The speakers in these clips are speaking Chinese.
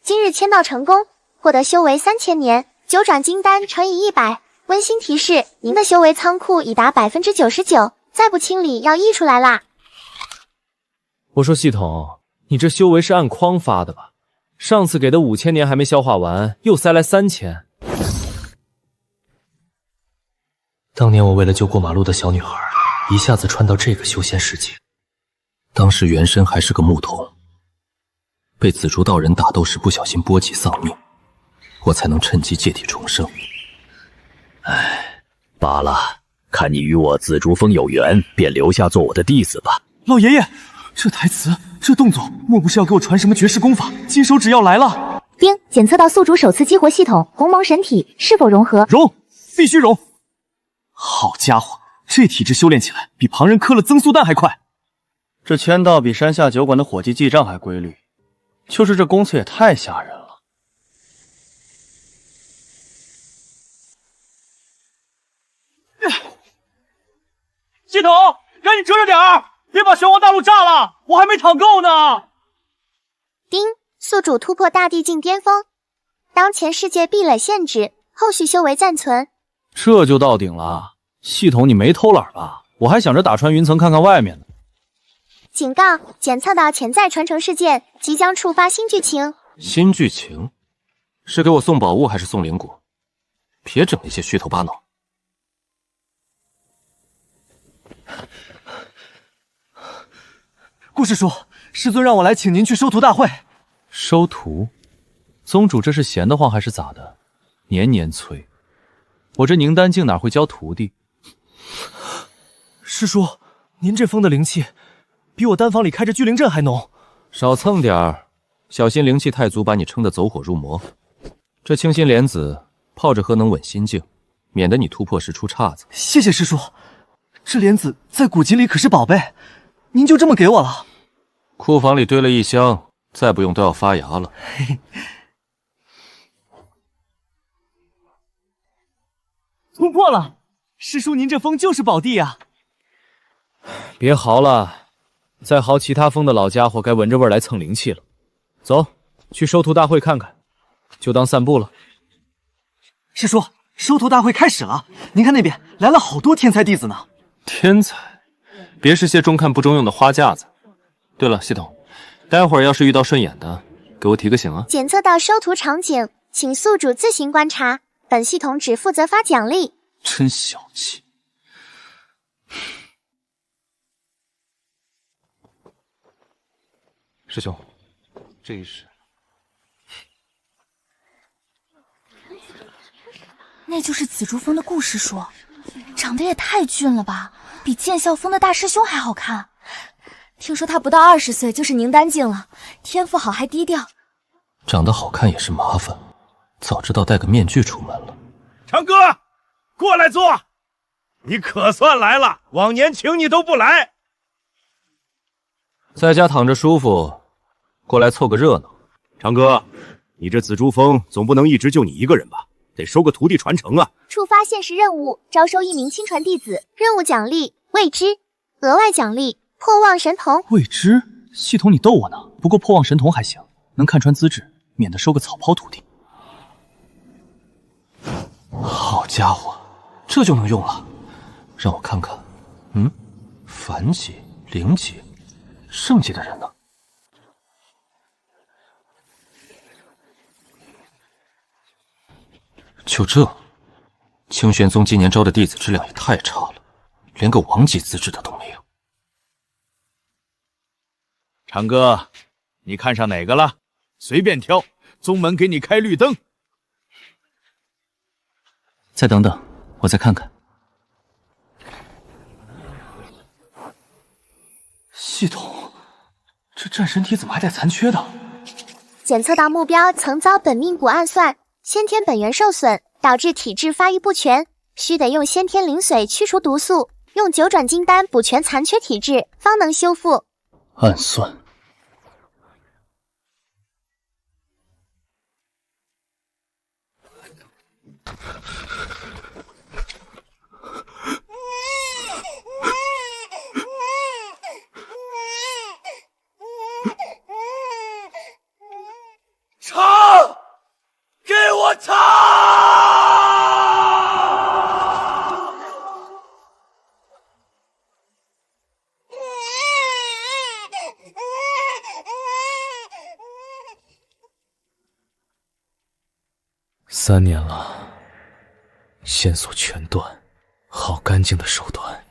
今日签到成功，获得修为3000年，九转金丹乘以100。温馨提示：您的修为仓库已达99%，再不清理要溢出来啦。我说系统，你这修为是按筐发的吧？上次给的5000年还没消化完，又塞来3000。当年我为了救过马路的小女孩，一下子穿到这个修仙世界。当时原身还是个牧童，被紫竹道人打斗时不小心波及丧命，我才能趁机借体重生。唉，罢了，看你与我紫竹峰有缘，便留下做我的弟子吧。老爷爷，这台词，这动作，莫不是要给我传什么绝世功法？金手指要来了！丁，检测到宿主首次激活系统，鸿蒙神体是否融合？融，必须融！好家伙，这体质修炼起来比旁人磕了增速蛋还快。这签到比山下酒馆的伙计记账还规律，就是这公司也太吓人了。系统，赶紧遮着点儿，别把玄黄大陆炸了，我还没躺够呢。丁，宿主突破大地境巅峰，当前世界壁垒限制，后续修为暂存。这就到顶了，系统你没偷懒吧？我还想着打穿云层看看外面呢。警告：检测到潜在传承事件，即将触发新剧情。新剧情？是给我送宝物还是送灵果？别整那些虚头巴脑。顾师叔，师尊让我来请您去收徒大会。收徒？宗主这是闲得慌还是咋的？年年催，我这宁丹境哪会教徒弟？师叔，您这封的灵气比我丹房里开着聚灵阵还浓。少蹭点儿，小心灵气太足把你撑得走火入魔。这清心莲子泡着喝能稳心境，免得你突破时出岔子。谢谢师叔，这莲子在古籍里可是宝贝，您就这么给我了？库房里堆了1箱，再不用都要发芽了。突破了，师叔您这封就是宝地呀！别嚎了，再嚎其他封的老家伙该闻着味儿来蹭灵气了。走，去收徒大会看看，就当散步了。师叔，收徒大会开始了，您看那边来了好多天才弟子呢。天才，别是些中看不中用的花架子。对了，系统，待会儿要是遇到顺眼的，给我提个醒啊。检测到收徒场景，请宿主自行观察，本系统只负责发奖励。真小气。师兄，这是……那就是紫竹峰的顾师叔，长得也太俊了吧，比剑啸峰的大师兄还好看。听说他不到20岁就是宁丹境了，天赋好还低调。长得好看也是麻烦，早知道戴个面具出门了。长哥，过来坐。你可算来了，往年请你都不来。在家躺着舒服，过来凑个热闹。长哥，你这紫竹峰总不能一直就你一个人吧？得收个徒弟传承啊！触发现实任务，招收1名亲传弟子，任务奖励未知，额外奖励破望神童。未知？系统你逗我呢？不过破望神童还行，能看穿资质，免得收个草包徒弟。好家伙，这就能用了？让我看看，凡级、灵级、圣级的人呢？就这，清玄宗今年招的弟子质量也太差了，连个王级资质的都没有。长哥，你看上哪个了？随便挑，宗门给你开绿灯。再等等，我再看看。系统，这战神体怎么还带残缺的？检测到目标曾遭本命骨暗算，先天本源受损，导致体质发育不全，需得用先天灵髓驱除毒素，用9转金丹补全残缺体质，方能修复。暗算。长3年了，线索全断，好干净的手段。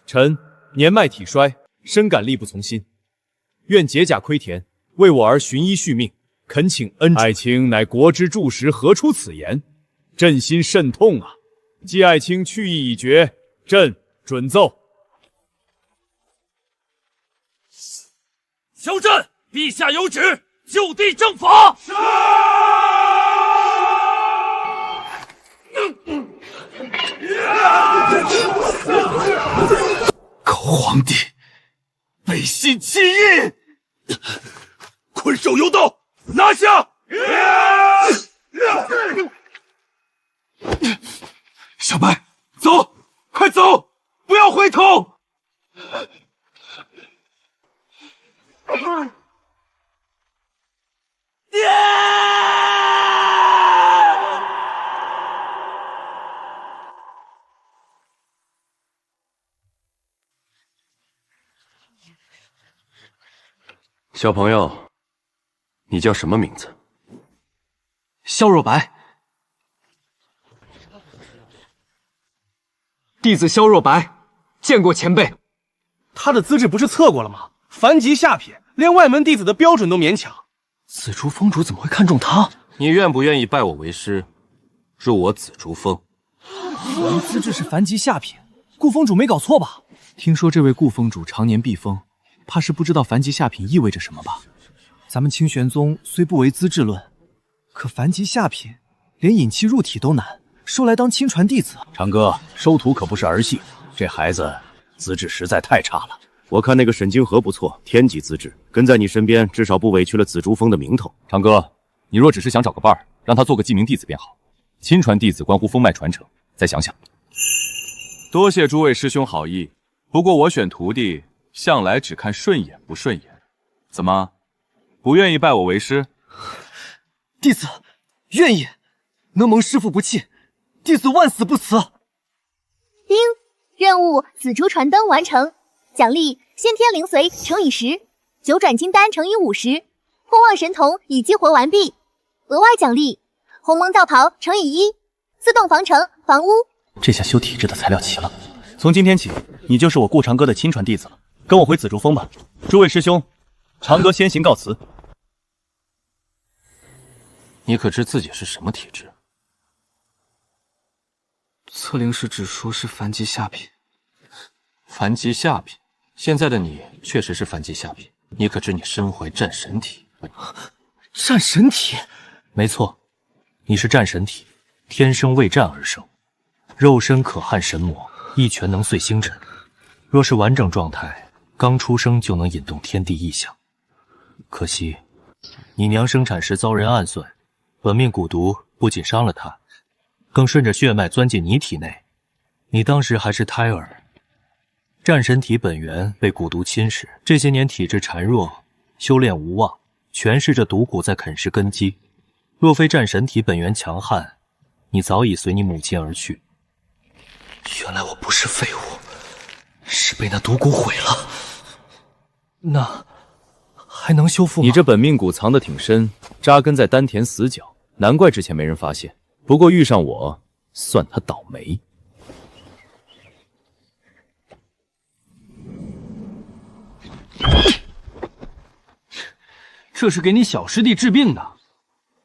臣年迈体衰，深感力不从心，愿解甲窥田，为我儿寻医续命，恳请恩主。爱卿乃国之柱石，何出此言？朕心甚痛啊！既爱卿去意已决，朕准奏。肖战，陛下有旨，就地正法。是。狗皇帝，背信弃义！困兽犹斗，拿下！小白，走，快走，不要回头！爹！小朋友，你叫什么名字？萧若白。弟子萧若白，见过前辈。他的资质不是测过了吗？凡级下品，连外门弟子的标准都勉强。紫竹峰主怎么会看中他？你愿不愿意拜我为师，入我紫竹峰？我的资质是凡级下品，顾峰主没搞错吧？听说这位顾峰主常年避风，怕是不知道凡级下品意味着什么吧？咱们清玄宗虽不为资质论，可凡级下品连引气入体都难，收来当亲传弟子。长哥，收徒可不是儿戏，这孩子资质实在太差了。我看那个沈京河不错，天级资质，跟在你身边，至少不委屈了紫竹峰的名头。长哥，你若只是想找个伴儿，让他做个记名弟子便好。亲传弟子关乎风脉传承，再想想。多谢诸位师兄好意，不过我选徒弟向来只看顺眼不顺眼。怎么，不愿意拜我为师？弟子愿意，能蒙师父不弃，弟子万死不辞。叮，任务紫竹传灯完成，奖励先天灵髓乘以10，九转金丹乘以50，护望神童已激活完毕。额外奖励鸿蒙道袍乘以1，自动防城防污。这下修体质的材料齐了，从今天起，你就是我顾长歌的亲传弟子了。跟我回紫竹峰吧。诸位师兄，长歌先行告辞。你可知自己是什么体质？测灵师只说是凡级下品。凡级下品，现在的你确实是凡级下品。你可知你身怀战神体？战神体？没错，你是战神体，天生为战而生，肉身可撼神魔，一拳能碎星辰。若是完整状态，刚出生就能引动天地异象。可惜，你娘生产时遭人暗算，本命蛊毒不仅伤了她，更顺着血脉钻进你体内。你当时还是胎儿，战神体本源被蛊毒侵蚀，这些年体质孱弱，修炼无望，全是这毒蛊在啃食根基。若非战神体本源强悍，你早已随你母亲而去。原来我不是废物，是被那毒蛊毁了。那还能修复吗？你这本命蛊藏得挺深，扎根在丹田死角，难怪之前没人发现。不过遇上我，算他倒霉。这是给你小师弟治病的，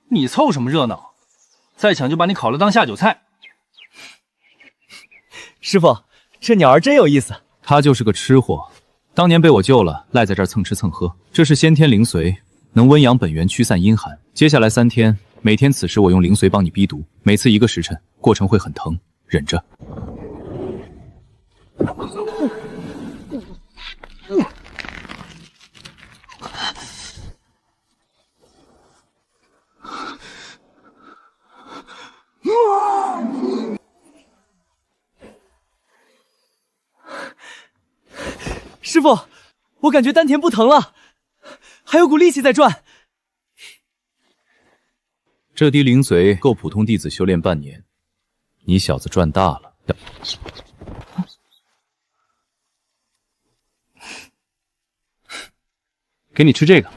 你凑什么热闹？再抢就把你烤了当下酒菜。师傅，这鸟儿真有意思。他就是个吃货，当年被我救了，赖在这儿蹭吃蹭喝。这是先天灵髓，能温养本源，驱散阴寒。接下来3天，每天此时我用灵髓帮你逼毒，每次1个时辰，过程会很疼，忍着。师傅，我感觉丹田不疼了，还有股力气在转。这滴灵髓够普通弟子修炼半年，你小子赚大了。给你吃这个，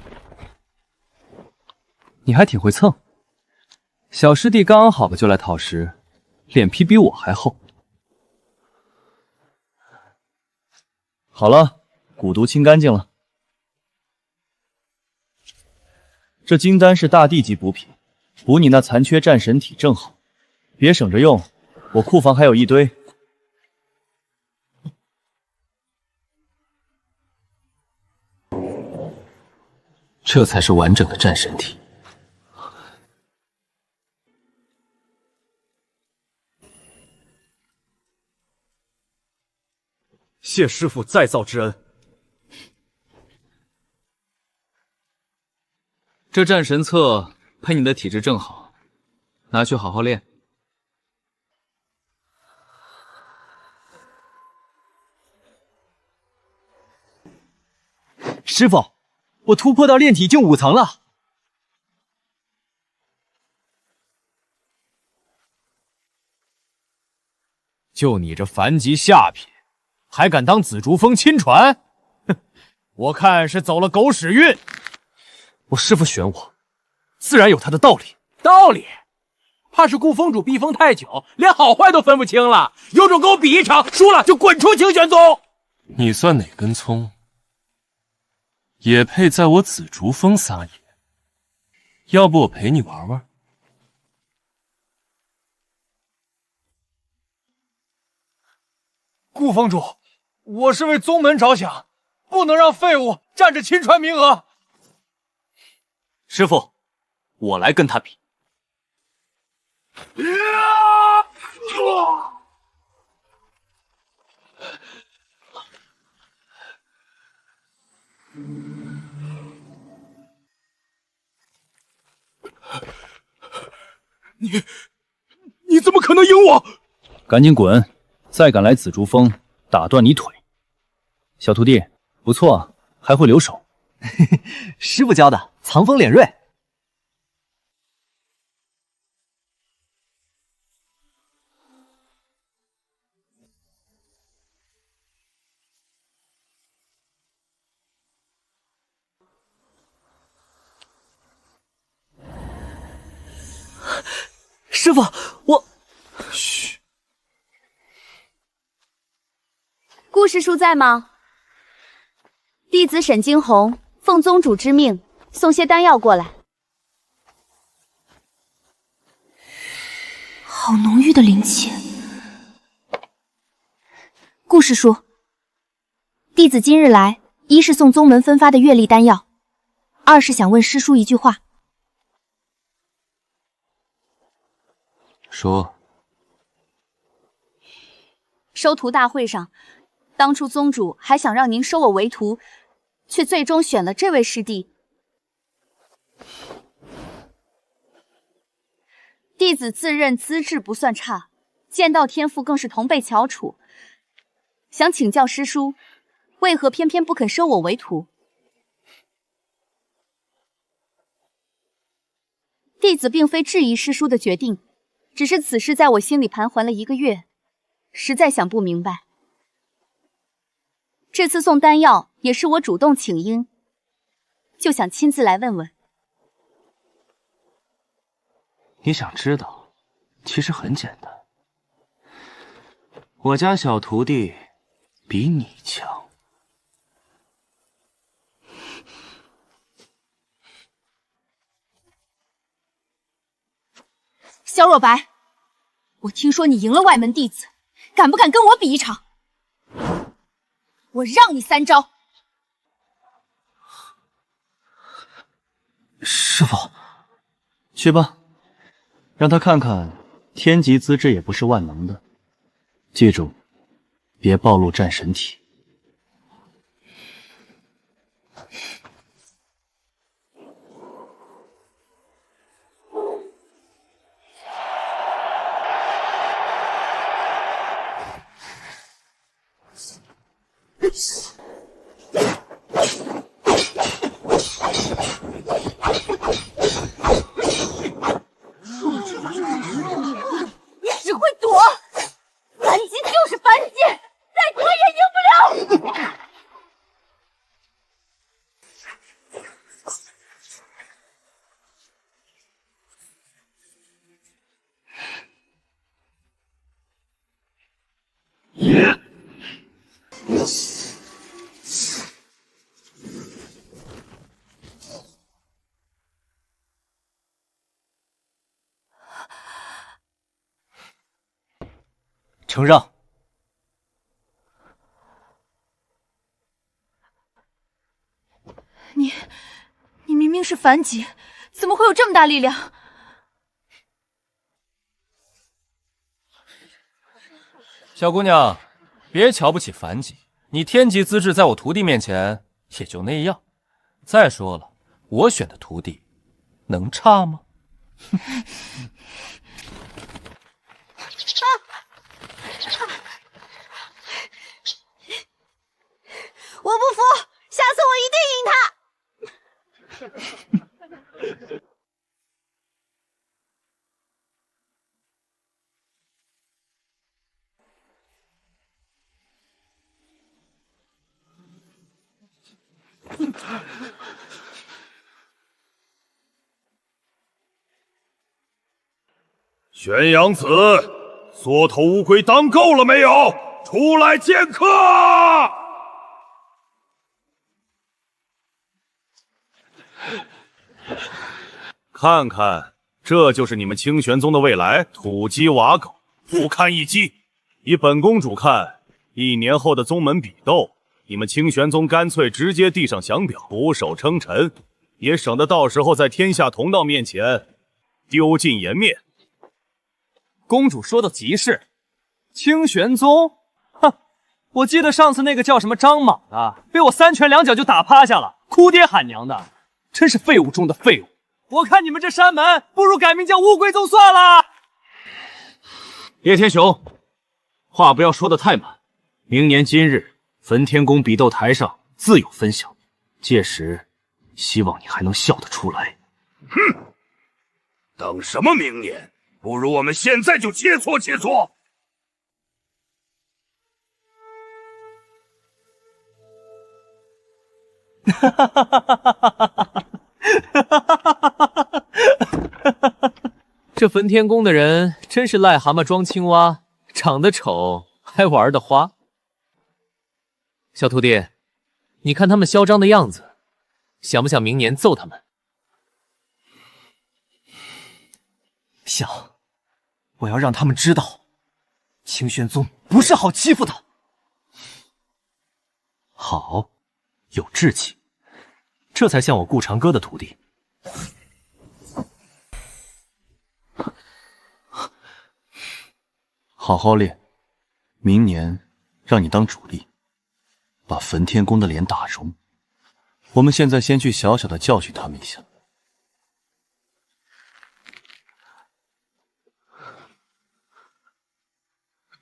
你还挺会蹭。小师弟刚刚好的就来讨食，脸皮比我还厚。好了，蛊毒清干净了。这金丹是大地级补品，补你那残缺战神体正好，别省着用，我库房还有一堆。这才是完整的战神体。谢师傅再造之恩。这战神册配你的体质正好，拿去好好练。师傅，我突破到炼体境5层了。就你这凡级下品，还敢当紫竹峰亲传？哼，我看是走了狗屎运。我师父选我，自然有他的道理。道理？怕是顾峰主避风太久，连好坏都分不清了。有种跟我比一场，输了就滚出清玄宗。你算哪根葱？也配在我紫竹峰撒野？要不我陪你玩玩？顾峰主，我是为宗门着想，不能让废物占着亲传名额。师傅，我来跟他比。你怎么可能赢我？赶紧滚！再敢来紫竹峰，打断你腿！小徒弟，不错啊，还会留手。师傅教的，藏锋敛锐。师傅，我……嘘。顾师叔在吗？弟子沈惊鸿奉宗主之命，送些丹药过来。好浓郁的灵气。顾师叔，弟子今日来，一是送宗门分发的月历丹药，二是想问师叔一句话。说。收徒大会上，当初宗主还想让您收我为徒，却最终选了这位师弟。弟子自认资质不算差，剑道天赋更是同辈翘楚，想请教师叔，为何偏偏不肯收我为徒？弟子并非质疑师叔的决定，只是此事在我心里盘桓了1个月，实在想不明白。这次送丹药也是我主动请缨，就想亲自来问问。你想知道，其实很简单。我家小徒弟比你强。萧若白，我听说你赢了外门弟子，敢不敢跟我比一场？我让你3招。师父，去吧，让他看看天级资质也不是万能的。记住，别暴露战神体。承让。你明明是凡级，怎么会有这么大力量？小姑娘，别瞧不起凡级，你天级资质在我徒弟面前也就那样。再说了，我选的徒弟能差吗？我不服，下次我一定赢他。玄阳子，缩头乌龟当够了没有？出来见客！看看，这就是你们清玄宗的未来，土鸡瓦狗，不堪一击。以本公主看，1年后的宗门比斗，你们清玄宗干脆直接递上降表，俯首称臣，也省得到时候在天下同道面前丢尽颜面。公主说的极是，清玄宗，哼，我记得上次那个叫什么张莽的，被我3拳2脚就打趴下了，哭爹喊娘的，真是废物中的废物。我看你们这山门，不如改名叫乌龟宗算了。叶天雄，话不要说得太满。明年今日，焚天宫比斗台上自有分晓，届时希望你还能笑得出来。哼，等什么明年？不如我们现在就切磋切磋。哈哈哈哈哈哈！这焚天宫的人真是癞蛤蟆装青蛙，长得丑还玩得花。小徒弟，你看他们嚣张的样子，想不想明年揍他们？想。我要让他们知道，清玄宗不是好欺负的。好，有志气，这才像我顾长歌的徒弟。好好练，明年让你当主力，把焚天宫的脸打肿。我们现在先去小小的教训他们一下。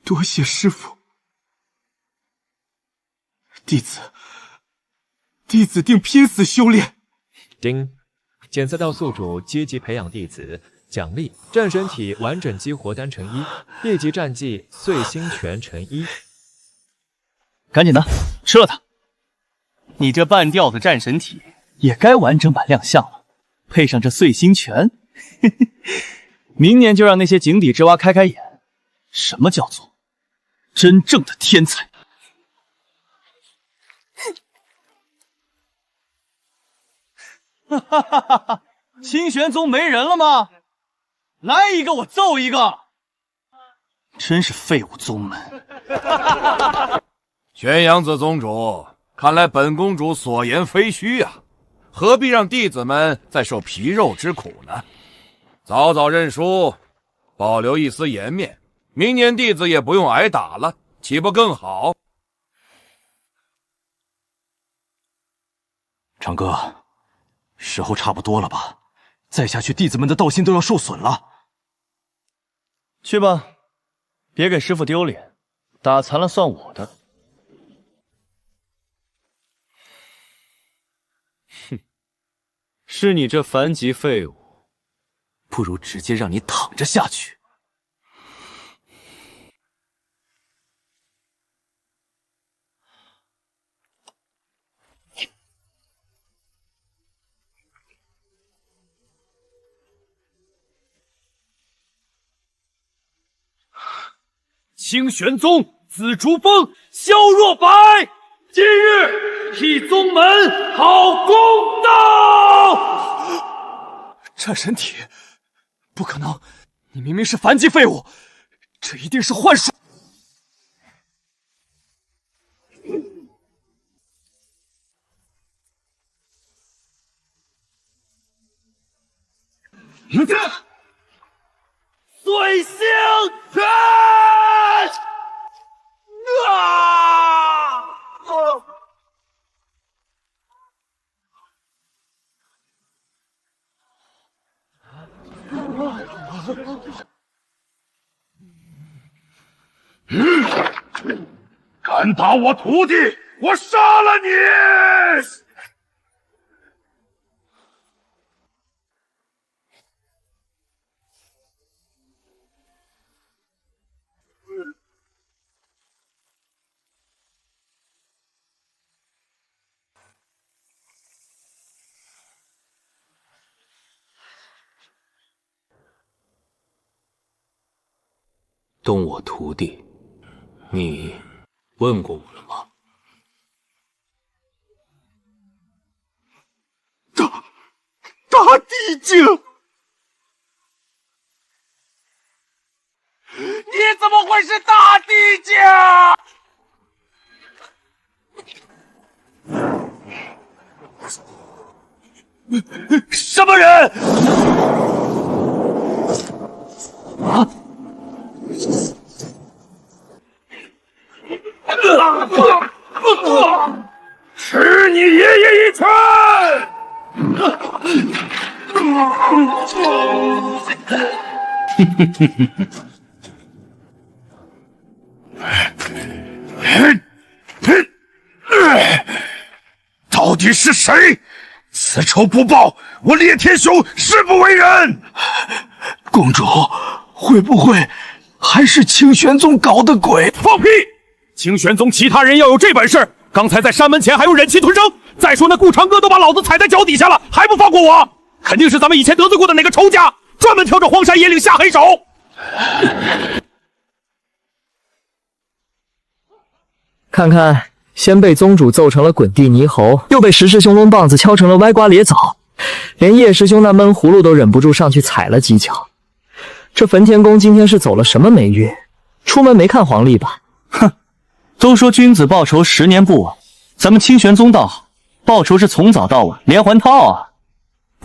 多谢师父，弟子定拼死修炼。丁，检测到宿主积极培养弟子，奖励战神体完整激活丹成1，1级战绩碎星拳乘1。赶紧的，吃了它！你这半吊子战神体也该完整版亮相了，配上这碎星拳，明年就让那些井底之蛙开开眼，什么叫做真正的天才！哈哈哈哈哈！清玄宗没人了吗？来一个我揍一个！真是废物宗门！玄阳子宗主，看来本公主所言非虚啊，何必让弟子们再受皮肉之苦呢？早早认输，保留一丝颜面。明年弟子也不用挨打了，岂不更好？长哥，时候差不多了吧？再下去，弟子们的道心都要受损了。去吧，别给师傅丢脸，打残了算我的。哼，是你这凡级废物，不如直接让你躺着下去。清玄宗紫竹峰萧若白，今日替宗门讨公道。战神体，不可能！你明明是凡级废物，这一定是幻术。碎星拳！敢打我徒弟，我杀了你！动我徒弟，你问过我了吗？大地境，你怎么会是大地境？什么人？啊！吃你爷爷一拳！到底是谁？此仇不报，我烈天雄誓不为人！公主，会不会还是清玄宗搞的鬼？放屁！清玄宗其他人要有这本事，刚才在山门前还有忍气吞声。再说那顾长歌都把老子踩在脚底下了，还不放过我？肯定是咱们以前得罪过的哪个仇家，专门挑着荒山野岭下黑手。看看，先被宗主揍成了滚地泥猴，又被石师兄抡棒子敲成了歪瓜裂枣，连叶师兄那闷葫芦都忍不住上去踩了几脚。这焚天宫今天是走了什么霉运？出门没看黄历吧？哼，都说君子报仇10年不晚，咱们清玄宗倒好，报仇是从早到晚连环套啊！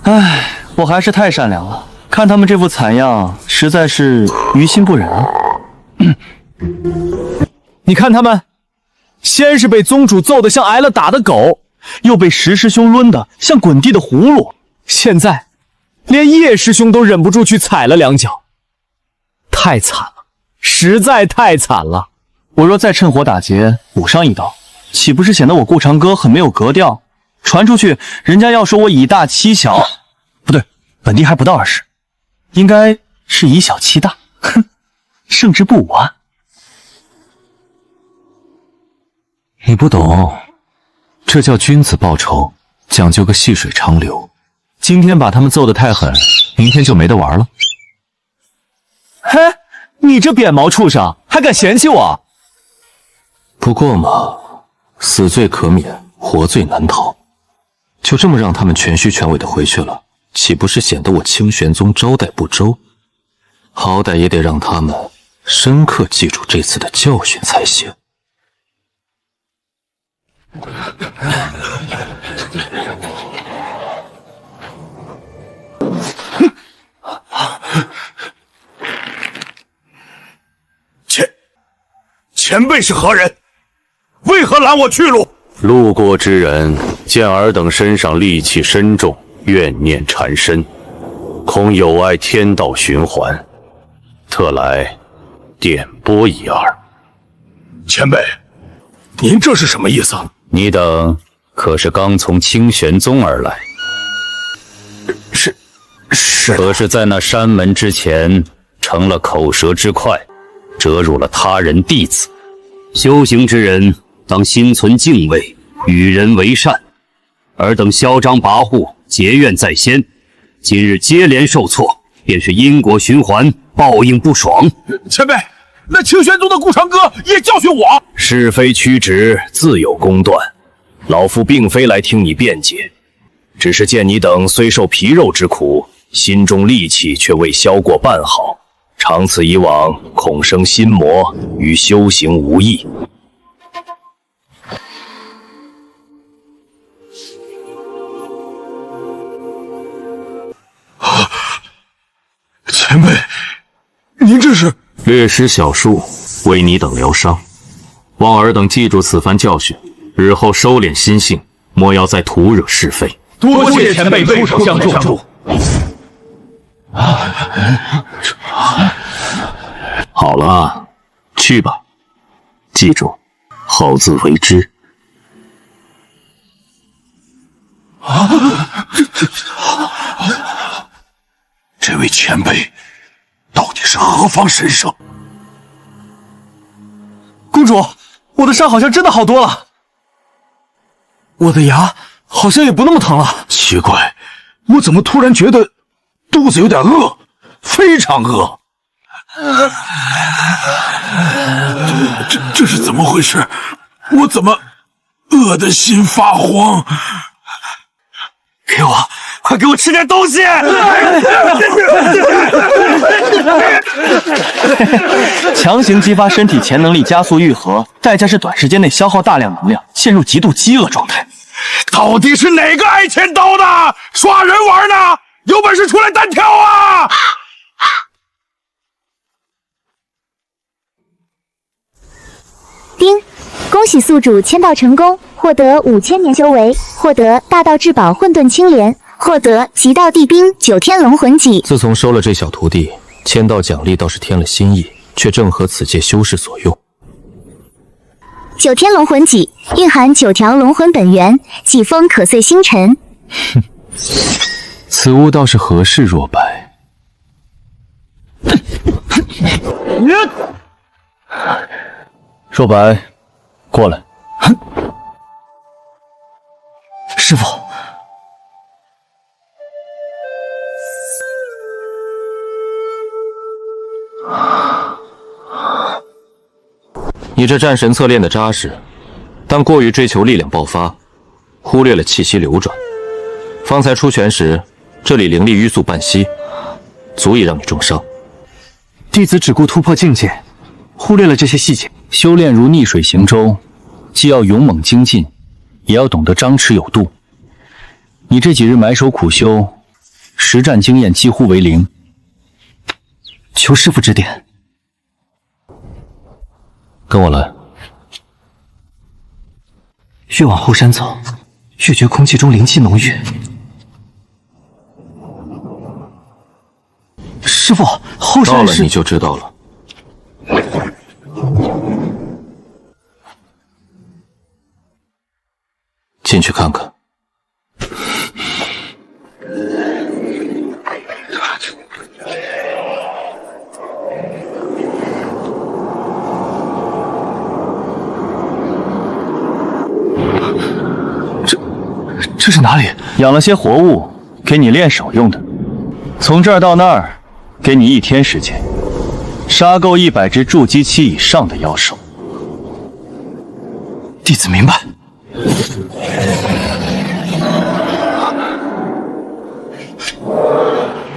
唉，我还是太善良了，看他们这副惨样，实在是于心不忍啊。你看他们，先是被宗主揍得像挨了打的狗，又被石师兄抡得像滚地的葫芦，现在连叶师兄都忍不住去踩了2脚，太惨了，实在太惨了。我若再趁火打劫补上一刀，岂不是显得我顾长歌很没有格调？传出去，人家要说我以大欺小，不对，本地还不到20，应该是以小欺大。哼，胜之不武啊！你不懂，这叫君子报仇，讲究个细水长流。今天把他们揍得太狠，明天就没得玩了。嘿，你这扁毛畜生，还敢嫌弃我？不过嘛，死罪可免，活罪难逃。就这么让他们全虚全伪的回去了，岂不是显得我清玄宗招待不周？好歹也得让他们深刻记住这次的教训才行。前辈是何人？为何拦我去路？路过之人见尔等身上戾气深重，怨念缠身，恐有碍天道循环，特来点拨一二。前辈，您这是什么意思？你等可是刚从清玄宗而来？是。可是在那山门之前成了口舌之快，折辱了他人弟子。修行之人当心存敬畏，与人为善。尔等嚣张跋扈，结怨在先，今日接连受挫，便是因果循环，报应不爽。前辈，那清玄宗的顾长歌也教训我。是非曲直自有公断，老夫并非来听你辩解，只是见你等虽受皮肉之苦，心中戾气却未消过半毫，长此以往，恐生心魔，与修行无益。前辈，您这是？略施小术，为你等疗伤。望尔等记住此番教训，日后收敛心性，莫要再徒惹是非。多谢前辈出手相助。好了，去吧。记住，好自为之。这位前辈到底是何方神圣？公主，我的伤好像真的好多了，我的牙好像也不那么疼了。奇怪，我怎么突然觉得肚子有点饿，非常饿。这是怎么回事？我怎么饿得心发慌？给我，快给我吃点东西！强行激发身体潜能力，加速愈合，代价是短时间内消耗大量能量，陷入极度饥饿状态。到底是哪个爱钱刀的？耍人玩呢？有本事出来单挑啊！丁，恭喜宿主签到成功，获得5000年修为，获得大道至宝混沌青莲，获得极道地兵9天龙魂戟。自从收了这小徒弟，签到奖励倒是添了新意，却正合此界修士所用。9天龙魂戟蕴含9条龙魂本源，戟锋可碎星辰。哼，此物倒是和氏若白。若白，过来。师傅，你这战神策练得扎实，但过于追求力量爆发，忽略了气息流转。方才出拳时，这里灵力淤宿半息，足以让你重伤。弟子只顾突破境界，忽略了这些细节。修炼如逆水行舟，既要勇猛精进，也要懂得张弛有度。你这几日埋首苦修，实战经验几乎为零，求师傅指点。跟我来。越往后山走，越觉空气中灵气浓郁。师傅，后山是……到了你就知道了。进去看看。这是哪里？养了些活物，给你练手用的。从这儿到那儿，给你1天时间，杀够100只筑基期以上的妖兽。弟子明白。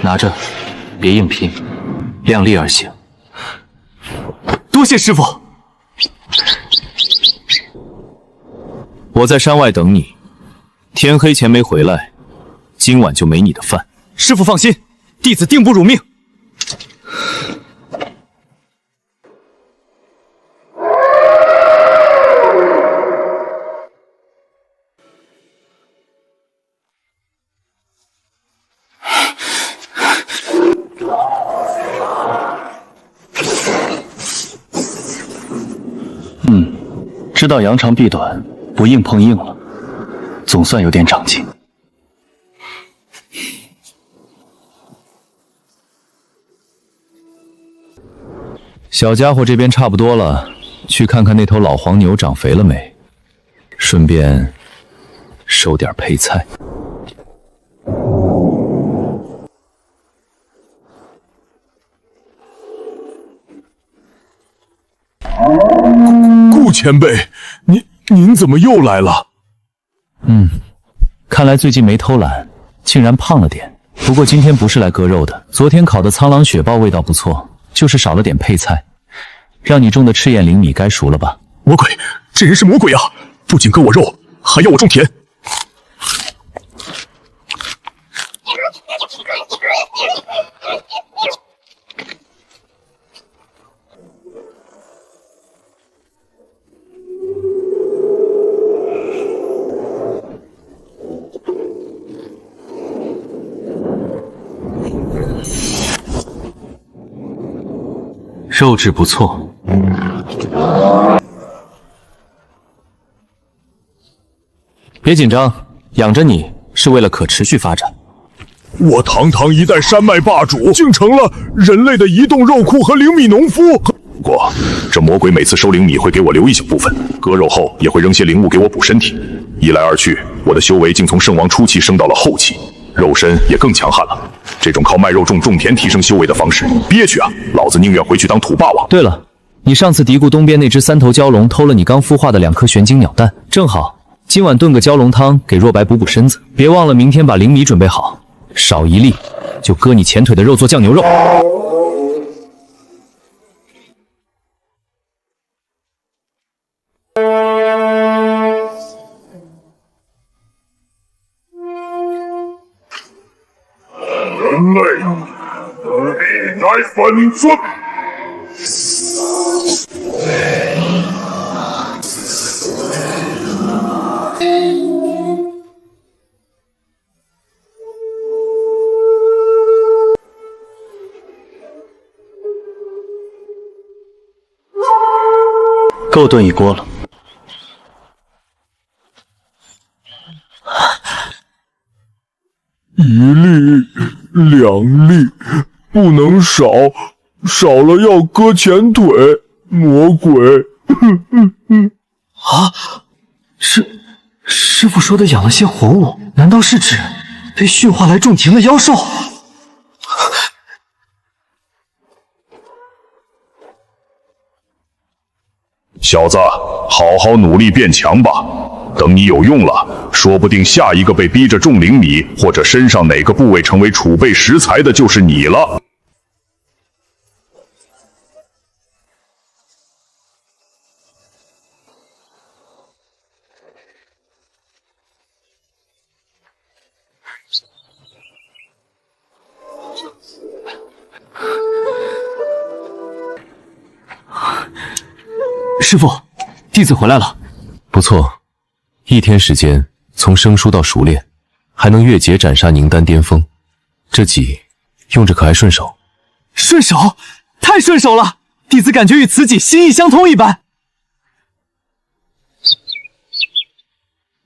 拿着，别硬拼，量力而行。多谢师傅。我在山外等你，天黑前没回来，今晚就没你的饭。师傅放心，弟子定不辱命。知道扬长避短，不硬碰硬了，总算有点长进。小家伙这边差不多了，去看看那头老黄牛长肥了没，顺便收点配菜。顾前辈，您怎么又来了？看来最近没偷懒，竟然胖了点。不过今天不是来割肉的，昨天烤的苍狼雪豹味道不错，就是少了点配菜。让你种的赤焰灵米该熟了吧？魔鬼，这人是魔鬼啊！不仅割我肉，还要我种田。肉质不错。别紧张，养着你是为了可持续发展。我堂堂一代山脉霸主，竟成了人类的移动肉库和灵米农夫。不过，这魔鬼每次收灵米会给我留一小部分，割肉后也会扔些灵物给我补身体。一来二去，我的修为竟从圣王初期升到了后期，肉身也更强悍了。这种靠卖肉种田提升修为的方式，憋屈啊！老子宁愿回去当土霸王。对了，你上次嘀咕东边那只3头蛟龙偷了你刚孵化的2颗玄晶鸟蛋，正好今晚炖个蛟龙汤给若白补补身子。别忘了明天把灵米准备好，少一粒就割你前腿的肉做酱牛肉。人类，你乃本尊。够炖一锅了。1粒，2粒，不能少，少了要割前腿。魔鬼！啊，师傅说的养了些活物，难道是指被驯化来种田的妖兽？小子，好好努力变强吧。等你有用了，说不定下一个被逼着种灵米，或者身上哪个部位成为储备食材的就是你了。师傅，弟子回来了。不错，1天时间从生疏到熟练，还能越级斩杀宁丹巅峰，这戟用着可还顺手？顺手，太顺手了！弟子感觉与此戟心意相通一般。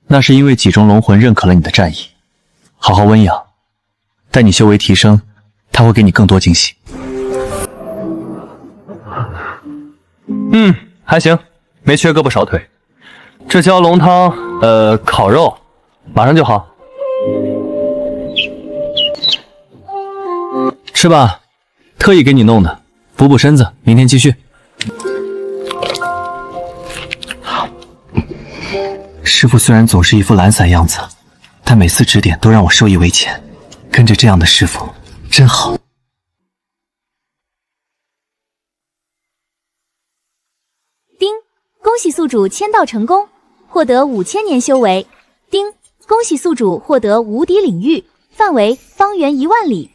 那是因为戟中龙魂认可了你的战意，好好温养，待你修为提升，他会给你更多惊喜。还行，没缺胳膊少腿。这蛟龙汤，烤肉，马上就好。吃吧，特意给你弄的，补补身子，明天继续。师傅虽然总是一副懒散样子，但每次指点都让我受益匪浅。跟着这样的师傅真好。丁，恭喜宿主签到成功，获得5000年修为。丁，恭喜宿主获得无敌领域，范围方圆1万里。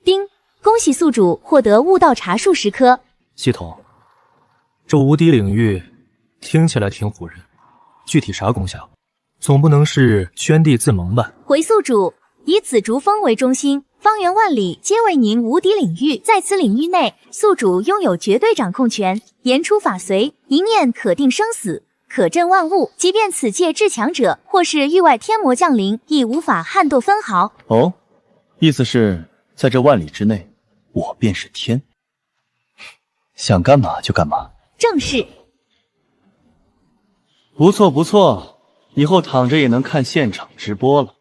丁，恭喜宿主获得悟道茶树10颗。系统，这无敌领域听起来挺唬人，具体啥功效？总不能是宣帝自萌吧？回宿主，以紫竹峰为中心，方圆万里皆为您无敌领域。在此领域内，宿主拥有绝对掌控权，言出法随，一念可定生死，可镇万物。即便此界至强者，或是域外天魔降临，亦无法撼动分毫。哦，意思是在这万里之内，我便是天，想干嘛就干嘛。正是。不错不错，以后躺着也能看现场直播了，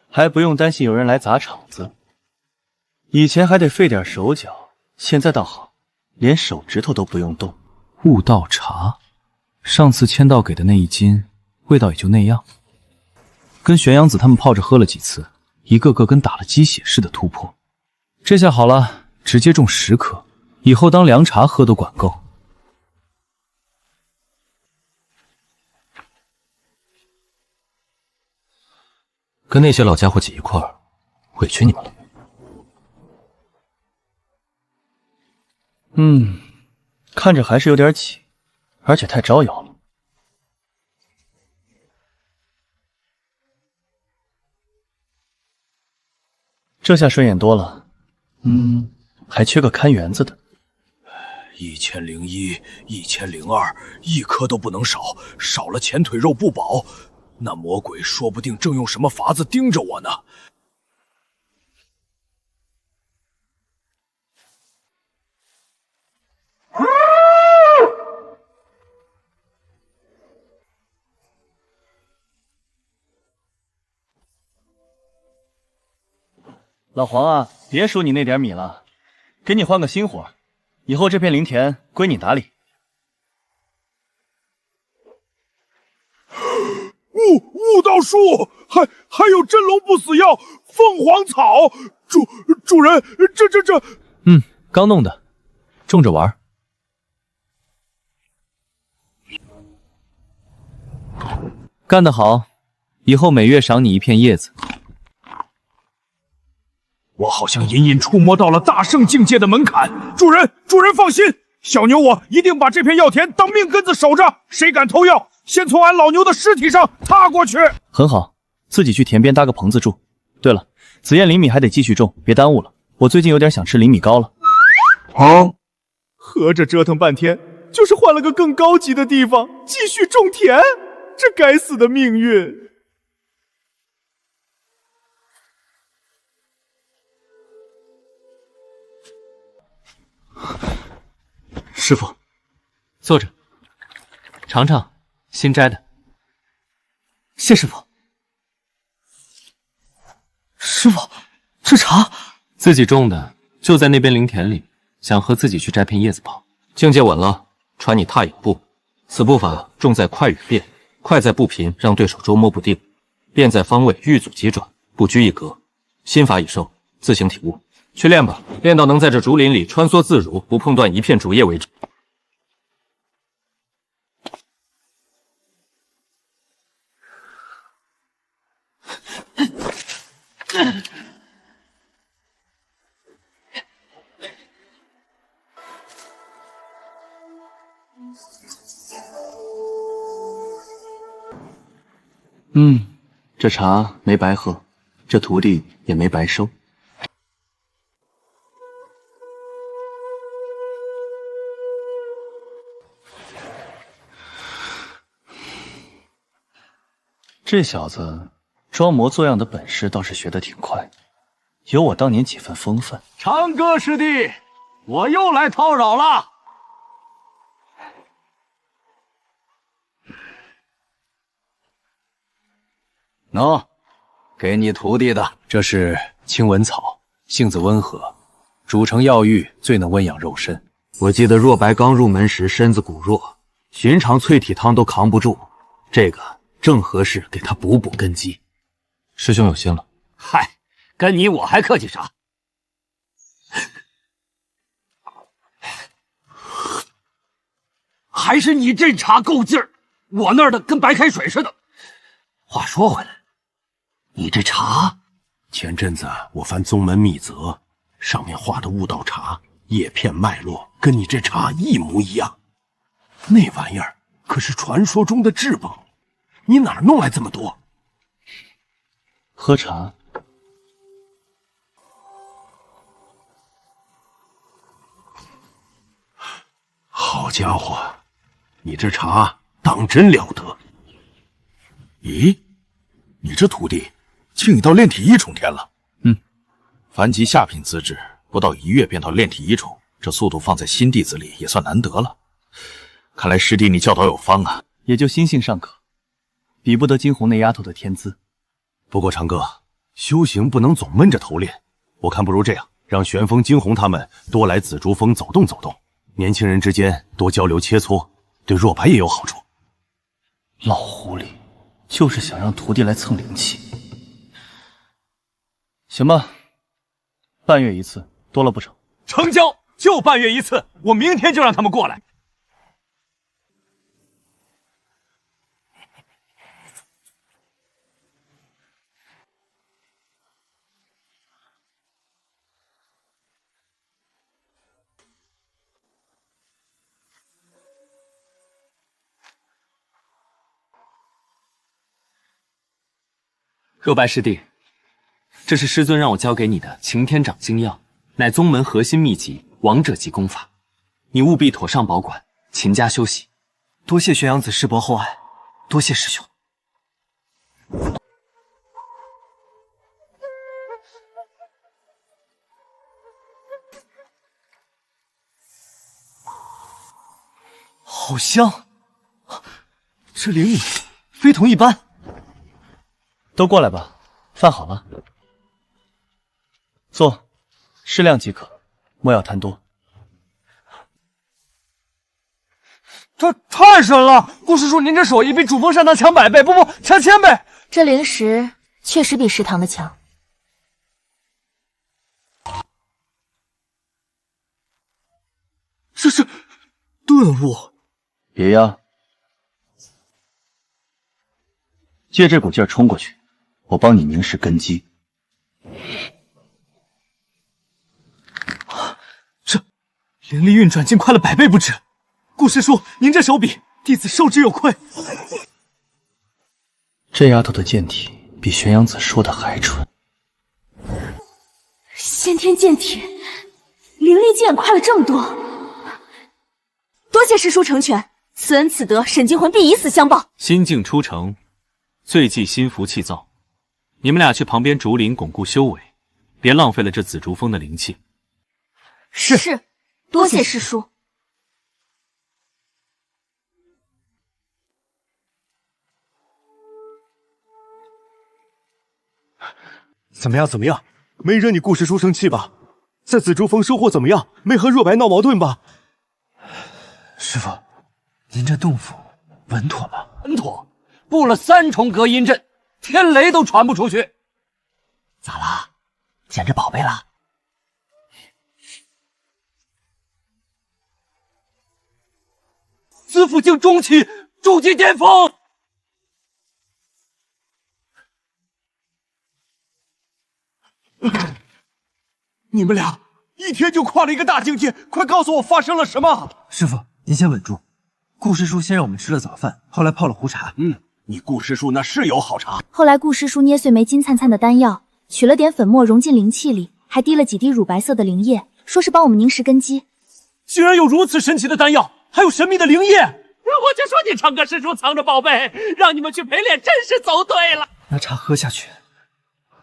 还不用担心有人来砸场子。以前还得费点手脚，现在倒好，连手指头都不用动。悟道茶，上次签到给的那1斤，味道也就那样。跟玄阳子他们泡着喝了几次，一个个跟打了鸡血似的突破。这下好了，直接种10颗，以后当凉茶喝都管够。跟那些老家伙挤一块儿，委屈你们了。看着还是有点挤，而且太招摇了。这下顺眼多了。还缺个看园子的。1001、1002，一颗都不能少，少了前腿肉不保。那魔鬼说不定正用什么法子盯着我呢。老黄啊，别数你那点米了，给你换个新活，以后这片灵田归你打理。悟道术，还有真龙不死药、凤凰草。主人，这……刚弄的，种着玩。干得好，以后每月赏你一片叶子。我好像隐隐触摸到了大圣境界的门槛。主人放心，小牛我一定把这片药田当命根子守着，谁敢偷药，先从俺老牛的尸体上踏过去。很好，自己去田边搭个棚子住。对了，紫燕灵米还得继续种，别耽误了。我最近有点想吃灵米糕了。合着折腾半天，就是换了个更高级的地方继续种田，这该死的命运！师傅，坐着，尝尝新摘的。谢师傅。师傅，这茶自己种的，就在那边灵田里。想喝自己去摘片叶子泡。境界稳了，传你踏影步。此步法重在快与变，快在步频让对手捉摸不定，变在方位遇阻急转，不拘一格。心法已授，自行体悟。去练吧，练到能在这竹林里穿梭自如，不碰断一片竹叶为止。这茶没白喝，这徒弟也没白收。这小子装模作样的本事倒是学得挺快，有我当年几分风范。长歌师弟，我又来叨扰了。喏，给你徒弟的，这是青文草，性子温和，煮成药浴最能温养肉身。我记得若白刚入门时身子骨弱，寻常淬体汤都扛不住，这个正合适给他补补根基。师兄有心了。嗨，跟你我还客气啥？还是你这茶够劲儿，我那儿的跟白开水似的。话说回来，你这茶，前阵子我翻宗门秘则，上面画的悟道茶叶片脉络跟你这茶一模一样，那玩意儿可是传说中的至宝，你哪儿弄来这么多？喝茶。好家伙，你这茶当真了得！咦，你这徒弟竟已到炼体一重天了？凡级下品资质，不到1月便到炼体一重，这速度放在新弟子里也算难得了。看来师弟你教导有方啊，也就心性尚可，比不得金红那丫头的天资。不过长哥，修行不能总闷着头练，我看不如这样，让玄风、惊鸿他们多来紫竹峰走动走动，年轻人之间多交流切磋，对若白也有好处。老狐狸就是想让徒弟来蹭灵气。行吧，半月一次，多了不成？成交，就半月一次，我明天就让他们过来。若白师弟，这是师尊让我交给你的擎天掌精药，乃宗门核心秘籍，王者级功法。你务必妥善保管，勤加休息。多谢玄阳子师伯厚爱，多谢师兄。好香，这灵力非同一般。都过来吧，饭好了，坐，适量即可，莫要贪多。这太神了！顾师叔，您这手艺比主峰善堂强100倍，不，强1000倍。这灵石确实比食堂的强。这是顿悟。别压，借这股劲儿冲过去，我帮你凝视根基。这灵力运转竟快了100倍不止。顾师叔，您这手笔，弟子受之有愧。这丫头的剑体比玄阳子说的还准。先天剑体，灵力竟然快了这么多！多谢师叔成全，此恩此德，沈惊魂必以死相报。心境出城，最忌心浮气躁。你们俩去旁边竹林巩固修为，别浪费了这紫竹峰的灵气。是，多谢师叔。怎么样？怎么样？没惹你顾师叔生气吧？在紫竹峰收获怎么样？没和若白闹矛盾吧？师傅，您这洞府稳妥吗？稳妥，布了3重隔音阵，天雷都传不出去。咋啦？捡着宝贝了？资府境中期，筑基巅峰。你们俩一天就跨了一个大境界，快告诉我发生了什么！师傅，您先稳住。顾师叔先让我们吃了早饭，后来泡了壶茶。你顾师叔那是有好茶。后来顾师叔捏碎枚金灿灿的丹药，取了点粉末融进灵气里，还滴了几滴乳白色的灵液，说是帮我们凝实根基。竟然有如此神奇的丹药，还有神秘的灵液！我就说你成哥师叔藏着宝贝，让你们去陪练真是走对了。那茶喝下去，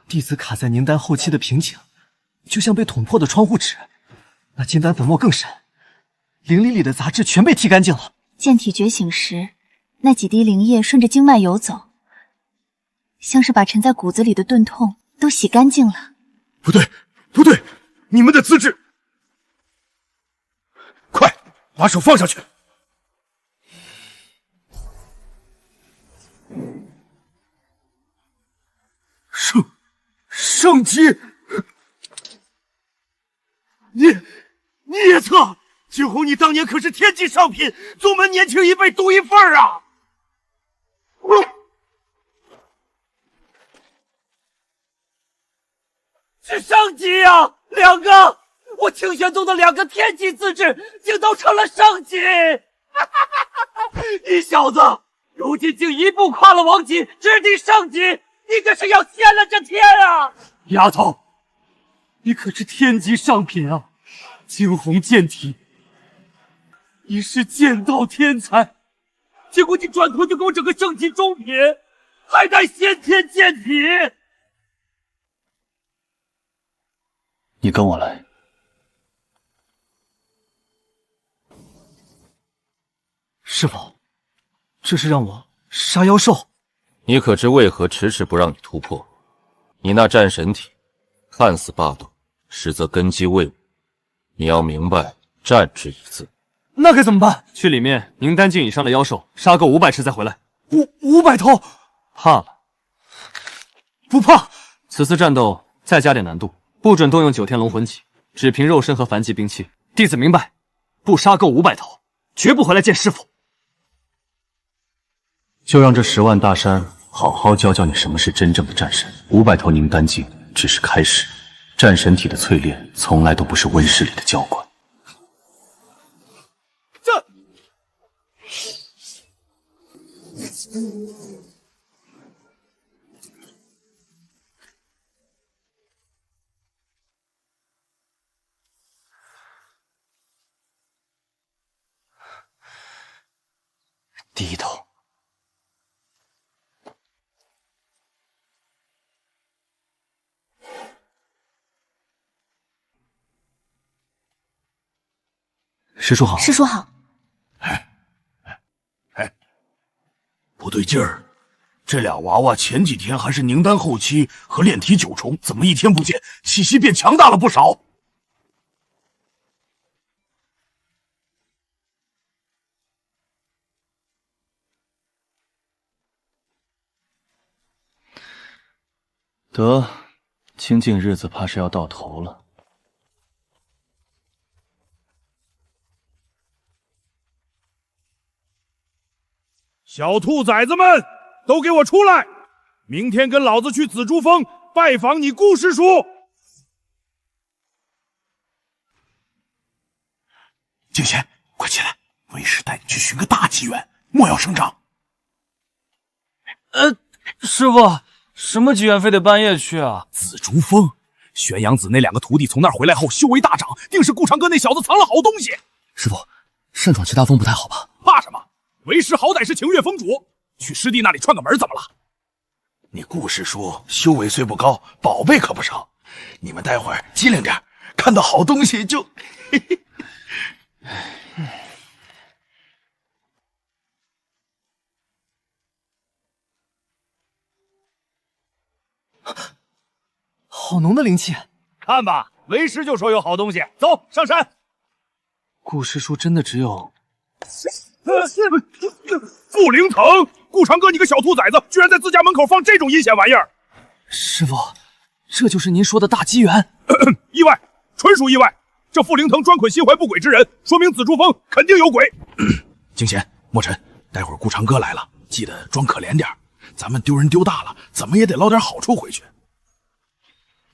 弟子卡在凝丹后期的瓶颈，就像被捅破的窗户纸。那金丹粉末更深，灵力里的杂质全被剔干净了。剑体觉醒时，那几滴灵液顺着经脉游走，像是把沉在骨子里的钝痛都洗干净了。不对，不对，你们的资质！快把手放下去！圣级！孽策！景洪，你当年可是天级上品，宗门年轻一辈独一份啊！是上级呀！2个，我清玄宗的2个天级资质，竟都成了上级！你小子，如今竟一步跨了王级，直抵上级，你这是要掀了这天啊！丫头，你可是天级上品啊！惊鸿剑体，你是剑道天才，结果你转头就给我整个圣级中品，还带先天剑体！你跟我来。师傅，这是让我杀妖兽？你可知为何迟迟不让你突破？你那战神体，看似霸道，实则根基未稳。你要明白“战”之一字。那该怎么办？去里面凝丹境以上的妖兽杀够500只再回来。500头？怕了？不怕。此次战斗再加点难度，不准动用9天龙魂戟，只凭肉身和凡级兵器。弟子明白，不杀够500头，绝不回来见师傅。就让这10万大山好好教教你什么是真正的战神。500头凝丹境只是开始，战神体的淬炼从来都不是温室里的浇灌。师叔好。师叔好。不对劲儿，这俩娃娃前几天还是宁丹后期和炼体九重，怎么一天不见，气息变强大了不少？得，清静日子怕是要到头了。小兔崽子们，都给我出来！明天跟老子去紫竹峰拜访你顾师叔。静贤，快起来！为师带你去寻个大机缘，莫要声张。师傅，什么机缘非得半夜去啊？紫竹峰，玄阳子那2个徒弟从那儿回来后，修为大涨，定是顾长歌那小子藏了好东西。师傅，擅闯其他峰不太好吧？怕什么？为师好歹是晴月峰主，去师弟那里串个门怎么了？你顾师叔修为虽不高，宝贝可不少。你们待会儿机灵点，看到好东西就……好浓的灵气！看吧，为师就说有好东西。走上山。顾师叔真的只有……傅灵腾，顾长歌，你个小兔崽子，居然在自家门口放这种阴险玩意儿！师傅，这就是您说的大机缘？意外，纯属意外。这傅灵腾专捆心怀不轨之人，说明紫竹峰肯定有鬼。景贤、墨尘，待会儿顾长歌来了，记得装可怜点，咱们丢人丢大了，怎么也得捞点好处回去。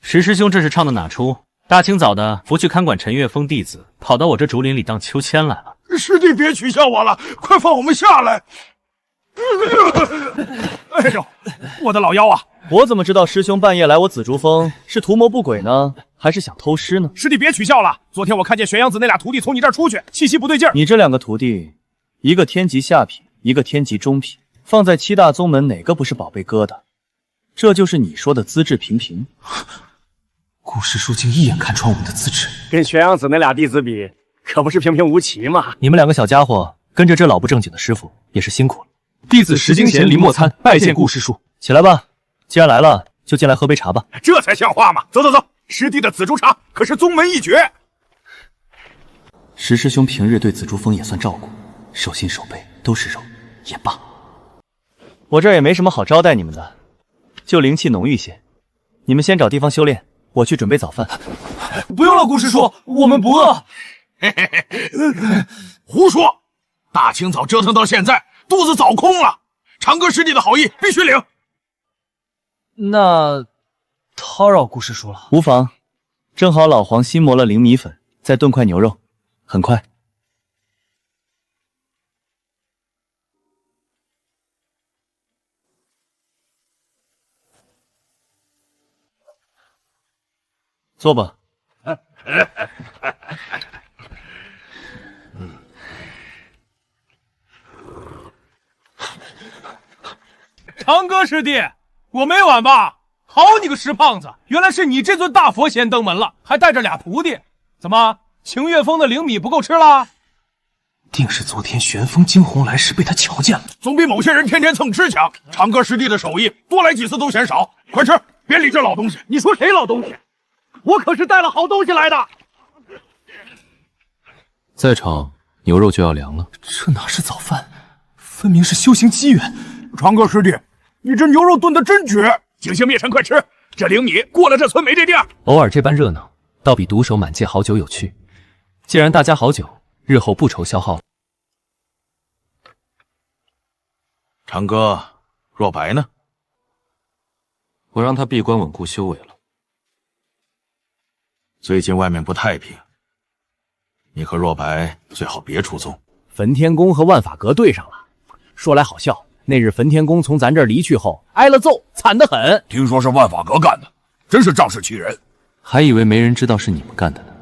石师兄这是唱的哪出？大清早的不去看管陈月峰弟子，跑到我这竹林里荡秋千来了。师弟别取笑我了，快放我们下来！哎呦，我的老腰啊！我怎么知道师兄半夜来我紫竹峰是图谋不轨呢，还是想偷师呢？师弟别取笑了，昨天我看见玄阳子那俩徒弟从你这儿出去，气息不对劲儿。你这2个徒弟，一个天级下品，一个天级中品，放在7大宗门哪个不是宝贝疙瘩？这就是你说的资质平平。顾师叔竟一眼看穿我们的资质，跟玄阳子那俩弟子比，可不是平平无奇嘛。你们2个小家伙跟着这老不正经的师傅也是辛苦了。弟子石金贤、林墨参拜见顾师叔。起来吧，既然来了，就进来喝杯茶吧。这才像话嘛！走走走，师弟的紫竹茶可是宗门一绝。石师兄平日对紫竹峰也算照顾，手心手背都是肉，也罢。我这儿也没什么好招待你们的，就灵气浓郁些。你们先找地方修炼，我去准备早饭。不用了，顾师叔，我们不饿。胡说！大清早折腾到现在，肚子早空了。长歌师弟的好意必须领。那叨扰顾师叔了。无妨，正好老黄新磨了灵米粉，再炖块牛肉，很快。坐吧。长歌师弟，我没晚吧？好你个石胖子，原来是你这尊大佛先登门了，还带着俩徒弟。怎么，晴月峰的灵米不够吃了？定是昨天玄风惊鸿来时被他瞧见了，总比某些人天天蹭吃强。长歌师弟的手艺，多来几次都嫌少。快吃，别理这老东西。你说谁老东西？我可是带了好东西来的。再吵，牛肉就要凉了。这哪是早饭，分明是修行机缘。长歌师弟，你这牛肉炖得真绝！景星灭尘，快吃！这灵米过了这村没这店。偶尔这般热闹，倒比独守满界好酒有趣。既然大家好酒，日后不愁消耗了。长歌，若白呢？我让他闭关稳固修为了。最近外面不太平，你和若白最好别出宗。焚天宫和万法阁对上了。说来好笑，那日焚天宫从咱这儿离去后，挨了揍，惨得很。听说是万法阁干的，真是仗势欺人。还以为没人知道是你们干的呢。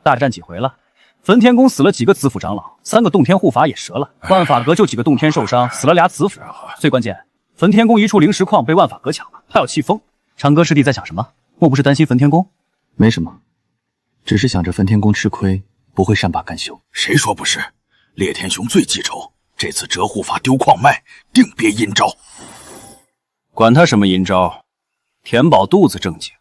大战几回了，焚天宫死了几个子府长老，3个洞天护法也折了，万法阁就几个洞天受伤，死了俩子府。最关键，焚天宫一处灵石矿被万法阁抢了，他要气疯。长歌师弟在想什么？莫不是担心焚天宫？没什么，只是想着焚天宫吃亏，不会善罢甘休。谁说不是？烈天雄最记仇，这次折护法丢矿脉，定别阴招。管他什么阴招，填饱肚子正经。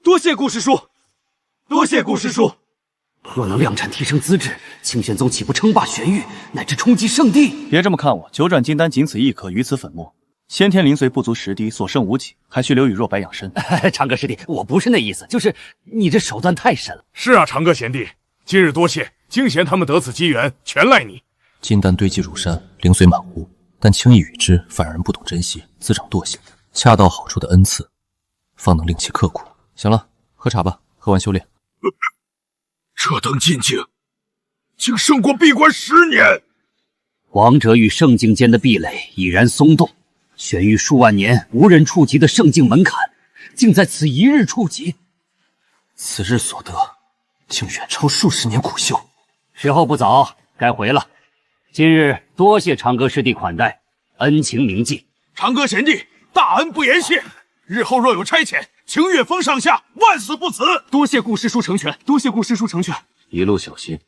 多谢顾师叔，多谢顾师叔。若能量产提升资质，清玄宗岂不称霸玄域，乃至冲击圣地？别这么看我，九转金丹仅此一颗，于此粉末。先天灵髓不足10滴，所剩无几，还需留与若白养身。长歌师弟，我不是那意思，就是你这手段太深了。是啊，长歌贤弟，今日多谢清贤他们得此机缘，全赖你。金丹堆积如山，灵髓满屋，但轻易与之，反而人不懂珍惜，滋长惰性。恰到好处的恩赐，方能令其刻苦。行了，喝茶吧，喝完修炼。这等进境，竟胜过闭关10年。王者与圣境间的壁垒已然松动，玄域数万年无人触及的圣境门槛，竟在此一日触及。此日所得，竟远超数十年苦修。时候不早，该回了。今日多谢长歌师弟款待，恩情铭记。长歌贤弟，大恩不言谢。日后若有差遣，清月峰上下万死不辞。多谢顾师叔成全，多谢顾师叔成全。一路小心。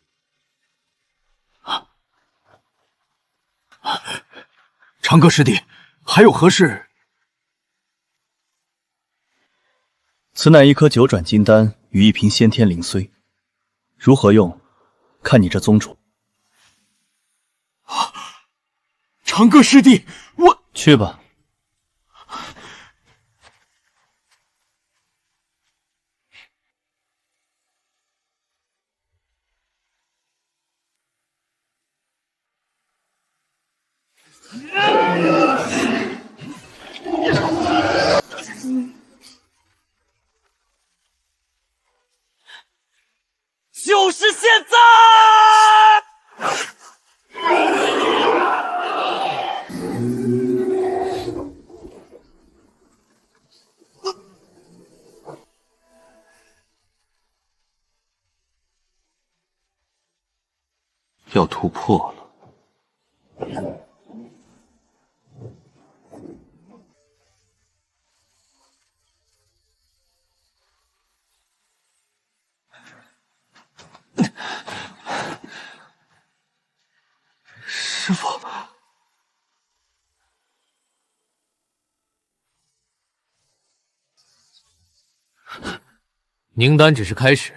长歌师弟，还有何事？此乃一颗9转金丹与一瓶先天灵髓，如何用，看你这宗主。长歌师弟，我去吧。就是现在！要突破了。师父，宁丹只是开始，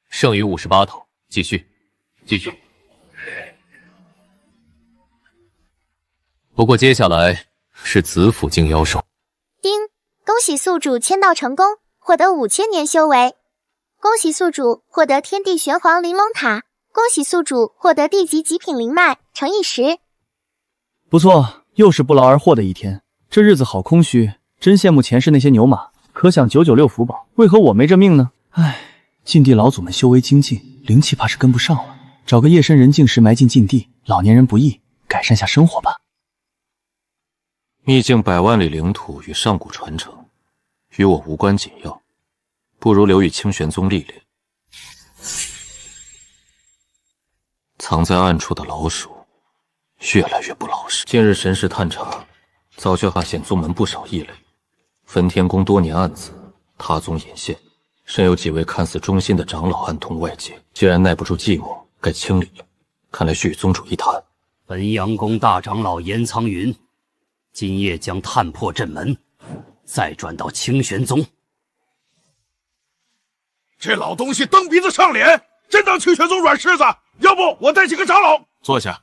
剩余58头，继续，继续。不过接下来是子府境妖兽。丁，恭喜宿主签到成功，获得5000年修为。恭喜宿主获得天地玄黄玲珑塔。恭喜宿主获得地级极品灵脉，乘以10。不错，又是不劳而获的一天。这日子好空虚，真羡慕前世那些牛马。可想996福宝，为何我没这命呢？唉，禁地老祖们修为精进，灵气怕是跟不上了。找个夜深人静时埋进禁地，老年人不易，改善下生活吧。秘境100万里领土与上古传承，与我无关紧要，不如留与清玄宗历练。藏在暗处的老鼠，越来越不老实。近日神识探查，早就发现宗门不少异类。焚天宫多年暗子，他宗隐现，甚有几位看似忠心的长老暗通外界。既然耐不住寂寞，该清理了。看来需与宗主一谈。汾阳宫大长老严苍云，今夜将探破阵门，再转到清玄宗。这老东西蹬鼻子上脸，真当清玄宗软柿子？要不我带几个长老坐下。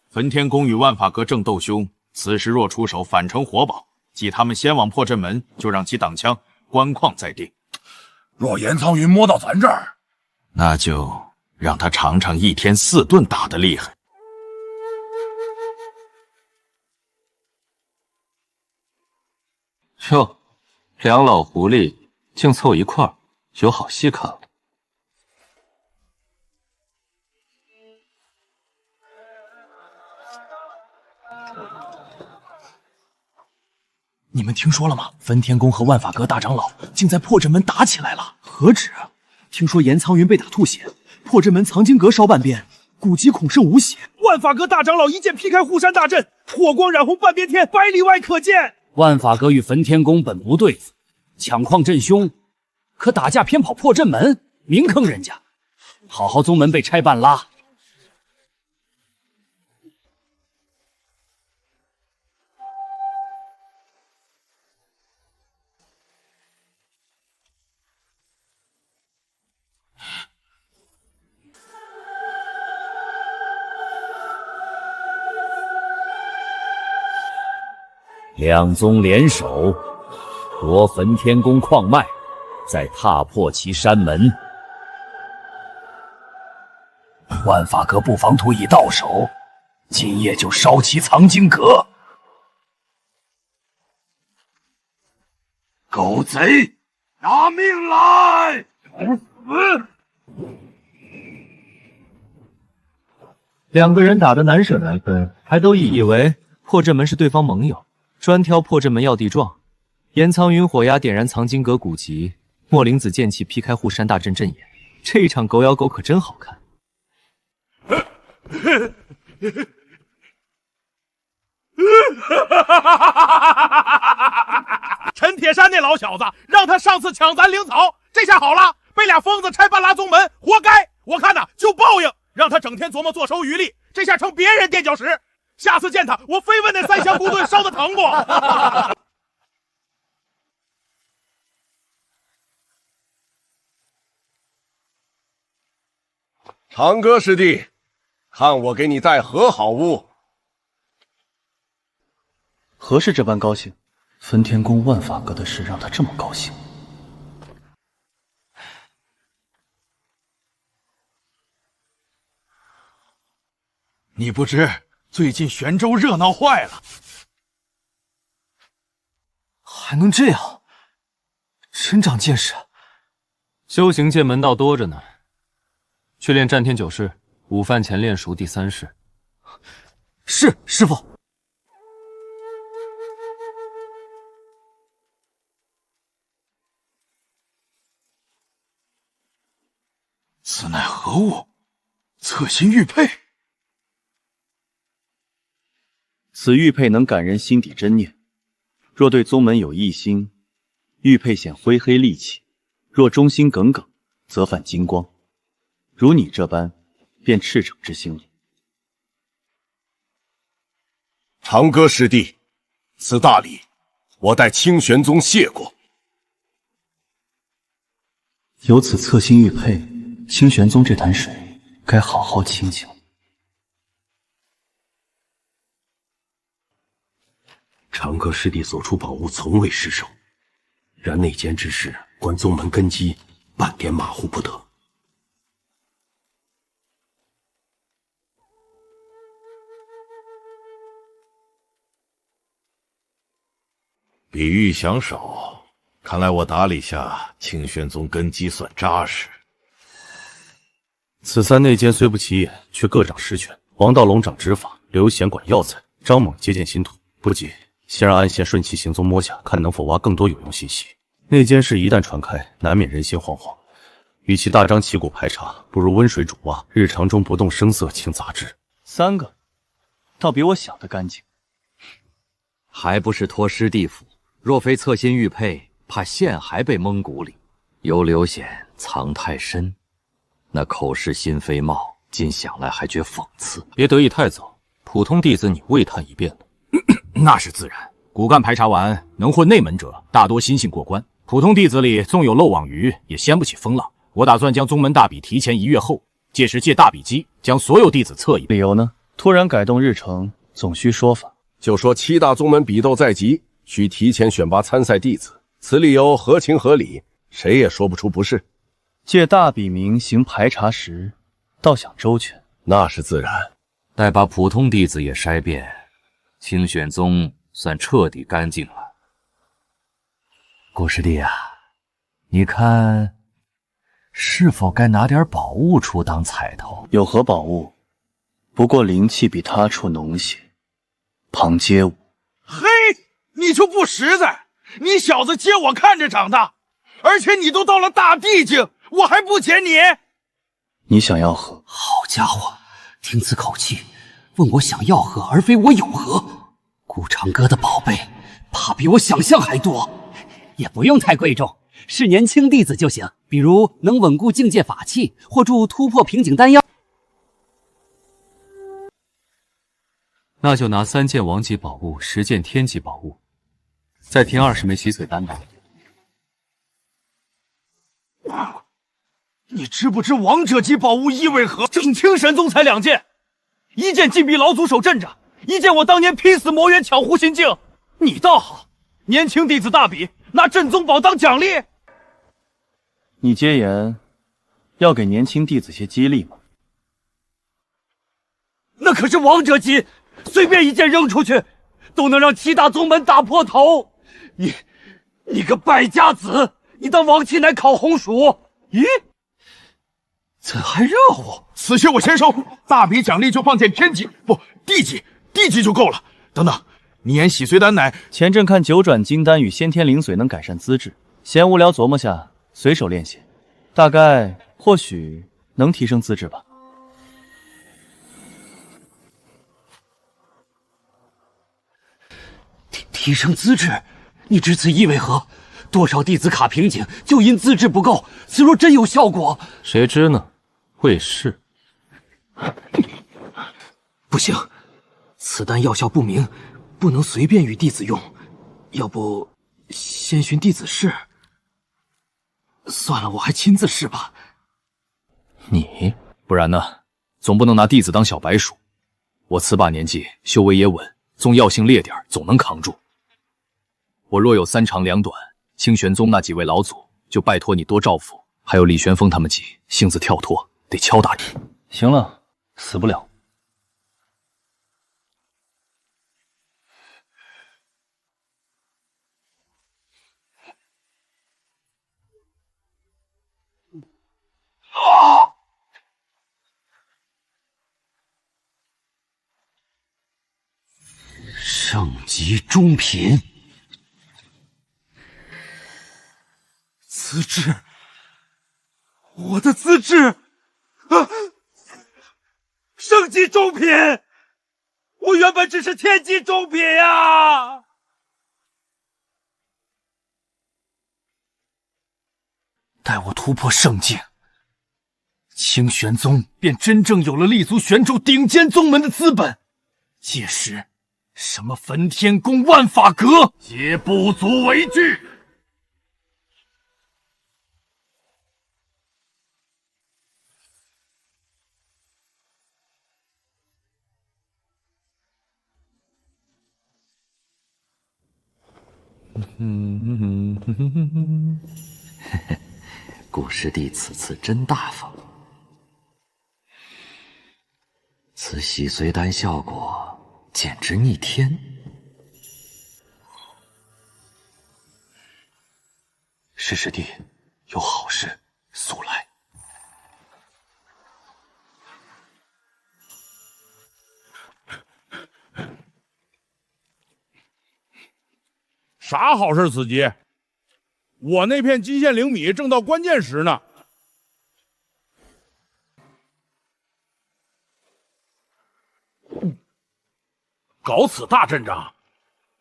焚天宫与万法阁正斗凶，此时若出手，反成活宝。即他们先往破阵门，就让其挡枪，关况再定。若严苍云摸到咱这儿，那就让他尝尝1天4顿打的厉害。哟，两老狐狸竟凑一块儿，有好戏看了。你们听说了吗？焚天宫和万法阁大长老竟在破阵门打起来了。何止？听说严苍云被打吐血，破阵门藏经阁烧半边，古籍孔是无血。万法阁大长老一剑劈开护山大阵，火光染红半边天，百里外可见。万法阁与焚天宫本不对付，抢矿镇凶，可打架偏跑破阵门，明坑人家。好好宗门被拆半拉。两宗联手夺焚天宫矿脉，再踏破其山门。万法阁不妨图已到手，今夜就烧其藏经阁。狗贼，拿命来！两个人打得难舍难分，还都以为破阵门是对方盟友，专挑破阵门要地撞。严苍云火牙点燃藏经阁古籍，莫灵子剑气劈开护山大阵阵眼，这一场狗咬狗可真好看。陈铁山那老小子让他上次抢咱灵草，这下好了，被俩疯子拆半拉宗门，活该！我看呐，就报应，让他整天琢磨坐收渔利，这下成别人垫脚石。下次见他，我非问那三香骨盾烧的疼不？长歌师弟，看我给你带何好物？何事这般高兴？焚天宫万法阁的事让他这么高兴。你不知最近玄州热闹坏了，还能这样，真长见识。修行界门道多着呢，去练战天九式，午饭前练熟第3式。是，师傅。此乃何物？侧心玉佩。此玉佩能感人心底真念，若对宗门有异心，玉佩显灰黑戾气；若忠心耿耿，则泛金光。如你这般，便赤诚之心了。长歌师弟，此大礼，我代清玄宗谢过。有此侧心玉佩，清玄宗这潭水该好好清清。长歌师弟所出宝物从未失手，然内奸之事关宗门根基，半点马虎不得。比预想少，看来我打理下清玄宗根基算扎实。此三内奸虽不起眼，却各掌实权。王道龙掌执法，刘贤管药材，张猛接见新徒。不急，先让安贤顺其行踪摸下，看能否挖更多有用信息。内奸事一旦传开，难免人心惶惶。与其大张旗鼓排查，不如温水煮蛙，日常中不动声色清杂质。3个，倒比我想的干净。还不是托师弟府，若非侧心玉佩，怕陷还被蒙古里。由刘显藏太深，那口是心非貌，今想来还觉讽刺。别得意太早，普通弟子你未探一遍的。那是自然。骨干排查完，能混内门者大多心性过关。普通弟子里纵有漏网鱼，也掀不起风浪。我打算将宗门大比提前1月后，届时借大比机将所有弟子测一遍。理由呢？突然改动日程，总需说法。就说7大宗门比斗在即，需提前选拔参赛弟子，此理由合情合理，谁也说不出不是。借大比名行排查时，倒想周全，那是自然。待把普通弟子也筛遍，清玄宗算彻底干净了。顾师弟啊，你看是否该拿点宝物出当彩头？有何宝物？不过灵气比他处浓些，旁皆无。嘿，你就不实在！你小子接我看着长大，而且你都到了大地境，我还不捡你？你想要何？好家伙，听此口气，问我想要何，而非我有何。顾长哥的宝贝，怕比我想象还多。也不用太贵重，是年轻弟子就行，比如能稳固境界法器，或助突破瓶颈丹药。那就拿3件王级宝物，10件天级宝物，再添20枚洗髓丹吧。你知不知王者级宝物意味何？整清神宗才2件，1件禁闭老祖手镇着，1件我当年拼死魔元抢护心镜。你倒好，年轻弟子大比，拿镇宗宝当奖励。你接言要给年轻弟子些激励吗？那可是王者级，随便1件扔出去，都能让7大宗门打破头。你个败家子，你当王七奶烤红薯？咦，怎还热乎？此血我先收，大笔奖励就放件天级，不地级就够了。等等，你言洗髓丹乃……前阵看9转金丹与先天灵髓能改善资质，闲无聊琢磨下，随手练些，大概或许能提升资质吧。提升资质，你知此意味何？多少弟子卡瓶颈，就因资质不够。此若真有效果，谁知呢？未试。不行，此丹药效不明，不能随便与弟子用。要不先寻弟子试？算了，我还亲自试吧。你不然呢？总不能拿弟子当小白鼠。我此把年纪，修为也稳，纵药性烈点，总能扛住。我若有3长2短，清玄宗那几位老祖就拜托你多照拂，还有李玄风他们几性子跳脱，得敲打你。行了，死不了。圣级中品，资质，我的资质啊！圣级中品，我原本只是天级中品呀！待我突破圣境，清玄宗便真正有了立足玄州顶尖宗门的资本。届时，什么焚天宫、万法阁，皆不足为惧。顾师弟此次真大方，此洗髓丹效果简直逆天。师师弟，有好事速来。啥好事，子吉？我那片基线灵米正到关键时呢。搞此大阵仗，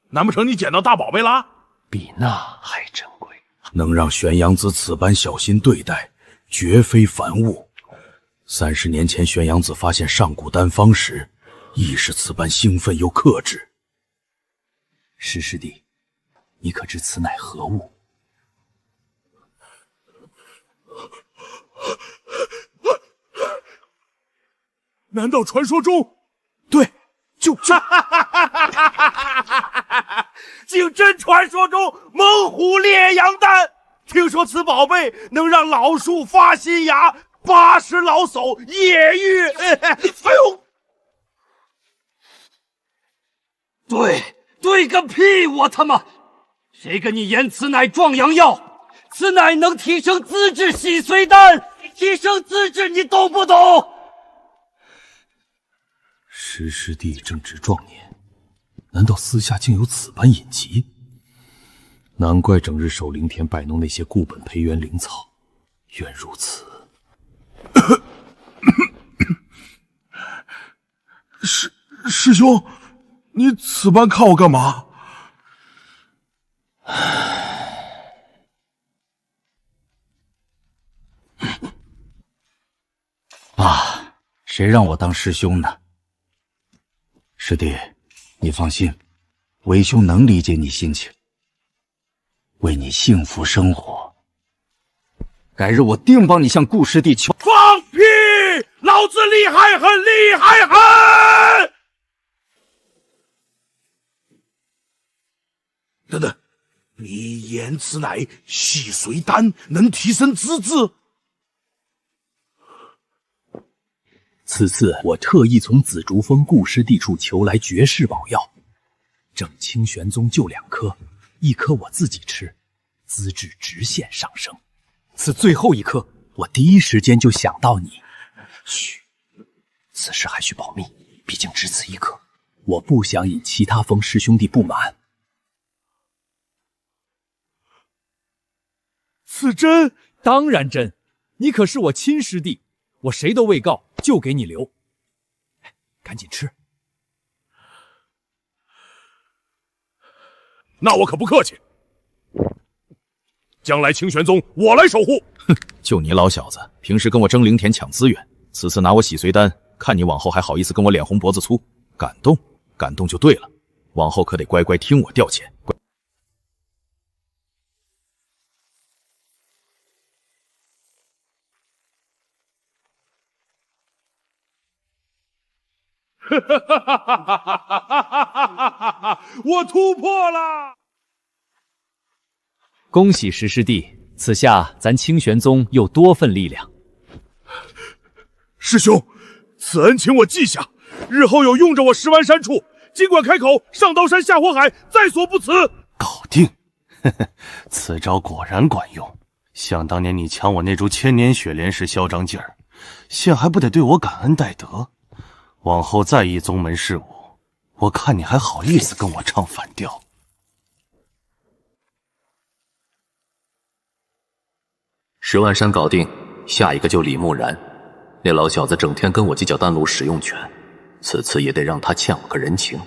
难不成你捡到大宝贝啦？比那还珍贵。能让玄阳子此般小心对待，绝非凡物。30年前，玄阳子发现上古丹方时，亦是此般兴奋又克制。师师弟，你可知此乃何物？难道传说中？对，就竟真传说中猛虎烈阳丹。听说此宝贝能让老树发新芽，80老叟野浴。哎呦！对个屁！我他妈！谁跟你言此乃壮阳药？此乃能提升资质洗髓丹，提升资质，你懂不懂？师师弟正值壮年，难道私下竟有此般隐疾？难怪整日守灵田摆弄那些固本培元灵草，原如此。师兄，你此般看我干嘛？爸，谁让我当师兄呢？师弟，你放心，为兄能理解你心情，为你幸福生活，改日我定帮你向顾师弟求。放屁！老子厉害很，厉害很！等等，你言此乃洗髓丹，能提升资质？此次我特意从紫竹峰顾师弟处求来绝世宝药，正清玄宗就2颗，1颗我自己吃，资质直线上升。此最后1颗，我第一时间就想到你。嘘，此事还需保密，毕竟只此1颗，我不想引其他峰师兄弟不满。此真？当然真，你可是我亲师弟，我谁都未告，就给你留。赶紧吃。那我可不客气，将来清玄宗我来守护。哼，就你老小子，平时跟我争灵田抢资源，此次拿我洗髓丹，看你往后还好意思跟我脸红脖子粗？感动，感动就对了，往后可得乖乖听我调遣。我突破了！恭喜石师弟，此下咱清玄宗又多份力量。师兄，此恩请我记下，日后有用着我石湾山处，尽管开口，上刀山下火海，在所不辞。搞定！此招果然管用。想当年你抢我那株千年雪莲时嚣张劲儿，现还不得对我感恩戴德？往后再议宗门事务，我看你还好意思跟我唱反调。石万山搞定，下一个就李木然。那老小子整天跟我计较丹炉使用权，此次也得让他欠我个人情。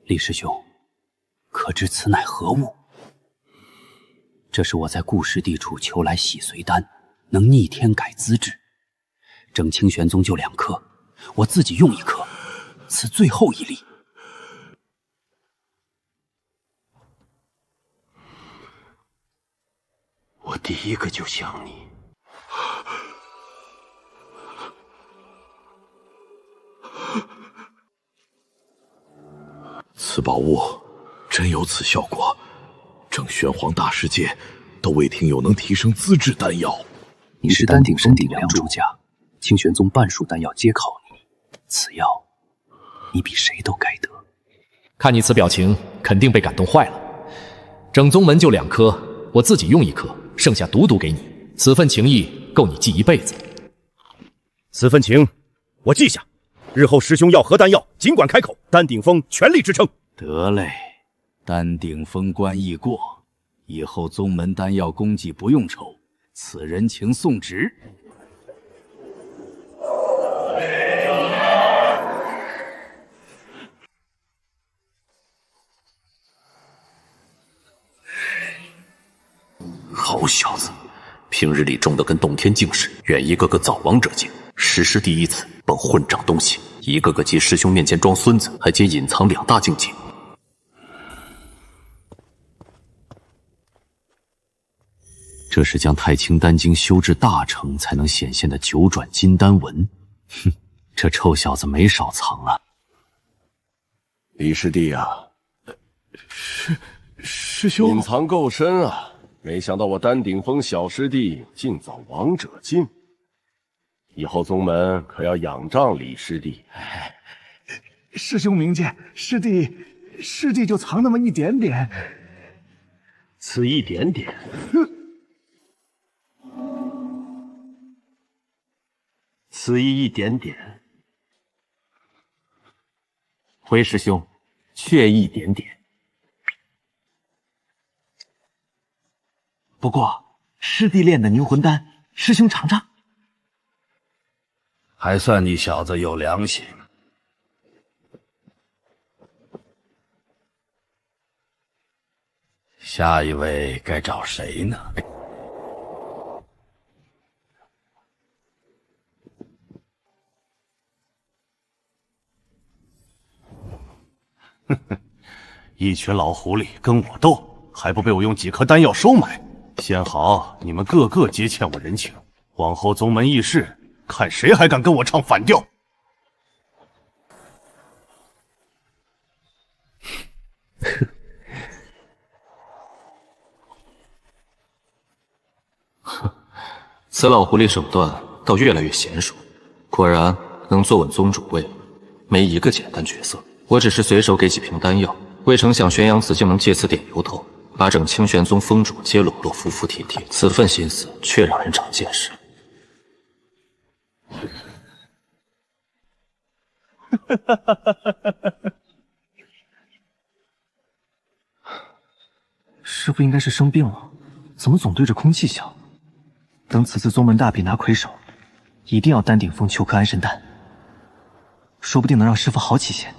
李师兄，可知此乃何物？这是我在顾师弟处求来洗髓丹，能逆天改资质。正清玄宗就2颗，我自己用1颗，此最后1粒。我第一个就想你。此宝物真有此效果，正玄黄大世界都未听有能提升资质丹药。你是丹鼎峰顶梁主家，清玄宗半数丹药皆靠你，此药你比谁都该得。看你此表情，肯定被感动坏了。整宗门就2颗，我自己用1颗，剩下独给你。此份情谊够你记一辈子。此份情我记下，日后师兄要何丹药，尽管开口，丹鼎峰全力支撑。得嘞，丹鼎封关易过，以后宗门丹药供给不用愁，此人情送直。好小子，平日里重的跟洞天境似，愿一个个早王者境。实施第一次，本混账东西，一个个及师兄面前装孙子，还兼隐藏2大境界。这是将太清丹经修至大成才能显现的9转金丹纹。哼，这臭小子没少藏啊！李师弟啊，师兄，隐藏够深啊！没想到我丹鼎峰小师弟竟早王者境，以后宗门可要仰仗李师弟。师兄明鉴，师弟就藏那么一点点。此一点点，此一点点，回师兄，却一点点。不过师弟炼的凝魂丹，师兄尝尝。还算你小子有良心。下一位该找谁呢？哼哼，一群老狐狸跟我斗，还不被我用几颗丹药收买？先好，你们个个结欠我人情，往后宗门议事，看谁还敢跟我唱反调！此老狐狸手段倒越来越娴熟，果然能坐稳宗主位，没一个简单角色。我只是随手给几瓶丹药，未成想玄阳子竟能借此点由头，把整清玄宗封主皆笼络服服帖帖。此份心思却让人长见识。师傅应该是生病了，怎么总对着空气想？等此次宗门大比拿魁首，一定要丹顶峰求颗安神丹，说不定能让师傅好起些。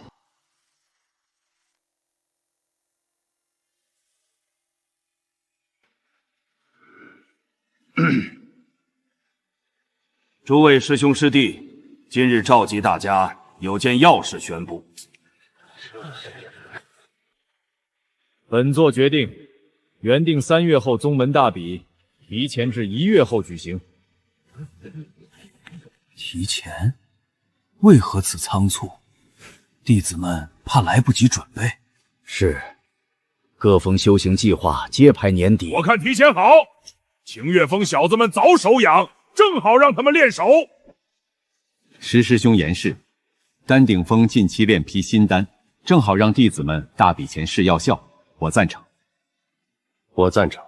诸位师兄师弟，今日召集大家，有件要事宣布。本座决定，原定3月后宗门大比，提前至1月后举行。提前？为何此仓促？弟子们怕来不及准备。是，各峰修行计划皆排年底。我看提前好，请岳峰小子们早手养，正好让他们练手。石师兄言是，丹顶峰近期炼批新丹，正好让弟子们大比前试药效。我赞成。我赞成。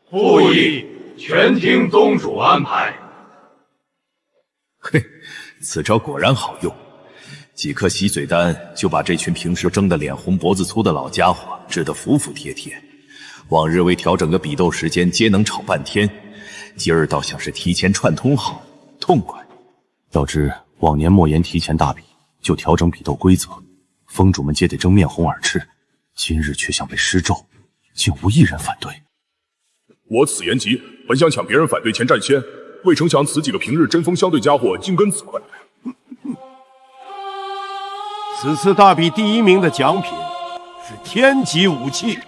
复议，全听宗主安排。嘿，此招果然好用，几颗洗嘴丹就把这群平时争得脸红脖子粗的老家伙治得服服帖帖。往日为调整个比斗时间，皆能吵半天，今儿倒像是提前串通好，痛快。要知往年莫言提前大比，就调整比斗规则，峰主们皆得争面红耳赤，今日却像被施咒，竟无一人反对。我此言急，本想抢别人反对前占先，未成想此几个平日针锋相对家伙竟跟此快来。此次大比第1名的奖品是天级武器。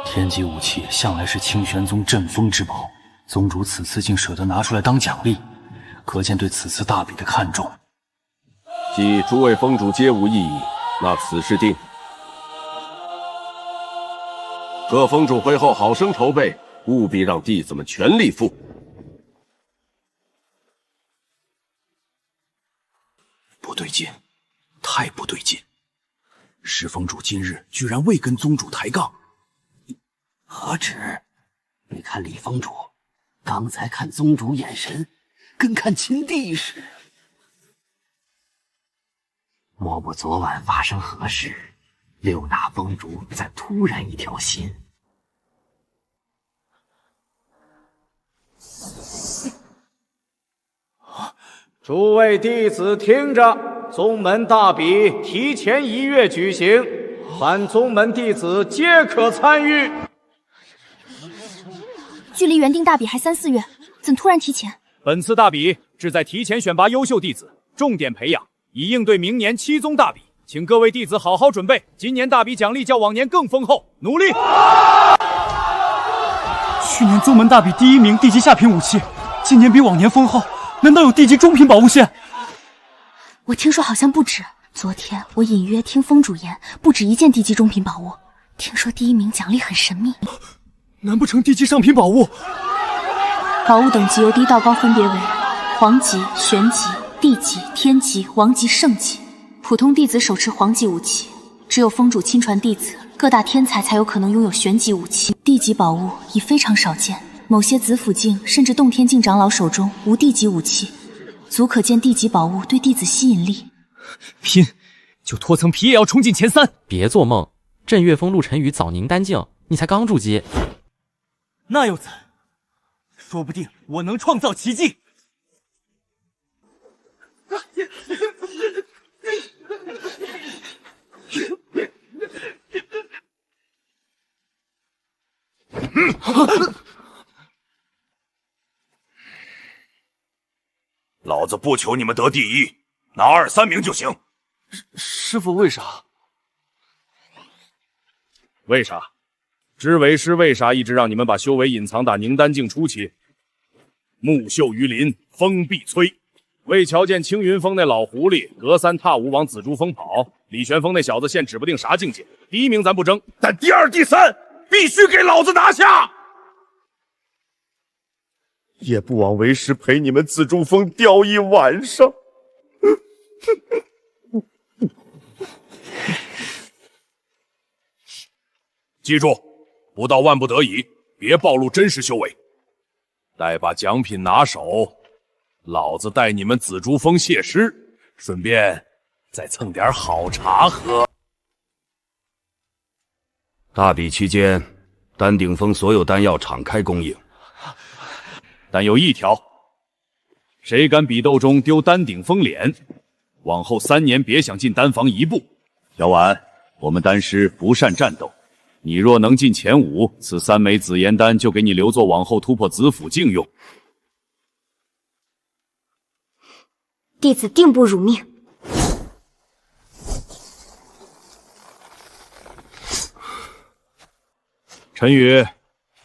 天级武器向来是清玄宗镇封之宝，宗主此次竟舍得拿出来当奖励，可见对此次大比的看重。既诸位峰主皆无异议，那此事定。各峰主会后好生筹备，务必让弟子们全力赴。不对劲，太不对劲！石峰主今日居然未跟宗主抬杠，何止？你看李峰主，刚才看宗主眼神，跟看亲弟似的。莫不昨晚发生何事，6大峰主才突然一条心？诸位弟子听着，宗门大比提前1月举行，凡宗门弟子皆可参与。距离原定大比还3、4月，怎突然提前？本次大比志在提前选拔优秀弟子，重点培养，以应对明年7宗大比。请各位弟子好好准备，今年大比奖励较往年更丰厚，努力！去年宗门大比第1名地级下品武器，今年比往年丰厚，难道有地级中品宝物线？我听说好像不止。昨天我隐约听峰主言，不止1件地级中品宝物。听说第1名奖励很神秘，难不成地级上品宝物？宝物等级由低到高分别为黄级、玄级、地级、天级、王级、圣级。普通弟子手持皇级武器，只有封主亲传弟子、各大天才才有可能拥有玄级武器。地级宝物已非常少见，某些紫府境甚至洞天境长老手中无地级武器，足可见地级宝物对弟子吸引力。拼，就脱层皮也要冲进前3！别做梦，镇岳峰陆晨宇早宁丹境，你才刚筑基。那又怎？说不定我能创造奇迹。老子不求你们得第1，拿2、3名就行。师父为啥？为啥？知为师为啥一直让你们把修为隐藏打宁丹境初期？木秀于林，风必摧。为瞧见青云峰那老狐狸隔3踏5往紫竹峰跑，李玄峰那小子现指不定啥境界。第1名咱不争，但第2、第3必须给老子拿下！也不枉为师陪你们紫竹峰钓一晚上。记住，不到万不得已，别暴露真实修为。待把奖品拿手，老子带你们紫竹峰谢师，顺便再蹭点好茶喝。大比期间，丹顶峰所有丹药敞开供应，但有一条，谁敢比斗中丢丹顶峰脸，往后3年别想进丹房1步。小婉，我们丹师不善战斗，你若能进前5，此3枚紫炎丹就给你留作往后突破紫府境用。弟子定不辱命。陈宇，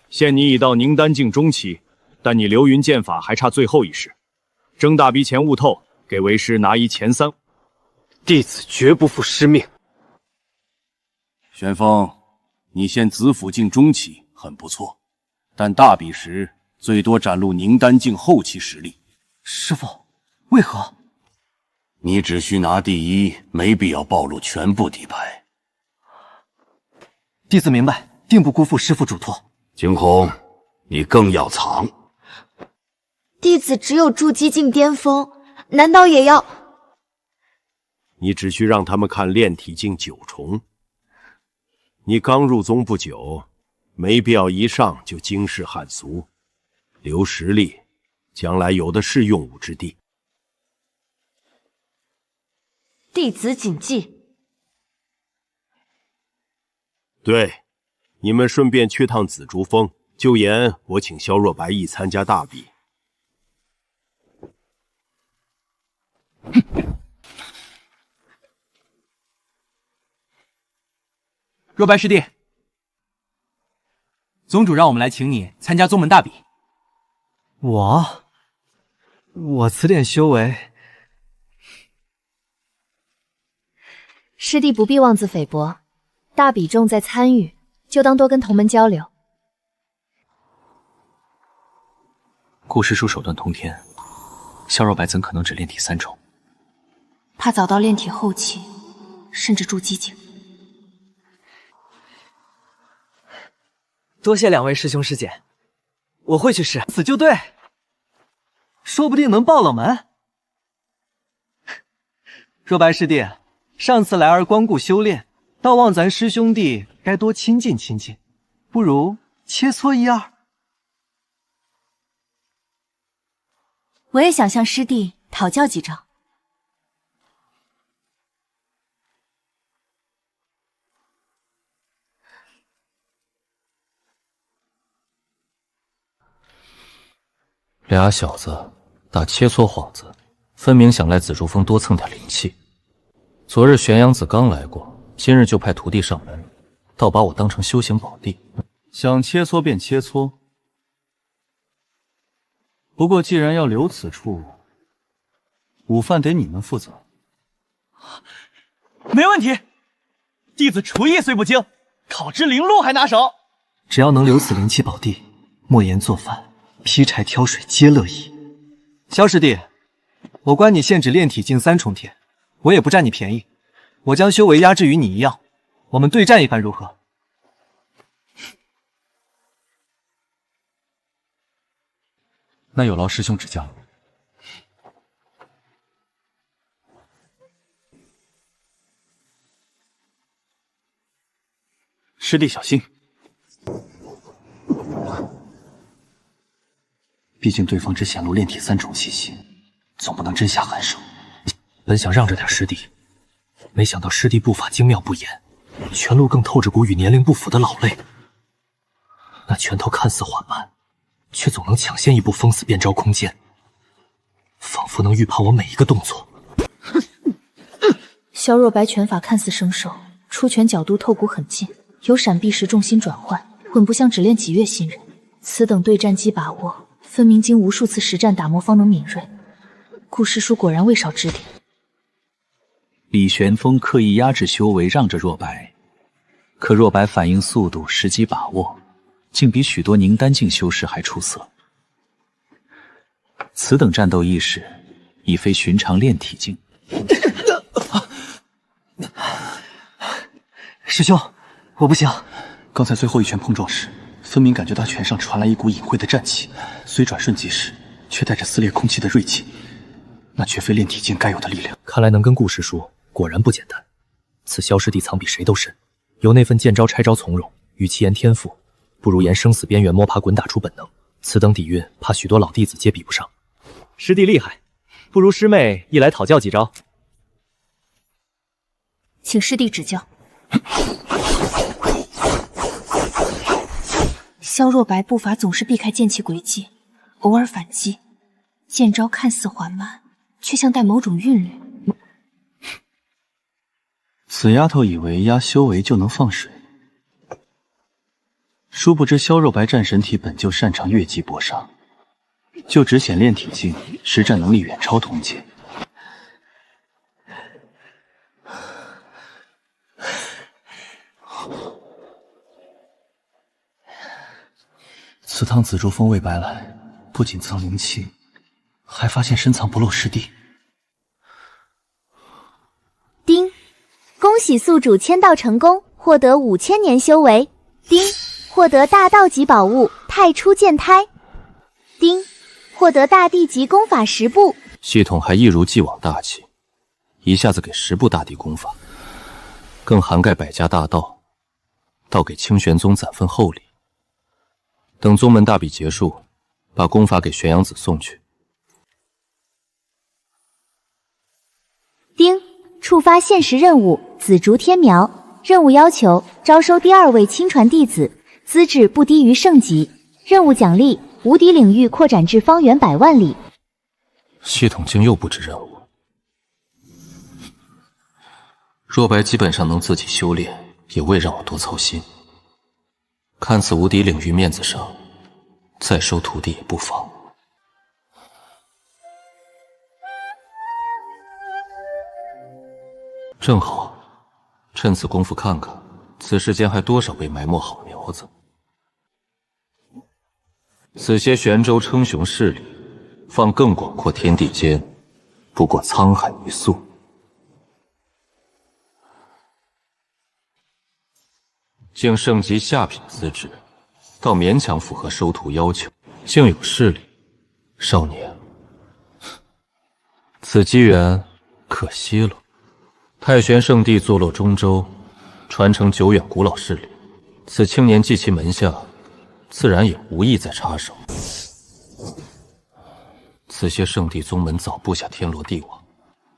现你已到宁丹境中期，但你流云剑法还差最后1式，争大比前悟透，给为师拿一前3。弟子绝不负师命。玄风，你现紫府境中期很不错，但大比时最多展露宁丹境后期实力。师父，为何？你只需拿第1，没必要暴露全部底牌。弟子明白，定不辜负师父嘱托。惊鸿，你更要藏。弟子只有筑基境巅峰，难道也要？你只需让他们看炼体境9重。你刚入宗不久，没必要一上就惊世骇俗，留实力，将来有的是用武之地。弟子谨记。对，你们顺便去趟紫竹峰，就言我请萧若白一参加大比。若白师弟，宗主让我们来请你参加宗门大比。我此点修为，师弟不必妄自菲薄，大比重在参与，就当多跟同门交流。顾师叔手段通天，萧若白怎可能只炼体3重？他早到炼体后期，甚至筑基境。多谢2位师兄师姐，我会去试。此就对，说不定能爆冷门。若白师弟，上次来而光顾修炼，倒望咱师兄弟该多亲近亲近，不如切磋1、2。我也想向师弟讨教几招。俩小子打切磋幌子，分明想来紫竹峰多蹭点灵气。昨日玄阳子刚来过，今日就派徒弟上门，倒把我当成修行宝地。想切磋便切磋，不过既然要留此处，午饭得你们负责。没问题，弟子厨艺虽不精，烤制灵露还拿手。只要能留此灵气宝地，莫言做饭、劈柴挑水皆乐意。萧师弟，我关你限制炼体境3重天，我也不占你便宜。我将修为压制于你一样，我们对战一番如何？那有劳师兄指教。师弟小心，毕竟对方只显露炼体3重气息，总不能真下狠手。本想让着点师弟，没想到师弟步伐精妙不言，拳路更透着股与年龄不符的老类。那拳头看似缓慢，却总能抢先一步封死变招空间，仿佛能预判我每一个动作。萧若白拳法看似生手，出拳角度透骨很近，有闪避时重心转换，混不像只练几月新人。此等对战机把握，分明经无数次实战打磨方能敏锐。顾师叔果然未少指点。李玄风刻意压制修为，让着若白，可若白反应速度、时机把握，竟比许多凝丹境修士还出色。此等战斗意识，已非寻常炼体境。师兄，我不行。刚才最后一拳碰撞时，分明感觉到拳上传来一股隐晦的战气，虽转瞬即逝，却带着撕裂空气的锐气。那绝非炼体境该有的力量。看来能跟顾师叔果然不简单。此萧师弟藏比谁都深，有那份见招拆招从容，与其言天赋，不如言生死边缘摸爬滚打出本能。此等底蕴，怕许多老弟子皆比不上。师弟厉害，不如师妹一来讨教几招。请师弟指教。萧若白步伐总是避开剑气轨迹，偶尔反击，剑招看似缓慢，却像带某种韵律。此丫头以为压修为就能放水，殊不知萧若白战神体本就擅长越级搏杀，就只显炼体境，实战能力远超同阶。此趟紫竹峰未白来，不仅藏灵气，还发现深藏不露师弟。丁，恭喜宿主签到成功，获得5000年修为。丁，获得大道级宝物太初剑胎。丁，获得大地级功法10部。系统还一如既往大气，一下子给10部大地功法，更涵盖百家大道，倒给清玄宗攒份厚礼。等宗门大比结束，把功法给玄阳子送去。丁，触发限时任务紫竹天苗，任务要求招收第2位亲传弟子，资质不低于圣级。任务奖励无敌领域扩展至方圆100万里。系统竟又布置任务。若白基本上能自己修炼，也未让我多操心。看此无敌领域面子上，再收徒弟也不妨。正好，趁此功夫看看，此世间还多少被埋没好苗子。此些玄州称雄势力，放更广阔天地间，不过沧海一粟。竟圣级下品资质，倒勉强符合收徒要求，竟有势力。少年，此机缘可惜了。太玄圣地坐落中州，传承久远古老势力，此青年继其门下，自然也无意再插手。此些圣地宗门早布下天罗地网，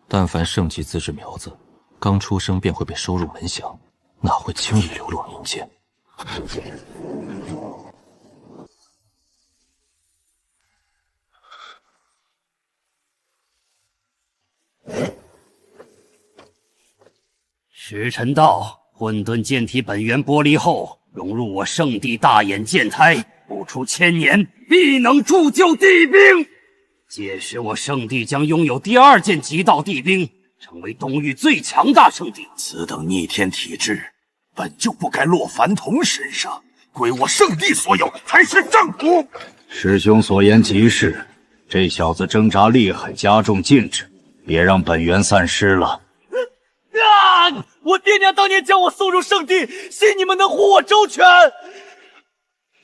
但凡圣级资质苗子，刚出生便会被收入门降，哪会轻易流落民间？时辰到，混沌剑体本源剥离后，融入我圣地大眼剑胎，不出1000年，必能铸就地兵。届时我圣地将拥有第2件极道地兵，成为东域最强大圣地。此等逆天体质，本就不该落凡童身上，归我圣地所有才是正途。师兄所言极是，这小子挣扎厉害，加重禁制，别让本源散失了。我爹娘当年将我送入圣地，信你们能护我周全，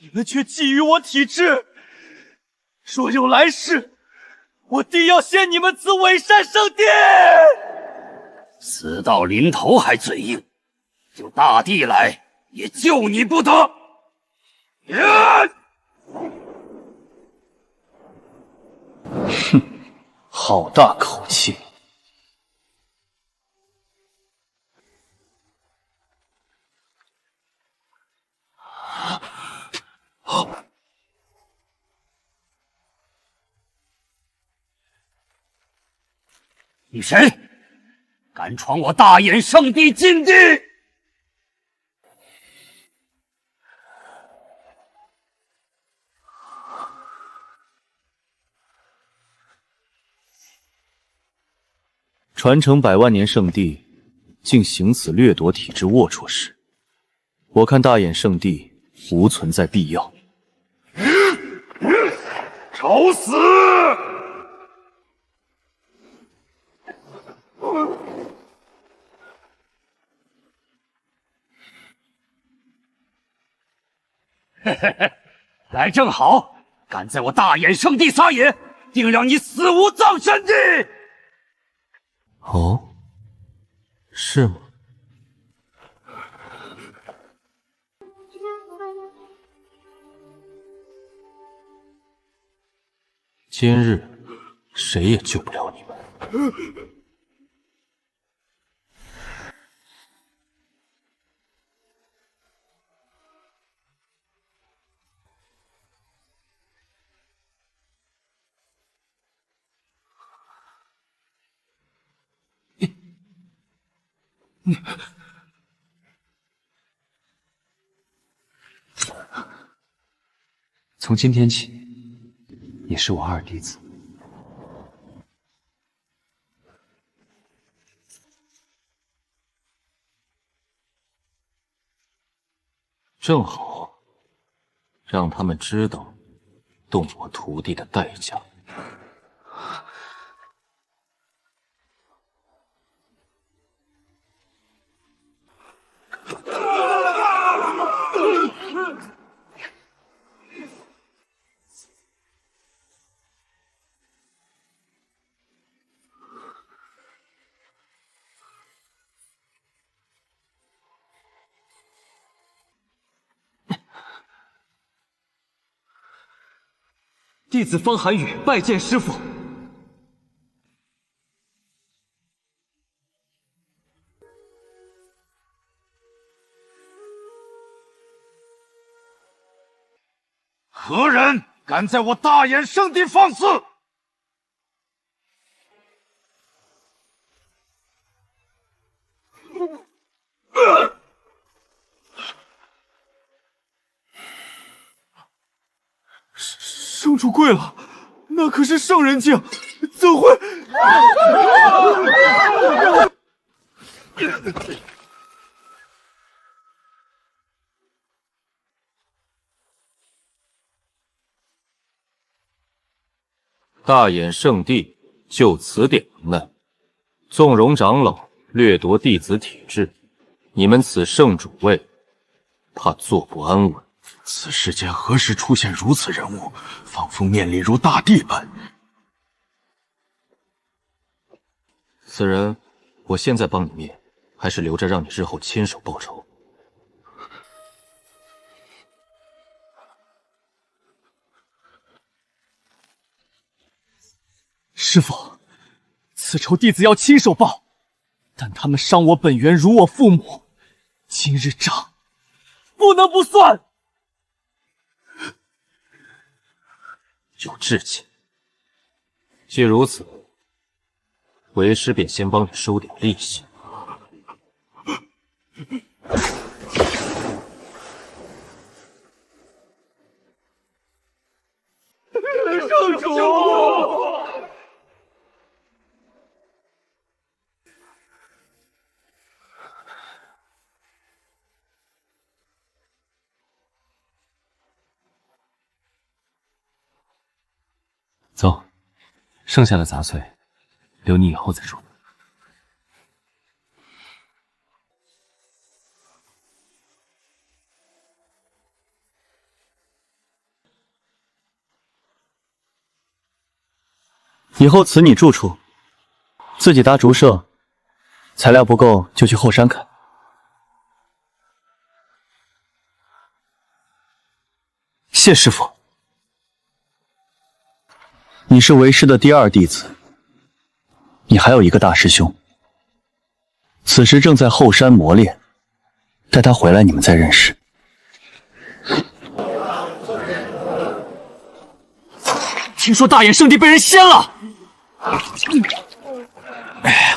你们却觊觎我体质，说有来世，我定要掀你们自伪山圣地。死到临头还嘴硬，就大帝来也救你不得。哼，好大口气！你谁？敢闯我大衍圣地禁地！传承100万年圣地，竟行此掠夺体质龌龊事，我看大衍圣地无存在必要。找死！嘿嘿嘿，来正好！敢在我大衍圣地撒野，定让你死无葬身地！哦，是吗？今日谁也救不了你们。从今天起，你是我二弟子。正好，让他们知道动我徒弟的代价。弟子方寒雨拜见师父。何人敢在我大衍圣地放肆？圣主跪了，那可是圣人境，怎会？大衍圣地就此点难，纵容长老掠夺弟子体质，你们此圣主位，怕坐不安稳。此世间何时出现如此人物，仿佛面临如大帝般？此人，我现在帮你灭，还是留着让你日后亲手报仇？师父，此仇弟子要亲手报，但他们伤我本源如我父母，今日账不能不算。有志气。既如此，为师便先帮你收点利息。圣主！走。剩下的杂碎留你以后再说。以后此你住处，自己搭竹舍，材料不够就去后山砍。谢师傅。你是为师的第二弟子，你还有一个大师兄，此时正在后山磨练，待他回来你们再认识。听说大眼圣地被人掀了，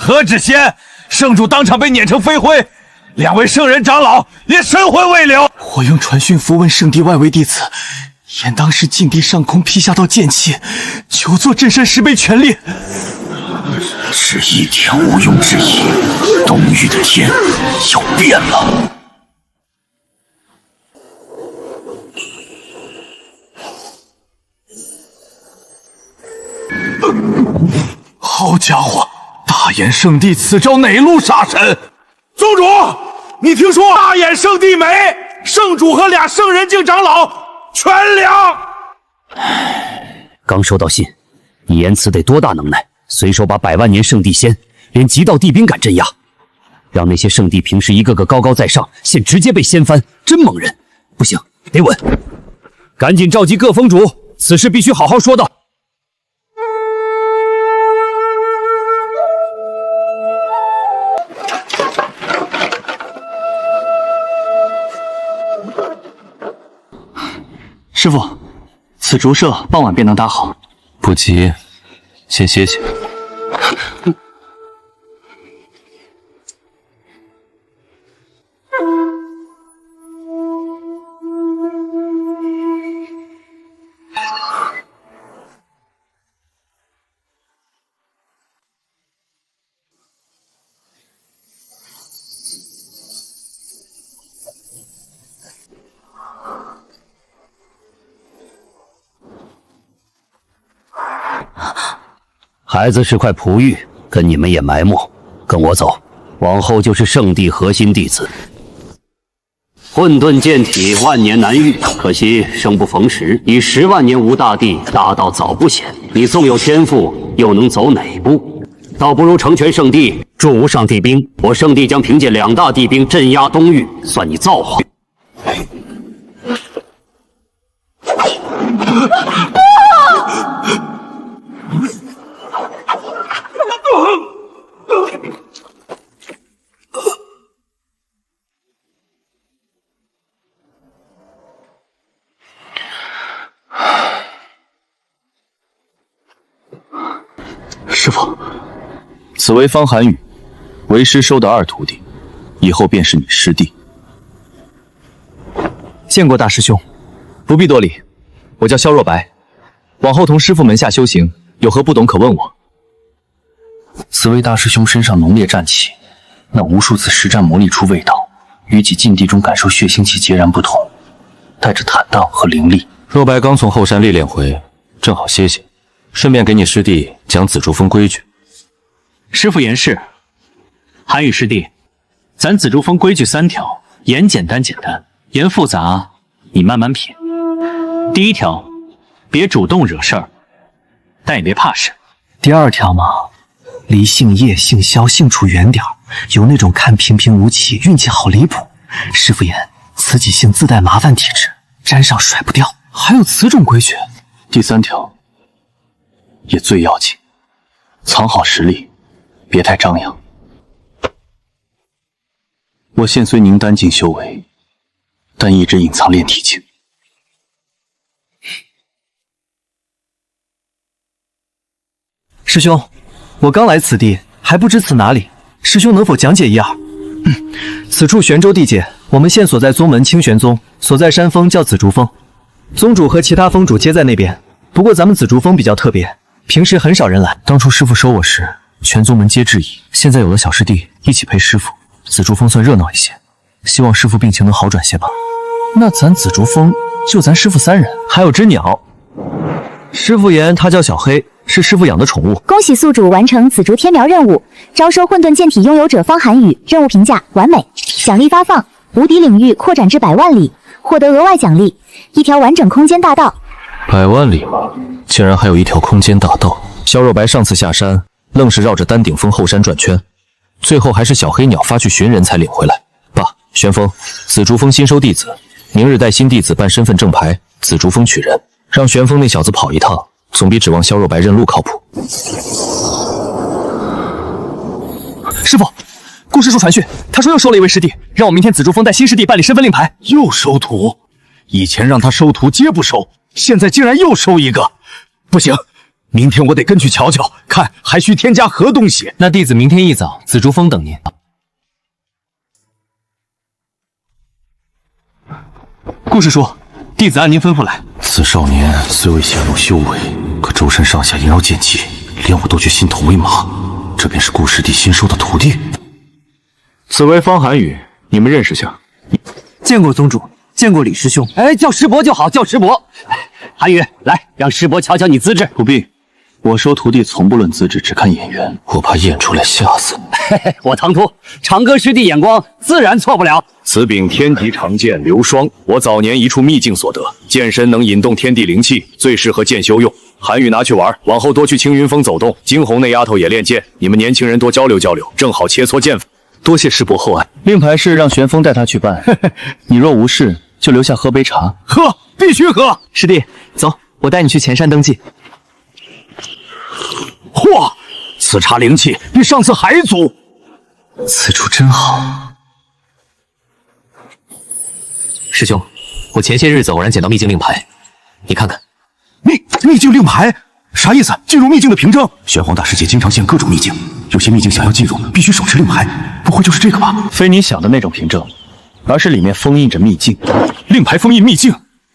何止掀，圣主当场被碾成飞灰，2位圣人长老连神魂未留。我用传讯符问圣地外围弟子，言当时禁地上空劈下道剑气，9座镇山石碑全裂。是一点无用之意，东域的天要变了。好家伙，大眼圣地此招哪路杀神？宗主，你听说大眼圣地没？圣主和俩圣人境长老全凉。刚收到信，你言辞得多大能耐？随手把100万年圣地掀，连极道地兵敢镇压，让那些圣地平时一个个高高在上，现直接被掀翻，真猛人！不行，得稳，赶紧召集各峰主，此事必须好好说道。师傅，此竹舍傍晚便能搭好。不急，先歇歇。孩子是块璞玉，跟你们也埋没。跟我走，往后就是圣地核心弟子。混沌剑体万年难遇，可惜生不逢时。以10万年无大地，大道早不显。你纵有天赋，又能走哪步？倒不如成全圣地，驻无上地兵。我圣地将凭借2大地兵镇压东域，算你造化。师傅，此为方寒雨，为师收的2徒弟，以后便是你师弟。见过大师兄，不必多礼。我叫萧若白，往后同师傅门下修行，有何不懂可问我。此位大师兄身上浓烈战气，那无数次实战磨砺出味道，与己禁地中感受血腥气截然不同，带着坦荡和凌厉。若白刚从后山历练回，正好歇歇，顺便给你师弟讲紫竹峰规矩。师傅言是，寒雨师弟，咱紫竹峰规矩3条，言简单简单，言复杂你慢慢品。第1条，别主动惹事儿，但也别怕事。第2条嘛，离姓叶、姓萧、姓楚远点儿，有那种看平平无奇，运气好离谱。师傅言，此几姓自带麻烦体质，沾上甩不掉。还有此种规矩。第3条，也最要紧，藏好实力，别太张扬。我现虽凝丹境修为，但一直隐藏炼体境。师兄，我刚来此地，还不知此哪里，师兄能否讲解一二？此处玄州地界，我们现所在宗门清玄宗，所在山峰叫紫竹峰，宗主和其他峰主皆在那边。不过咱们紫竹峰比较特别，平时很少人来。当初师傅收我时，全宗门皆质疑，现在有了小师弟一起陪师傅，紫竹峰算热闹一些。希望师傅病情能好转些吧。那咱紫竹峰就咱师傅3人，还有只鸟。师傅言他叫小黑，是师傅养的宠物。恭喜宿主完成紫竹天苗任务，招收混沌剑体拥有者方涵宇，任务评价完美，奖励发放：无敌领域扩展至100万里，获得额外奖励1条完整空间大道。100万里吗？竟然还有一条空间大道。萧若白上次下山，愣是绕着丹顶峰后山转圈，最后还是小黑鸟发去寻人才领回来。爸，玄风，紫竹峰新收弟子，明日带新弟子办身份证牌，紫竹峰取人，让玄风那小子跑一趟，总比指望萧若白认路靠谱。师傅，顾师叔传讯，他说又收了一位师弟，让我明天紫竹峰带新师弟办理身份令牌。又收徒？以前让他收徒皆不收，现在竟然又收一个，不行，明天我得跟去瞧瞧，看还需添加何东西。那弟子明天一早紫竹峰等您。顾师叔，弟子按您吩咐来。此少年虽未显露修为，可周身上下萦绕剑气，连我都觉心头为麻。这便是顾师弟新收的徒弟。此为方涵宇，你们认识下？见过宗主，见过李师兄。哎，叫师伯就好，叫师伯。韩宇，来，让师伯瞧瞧你资质。不必，我收徒弟从不论资质，只看眼缘。我怕验出来吓死你。嘿嘿，我唐突，长歌师弟眼光自然错不了。此柄天敌长剑流霜，我早年一处秘境所得，剑身能引动天地灵气，最适合剑修用。韩宇拿去玩，往后多去青云峰走动。惊鸿那丫头也练剑，你们年轻人多交流交流，正好切磋剑法。多谢师伯厚爱。令牌是让玄风带他去办，你若无事，就留下喝杯茶。喝，必须喝。师弟，走，我带你去前山登记。嚯，此茶灵气比上次还足。此处真好。师兄，我前些日子偶然捡到秘境令牌，你看看。秘境令牌啥意思？进入秘境的凭证？玄黄大师姐经常现各种秘境，有些秘境想要进入，必须手持令牌，不会就是这个吧？非你想的那种凭证，而是里面封印着秘境。令牌封印秘境？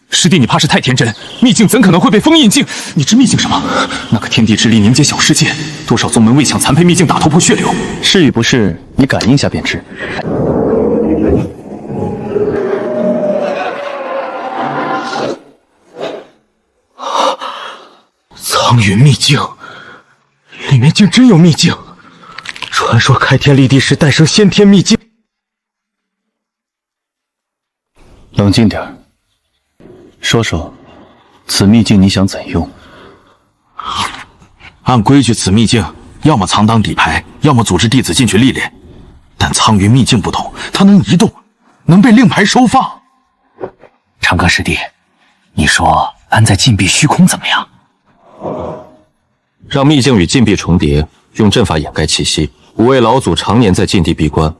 师弟，你怕是太天真，秘境怎可能会被封印境？你知秘境什么？那个天地之力凝结小世界，多少宗门为抢残配秘境打头破血流。是与不是，你感应下便知。苍云秘境，里面竟真有秘境。传说开天立地时诞生先天秘境。冷静点，说说，此秘境你想怎用？按规矩，此秘境要么藏当底牌，要么组织弟子进去历练。但苍云秘境不同，它能移动，能被令牌收放。长歌师弟，你说安在禁闭虚空怎么样？让秘境与禁闭重叠，用阵法掩盖气息。五位老祖常年在禁地闭关，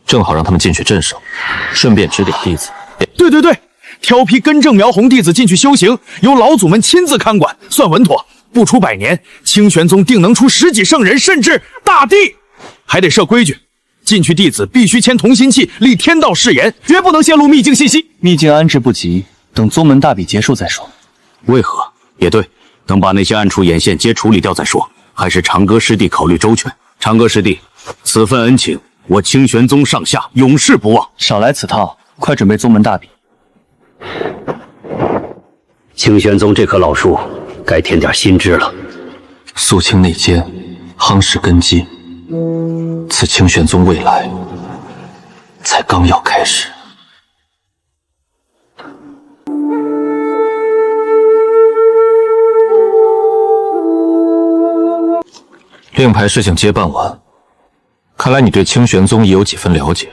正好让他们进去镇守，顺便指点弟子。对，挑批根正苗红弟子进去修行，由老祖们亲自看管，算稳妥。不出100年，清玄宗定能出10几圣人，甚至大帝。还得设规矩，进去弟子必须签同心契，立天道誓言，绝不能泄露秘境信息。秘境安置不急，等宗门大比结束再说。为何？也对，等把那些暗处眼线皆处理掉再说。还是长歌师弟考虑周全。长歌师弟，此份恩情，我清玄宗上下永世不忘。少来此套，快准备宗门大比。清玄宗这棵老树，该添点新枝了。肃清内奸，夯实根基，此清玄宗未来才刚要开始。令牌事情皆办完，看来你对清玄宗已有几分了解。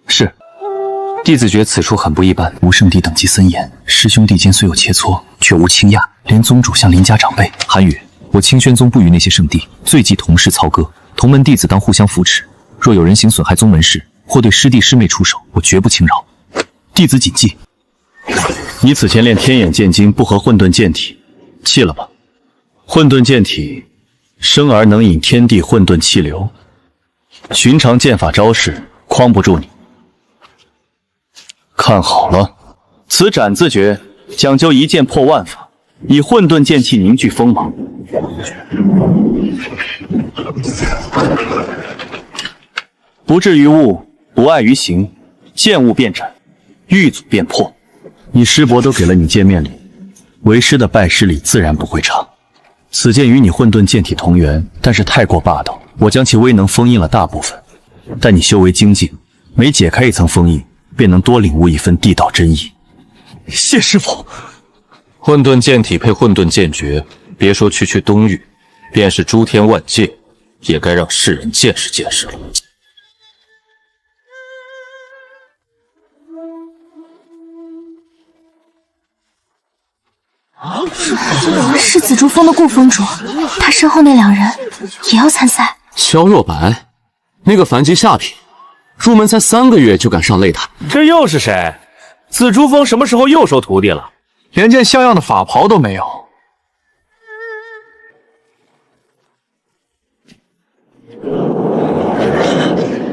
是，弟子觉此处很不一般，无圣地等级森严，师兄弟间虽有切磋，却无倾轧，连宗主像邻家长辈。韩宇，我清玄宗不与那些圣地，最忌同室操戈，同门弟子当互相扶持。若有人行损害宗门事，或对师弟师妹出手，我绝不轻饶。弟子谨记。你此前练天眼剑经不合混沌剑体，弃了吧。混沌剑体生而能引天地混沌气流，寻常剑法招式框不住你。看好了，此斩字诀讲究一剑破万法，以混沌剑气凝聚锋芒。不至于物，不碍于行，见物便斩，遇阻便破。你师伯都给了你见面礼，为师的拜师礼自然不会差。此剑与你混沌剑体同源，但是太过霸道，我将其威能封印了大部分。但你修为精进，每解开一层封印，便能多领悟一分地道真意。谢师傅。混沌剑体配混沌剑诀，别说区区东域，便是诸天万界，也该让世人见识见识了。是紫竹峰的顾峰主，他身后那2人也要参赛。萧若白，那个凡级下品，入门才3个月就敢上擂台，这又是谁？紫竹峰什么时候又收徒弟了？连件像样的法袍都没有。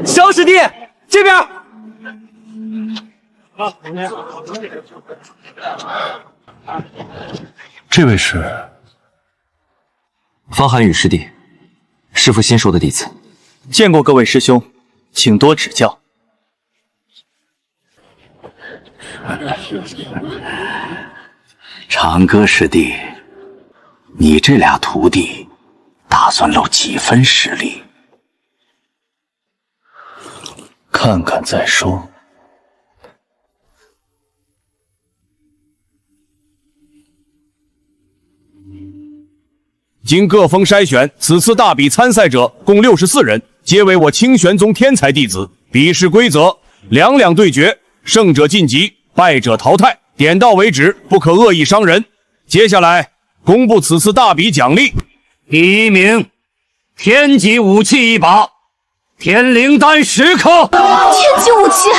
萧师弟，这边。这位是方寒雨师弟，师父新收的弟子。见过各位师兄，请多指教。长歌师弟，你这俩徒弟打算露几分实力？看看再说。经各峰筛选，此次大比参赛者共64人，皆为我清玄宗天才弟子。比试规则：2两对决，胜者晋级，败者淘汰，点到为止，不可恶意伤人。接下来公布此次大比奖励。第1名，天级武器一把，天灵丹10颗。天级武器，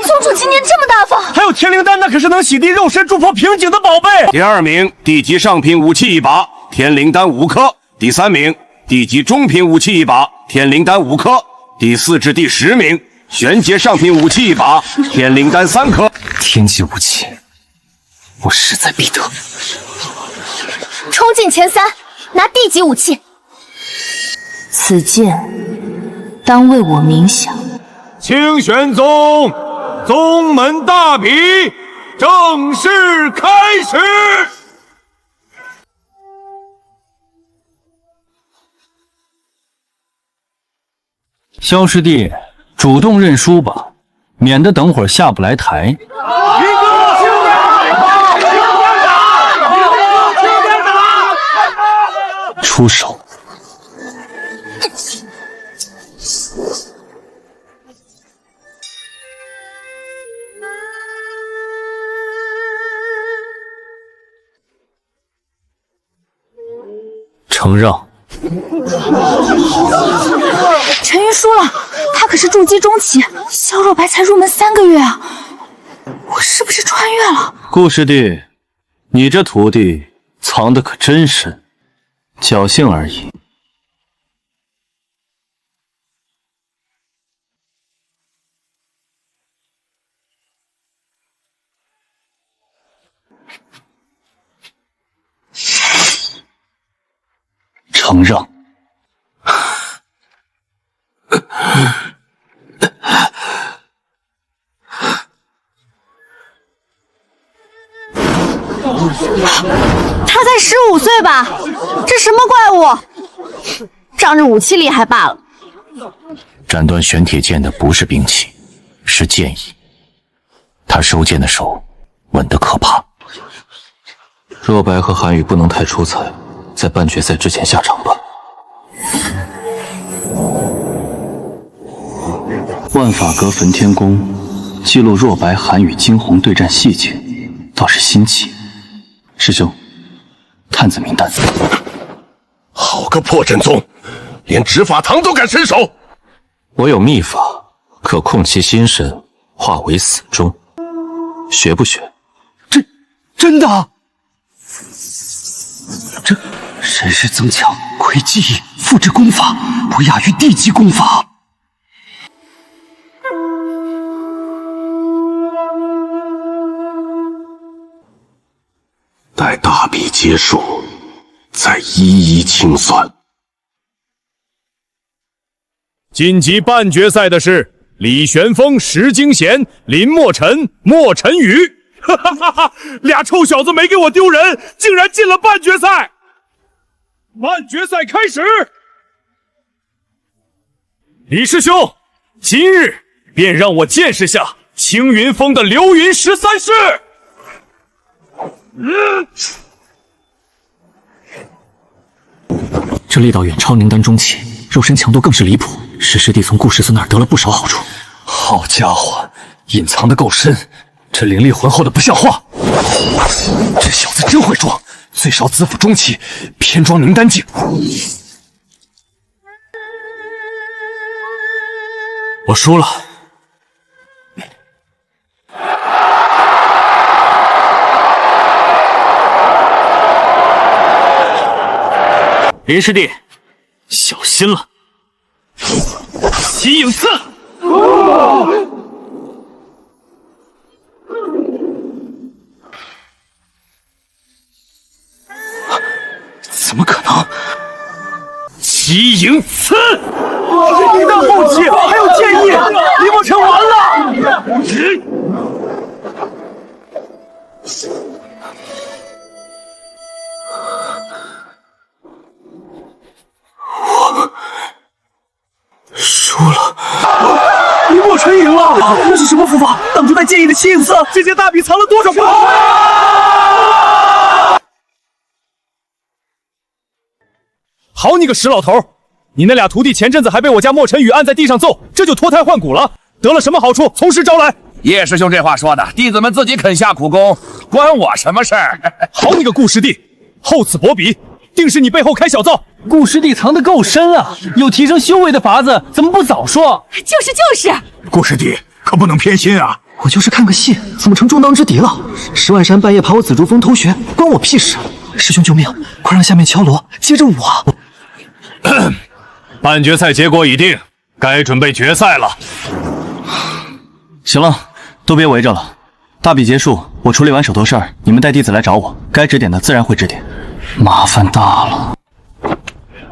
宗主今年这么大方。还有天灵丹，那可是能洗涤肉身、突破瓶颈的宝贝。第2名，地级上品武器一把，天灵丹5颗。第3名，地级中品武器一把，天灵丹5颗。第4至第10名，玄阶上品武器一把，天灵丹3颗。天级武器，我势在必得。冲进前3，拿地级武器。此剑当为我冥想。清玄宗宗门大比正式开始。萧师弟，主动认输吧，免得等会儿下不来台。出手。承让。陈云输了，他可是筑基中期，萧若白才入门3个月啊！我是不是穿越了？顾师弟，你这徒弟藏得可真深，侥幸而已。承让。他才15岁吧？这什么怪物？仗着武器厉害罢了。斩断玄铁剑的不是兵器，是剑意。他收剑的手稳得可怕。若白和韩宇不能太出彩，在半决赛之前下场吧。万法阁焚天宫记录若白、韩宇、惊鸿对战细节，倒是新奇。师兄，探子名单。好个破阵宗，连执法堂都敢伸手！我有秘法，可控其心神，化为死钟。学不学？真的？这神识增强，窥记忆，复制功法，不亚于地级功法。待大比结束，再一一清算。晋级半决赛的是李玄风、石惊贤、林墨尘、莫尘雨。哈哈哈哈！俩臭小子没给我丢人，竟然进了半决赛。半决赛开始，李师兄，今日便让我见识下青云峰的流云13式。这力道远超宁丹中期，肉身强度更是离谱。石师弟从顾十四那儿得了不少好处。好家伙，隐藏的够深，这灵力浑厚的不像话。这小子真会装，最少子府中期，偏装宁丹境。我输了。林师弟，小心了！奇影刺！怎么可能？奇影刺！你的后期还有建议，李莫尘完了！输了，李莫尘赢了！那是什么符法？挡住带剑意的奇影刺，这件大笔藏了多少宝？好你个石老头！你那俩徒弟前阵子还被我家莫尘雨按在地上揍，这就脱胎换骨了，得了什么好处？从实招来。叶师兄这话说的，弟子们自己肯下苦功，关我什么事儿？好你个顾师弟，厚此薄彼，定是你背后开小灶。顾师弟藏得够深啊，有提升修为的法子，怎么不早说？就是。顾师弟可不能偏心啊！我就是看个戏，怎么成中当之敌了？10万山半夜爬我紫竹峰偷学，关我屁事！师兄救命，快让下面敲锣接着舞啊！半决赛结果已定，该准备决赛了。行了，都别围着了。大比结束，我处理完手头事儿，你们带弟子来找我，该指点的自然会指点。麻烦大了。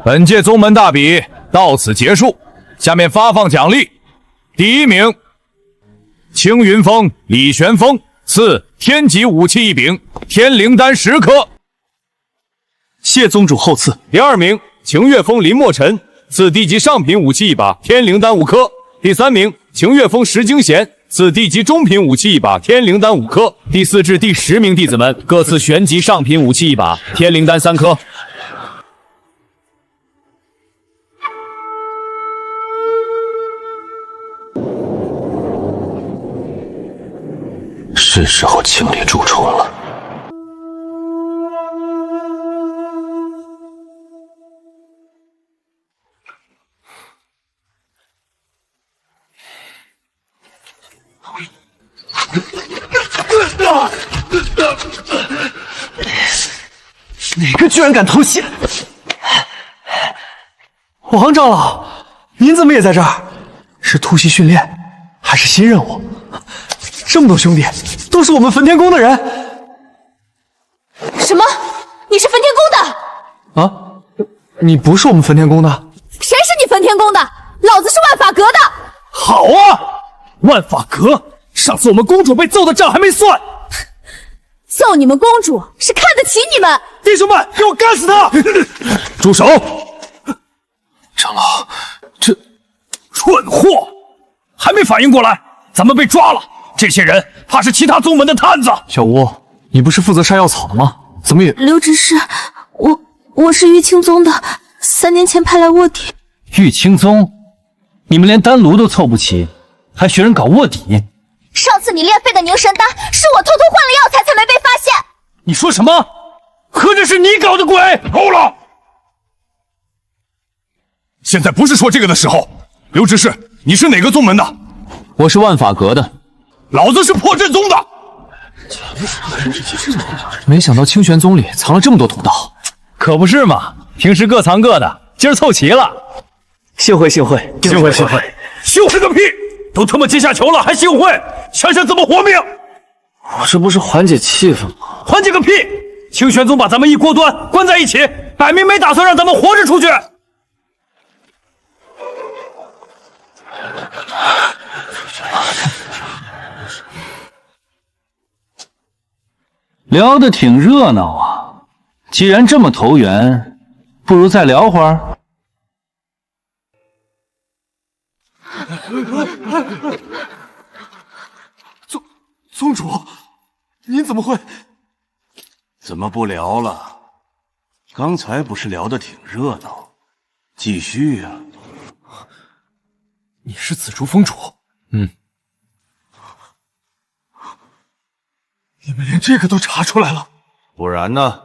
本届宗门大比到此结束，下面发放奖励。第1名，青云峰李玄风，赐天级武器1柄，天灵丹10颗。谢宗主厚赐。第2名，晴岳峰林墨尘，赐地级上品武器1把，天灵丹5颗。第3名，晴岳峰石惊贤，赐地级中品武器1把，天灵丹5颗。第4至第10名弟子们各赐玄级上品武器1把，天灵丹3颗。是时候清理蛀虫了。哪个居然敢偷袭？王长老，您怎么也在这儿？是突袭训练，还是新任务？这么多兄弟，都是我们焚天宫的人。什么？你是焚天宫的？啊？你不是我们焚天宫的？谁是你焚天宫的？老子是万法阁的。好啊，万法阁！上次我们公主被揍的账还没算。揍你们公主是看得起你们。弟兄们，给我干死他！住手！长老，这蠢货，还没反应过来，咱们被抓了。这些人怕是其他宗门的探子。小吴，你不是负责杀药草的吗？怎么也……刘执事，我是玉清宗的，3年前派来卧底。玉清宗，你们连丹炉都凑不齐，还学人搞卧底？上次你炼废的凝神丹，是我偷偷换了药材才没被发现。你说什么？可这是你搞的鬼！够了！现在不是说这个的时候。刘执事，你是哪个宗门的？我是万法阁的。老子是破阵宗的。没想到清玄宗里藏了这么多同道。可不是嘛，平时各藏各的，今儿凑齐了。幸会幸会幸会幸会！幸会个屁！都他妈阶下囚了还幸会？想想怎么活命！我这不是缓解气氛吗？缓解个屁！清玄宗把咱们一锅端关在一起，摆明没打算让咱们活着出去。聊得挺热闹啊，既然这么投缘，不如再聊会儿。宗主，您怎么会？怎么不聊了？刚才不是聊得挺热闹？继续呀。你是紫竹峰主？嗯。你们连这个都查出来了？不然呢？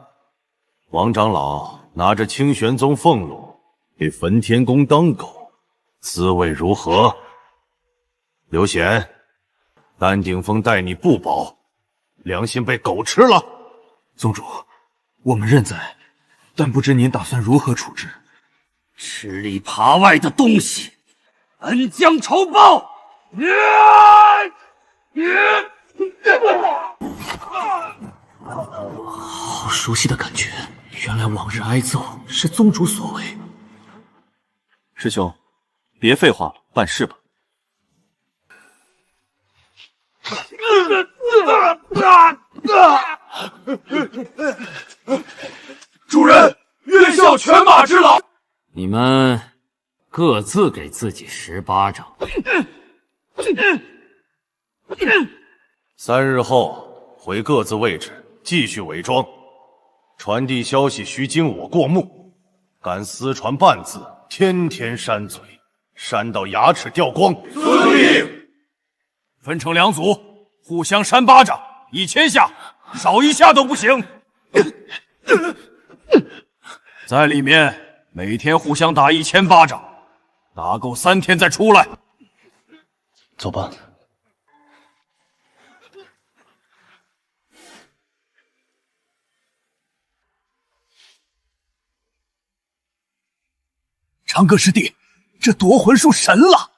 王长老拿着清玄宗俸禄给焚天宫当狗，滋味如何？刘显，丹顶峰待你不薄，良心被狗吃了。宗主，我们认在，但不知您打算如何处置。吃里扒外的东西，恩将仇报！好熟悉的感觉，原来往日挨揍是宗主所为。师兄，别废话了，办事吧。主人，愿效犬马之劳。你们各自给自己10巴掌。3日后回各自位置，继续伪装，传递消息须经我过目。敢私传半字，天天扇嘴，扇到牙齿掉光。遵命。分成2组，互相扇巴掌，1000下，少1下都不行。在里面每天互相打1000巴掌，打够3天再出来。走吧。长歌师弟，这夺魂术神了！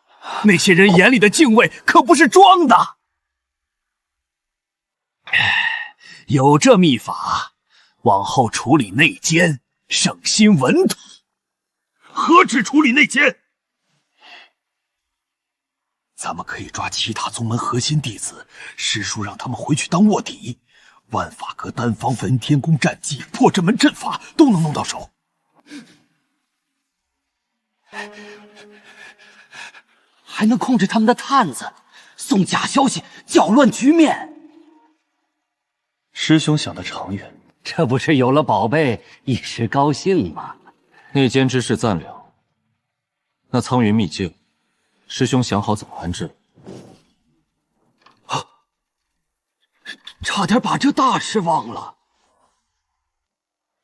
那些人眼里的敬畏可不是装的。有这秘法，往后处理内奸，省心稳妥。何止处理内奸？咱们可以抓其他宗门核心弟子，师叔让他们回去当卧底。万法阁丹方、焚天宫战绩、破阵门阵法都能弄到手。还能控制他们的探子，送假消息，搅乱局面。师兄想得长远，这不是有了宝贝一时高兴吗？内奸之事暂了，那苍云秘境，师兄想好怎么安置？差点把这大事忘了。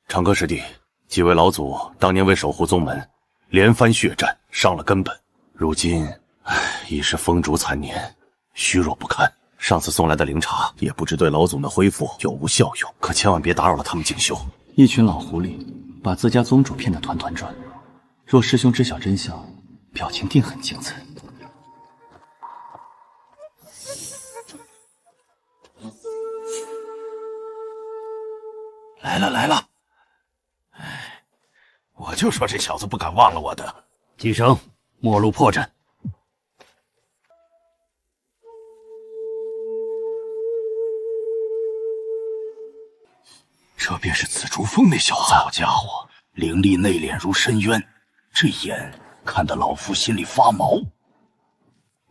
长歌师弟，几位老祖当年为守护宗门，连番血战，伤了根本。如今，已是风烛残年，虚弱不堪。上次送来的灵茶，也不知对老祖们恢复有无效用，可千万别打扰了他们静修。一群老狐狸把自家宗主骗得团团转，若师兄知晓真相，表情定很精彩。来了来了！我就说这小子不敢忘了我的。继生，末路破阵。这便是紫竹峰那小子。好家伙，灵力内敛如深渊，这眼看得老夫心里发毛。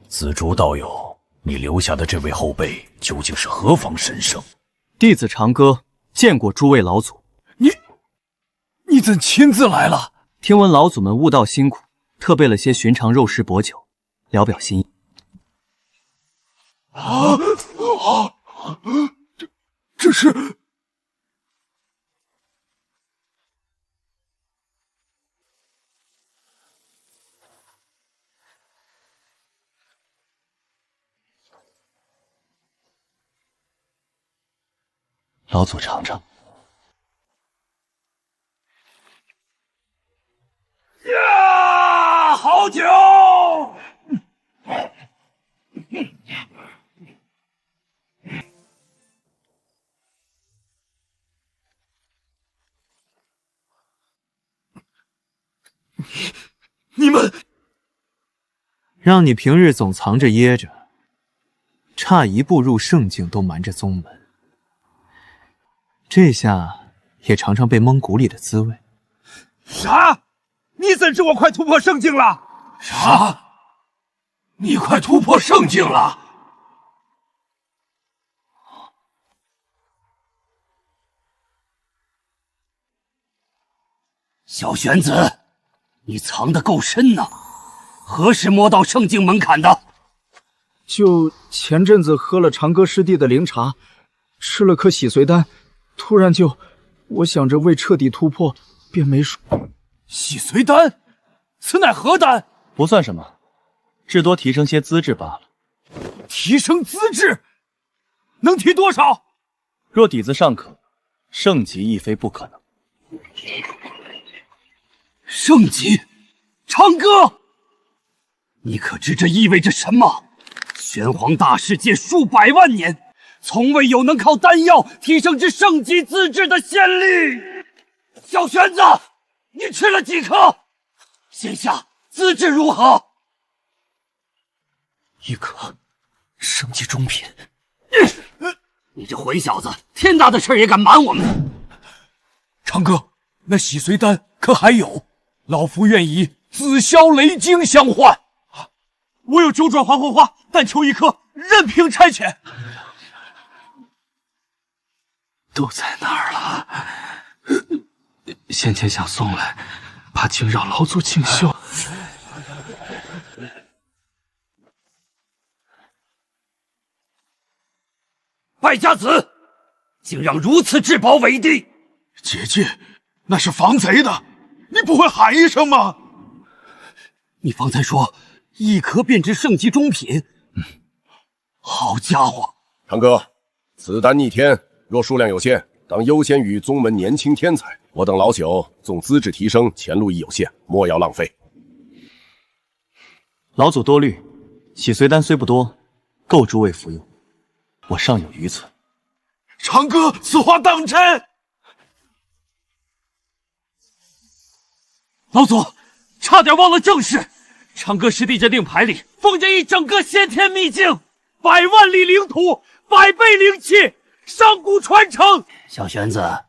紫竹道友，你留下的这位后辈究竟是何方神圣？弟子长歌见过诸位老祖。你怎亲自来了？听闻老祖们悟道辛苦，特备了些寻常肉食薄酒，聊表心意。这是。老祖尝尝。呀，好酒！你们让你平日总藏着掖着，差一步入圣境都瞒着宗门。这下也尝尝被蒙古里的滋味。啥？你怎知我快突破圣境了？啥？你快突破圣境了？小玄子，你藏得够深呢。何时摸到圣境门槛的？就前阵子喝了长歌师弟的灵茶，吃了颗洗髓丹，突然我想着为彻底突破，便没说。洗髓丹，此乃何丹？不算什么，至多提升些资质罢了。提升资质，能提多少？若底子尚可，圣级亦非不可能。圣级，长歌，你可知这意味着什么？玄黄大世界数百万年，从未有能靠丹药提升至圣级资质的先例。小玄子，你吃了几颗？现下资质如何？一颗圣级中品。你这混小子，天大的事也敢瞒我们！长哥，那洗髓丹可还有？老夫愿以紫霄雷晶相换。我有9转还魂花，但求一颗，任凭差遣。都在那儿了。先前想送来，怕惊扰老祖静修。败家子，竟让如此至宝违地！姐姐，那是防贼的，你不会喊一声吗？你方才说一颗便值圣级中品，好家伙！长哥，此丹逆天，若数量有限，当优先与宗门年轻天才。我等老朽纵资质提升，前路亦有限，莫要浪费。老祖多虑，洗髓丹虽不多，够诸位服用，我尚有余存。长哥，此话当真？老祖，差点忘了正事。长歌师弟这令牌里封着一整个先天秘境，100万里领土，100倍灵气，上古传承。小玄子，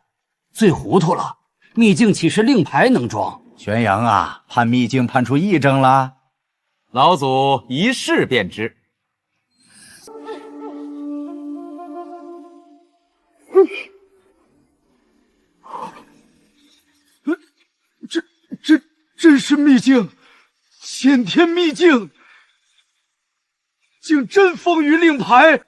最糊涂了，秘境岂是令牌能装？玄阳啊，判秘境判出异症了，老祖一试便知。这真是秘境，先天秘境，竟真封于令牌。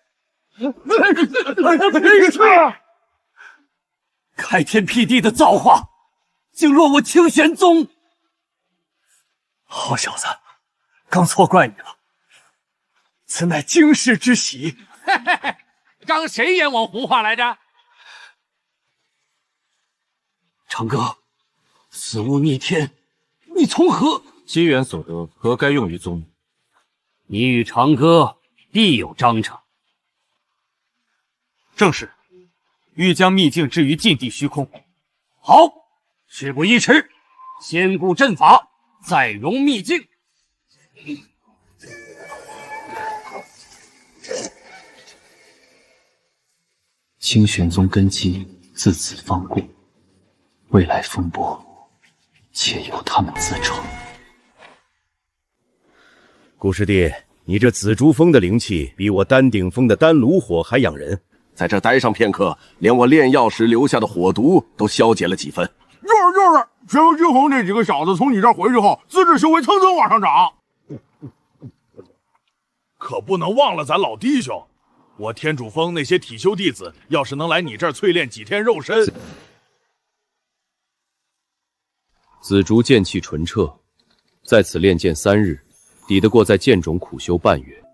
开天辟地的造化，竟落我清玄宗。好小子，刚错怪你了，此乃惊世之喜。刚谁言我胡话来着？长歌，此物逆天，你从何？机缘所得，何该用于宗？你与长歌必有章程。正是，欲将秘境置于禁地虚空。好，事不宜迟，先固阵法，再容秘境。清玄宗根基自此方固，未来风波，且由他们自承。顾师弟，你这紫珠峰的灵气比我丹顶峰的丹炉火还养人，在这待上片刻，连我炼药时留下的火毒都消解了几分。就是，玄武君红这几个小子从你这儿回去后，资质修为蹭蹭往上涨。可不能忘了咱老弟兄，我天主峰那些体修弟子，要是能来你这儿淬炼几天肉身，紫竹剑气纯澈，在此炼剑3日，抵得过在剑冢苦修半月。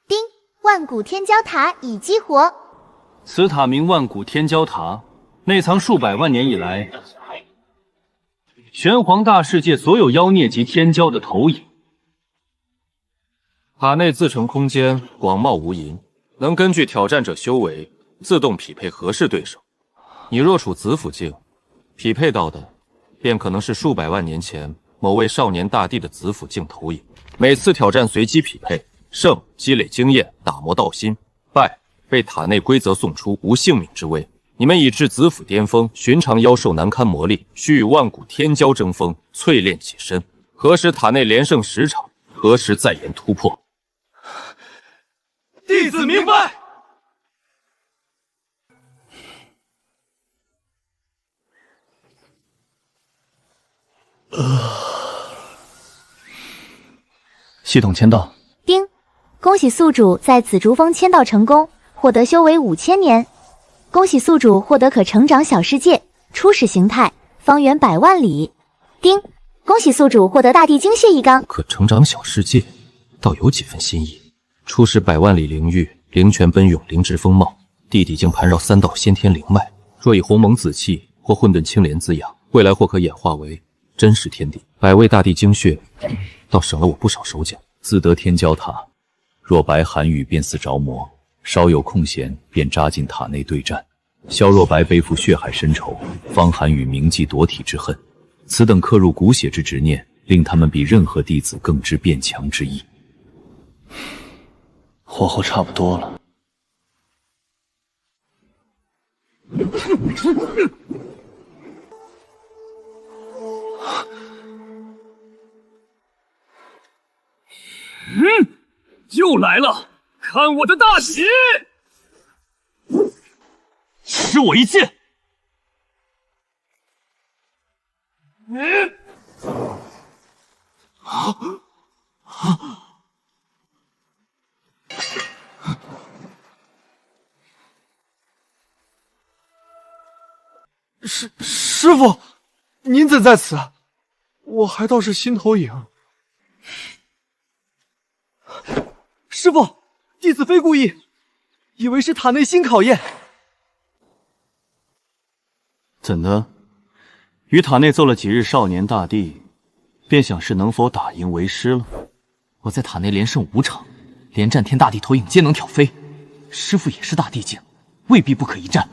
丁，万古天骄塔已激活。此塔名万古天骄塔，内藏数百万年以来玄黄大世界所有妖孽及天骄的投影。塔内自成空间，广袤无垠，能根据挑战者修为自动匹配合适对手。你若处紫府境，匹配到的便可能是数百万年前某位少年大帝的紫府境投影。每次挑战随机匹配，胜积累经验，打磨道心，败被塔内规则送出无性命之危。你们已至子府巅峰，寻常妖兽难堪磨砺，需与万古天骄争锋，淬炼己身。何时塔内连胜10场？何时再言突破？弟子明白。系统签到。丁，恭喜宿主在紫竹峰签到成功，获得修为5000年。恭喜宿主获得可成长小世界，初始形态，方圆100万里。丁，恭喜宿主获得大地精血一缸。可成长小世界，倒有几分新意。初始100万里灵域，灵泉奔涌，灵芝丰茂，地底竟盘绕3道先天灵脉。若以鸿蒙紫气或混沌青莲滋养，未来或可演化为真实天地。100味大地精血，倒省了我不少手脚。自得天骄塔，若白寒雨便似着魔，稍有空闲便扎进塔内对战。萧若白背负血海深仇，方寒雨铭记夺体之恨，此等刻入骨血之执念，令他们比任何弟子更知变强之意。火候差不多了。又来了！看我的大喜！吃我一剑！师傅，您怎在此？我还倒是心头痒。师傅，弟子非故意，以为是塔内新考验。怎的？与塔内奏了几日少年大帝，便想是能否打赢为师了？我在塔内连胜5场，连战天大地投影皆能挑飞。师父也是大地境，未必不可一战。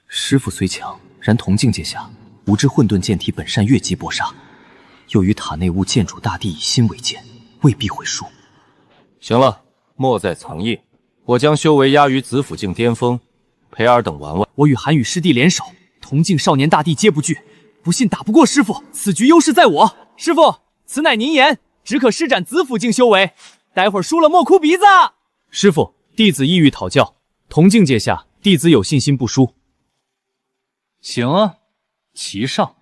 师父虽强，然同境界下，吾之混沌剑体本善越级搏杀，又与塔内悟剑主大帝以心为剑，未必会输。行了，莫再藏匿，我将修为压于子府境巅峰，培尔等玩玩。我与寒雨师弟联手，同境少年大帝皆不惧，不信打不过师父，此局优势在我。师父，此乃您言，只可施展子府境修为，待会儿输了莫哭鼻子。师父，弟子意欲讨教，同境界下，弟子有信心不输。行啊，齐上，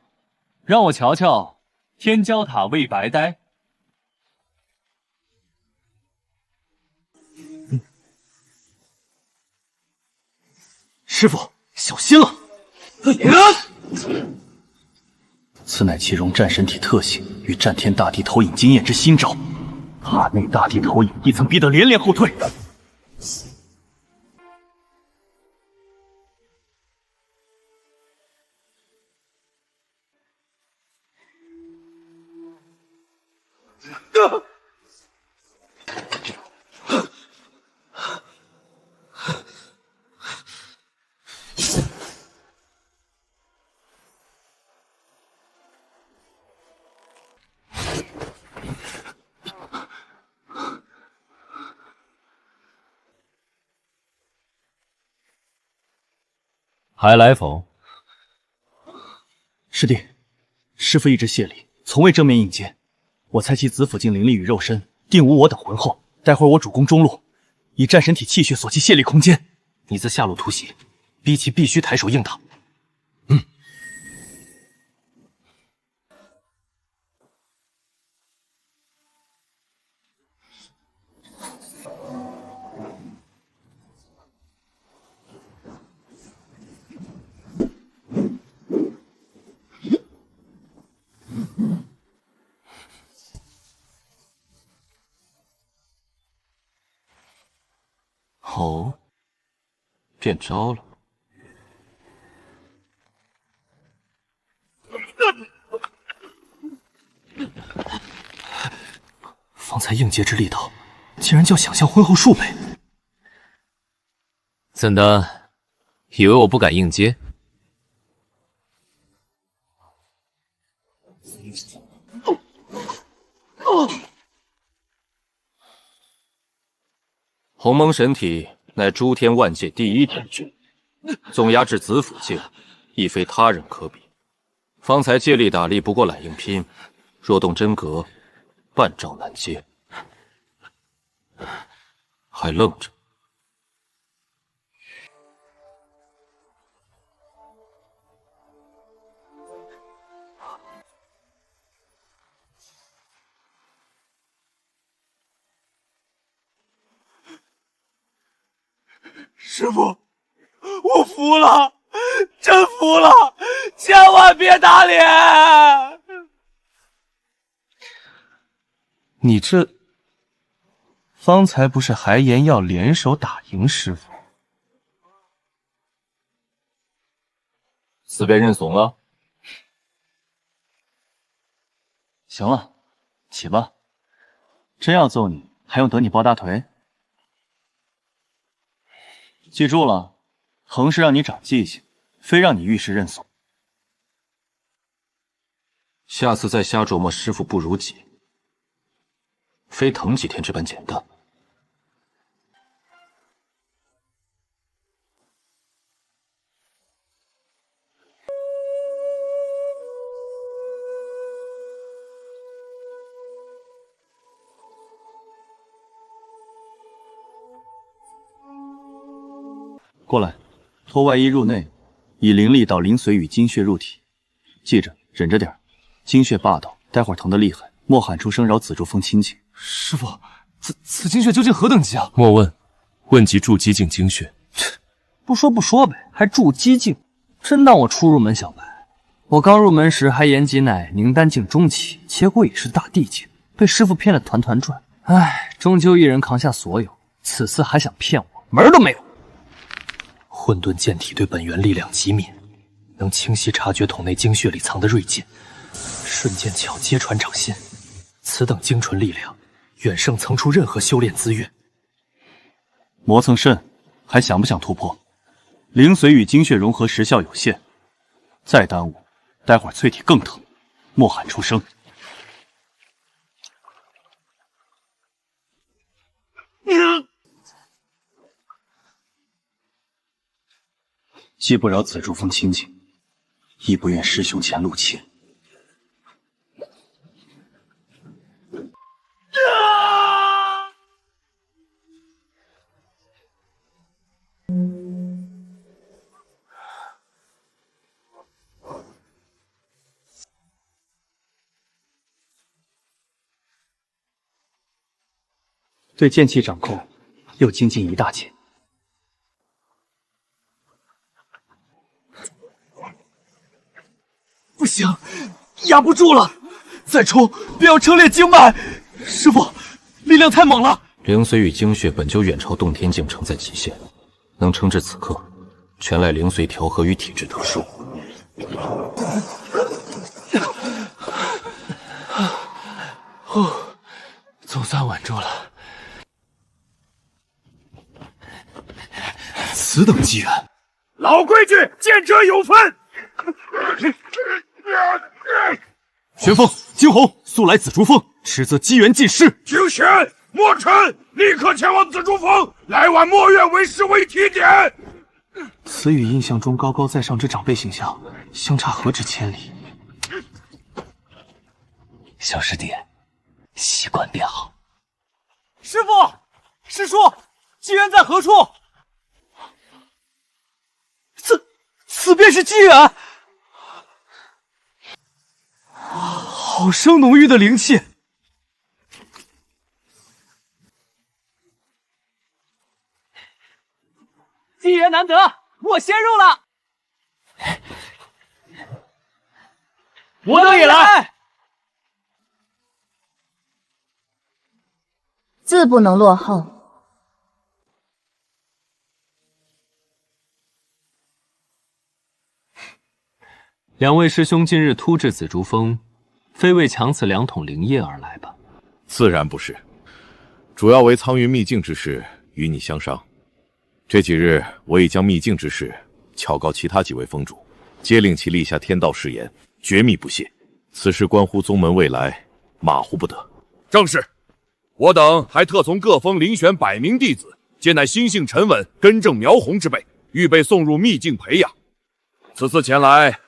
让我瞧瞧天骄塔未白呆。师傅，小心了！此乃其容战神体特性与战天大地投影经验之新招，塔内大地投影亦曾逼得连连后退。还来否？师弟，师父一直谢礼，从未正面应接。我猜其子府境灵力与肉身，定无我等浑厚。待会儿我主攻中路，以战神体气血锁其泄力空间，你则下路突袭，逼其必须抬手应挡。哦，变招了。方才应接之力道，竟然较想象浑厚数倍。怎的，以为我不敢应接？鸿蒙神体乃诸天万界第一体质，纵压至子府界，亦非他人可比。方才借力打力不过懒硬拼，若动真格，半招难接。还愣着？师傅，我服了，真服了，千万别打脸！你这方才不是还言要联手打赢师傅？此便认怂了？行了，起吧。真要揍你，还用等你抱大腿？记住了，横是让你长记性，非让你遇事认怂。下次再瞎琢磨师傅不如己，非疼几天这般简单。过来，脱外衣入内，以灵力导灵髓与精血入体。记着，忍着点，精血霸道，待会儿疼得厉害，莫喊出声扰紫竹峰亲戚。师傅，此精血究竟何等级啊？莫问，问及筑基境精血。不说不说呗，还筑基境，真当我初入门小白？我刚入门时还言己乃凝丹境中期，结果也是大地境，被师傅骗得团团转。唉，终究一人扛下所有，此次还想骗我，门儿都没有。混沌剑体对本源力量极敏，能清晰察觉桶内精血里藏的锐剑，瞬间巧接穿掌心。此等精纯力量，远胜层出任何修炼资源。磨蹭甚，还想不想突破？灵髓与精血融合时效有限，再耽误，待会儿淬体更疼。莫喊出声。既不扰紫竹峰亲戚，亦不愿师兄前路怯。对剑气掌控又精进一大截。不行，压不住了，再冲便要撑裂经脉。师傅，力量太猛了。灵髓与精血本就远超洞天境承载极限，能撑至此刻，全赖灵髓调和与体质得数。总算稳住了。此等机缘，老规矩，见者有份。玄风、惊鸿速来紫竹峰，斥责机缘尽失。景玄、墨尘立刻前往紫竹峰，来晚墨月为师为提点。此与印象中高高在上之长辈形象相差何止千里。小师弟，习惯便好。师父、师叔，机缘在何处？此便是机缘。好生浓郁的灵气。机缘难得，我先入了。我等也来。自不能落后。两位师兄今日突至紫竹峰，非为抢此2桶灵液而来吧？自然不是，主要为苍云秘境之事与你相商。这几日我已将秘境之事巧告其他几位峰主，皆令其立下天道誓言，绝密不泄。此事关乎宗门未来，马虎不得。正是，我等还特从各峰遴选100名弟子，皆乃心性沉稳、根正苗红之辈，预备送入秘境培养。此次前来，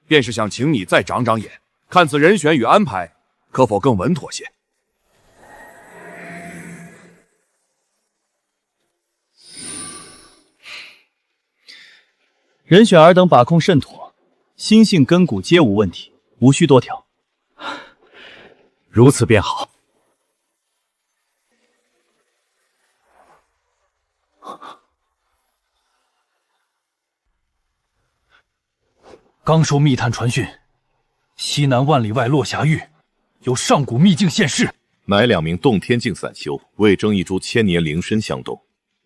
便是想请你再长长眼，看此人选与安排可否更稳妥些。人选尔等把控甚妥，心性根骨皆无问题，无需多调。如此便好。刚收密探传讯，西南万里外落霞域有上古秘境现世，乃2名洞天境散修，为争一株千年灵参相动，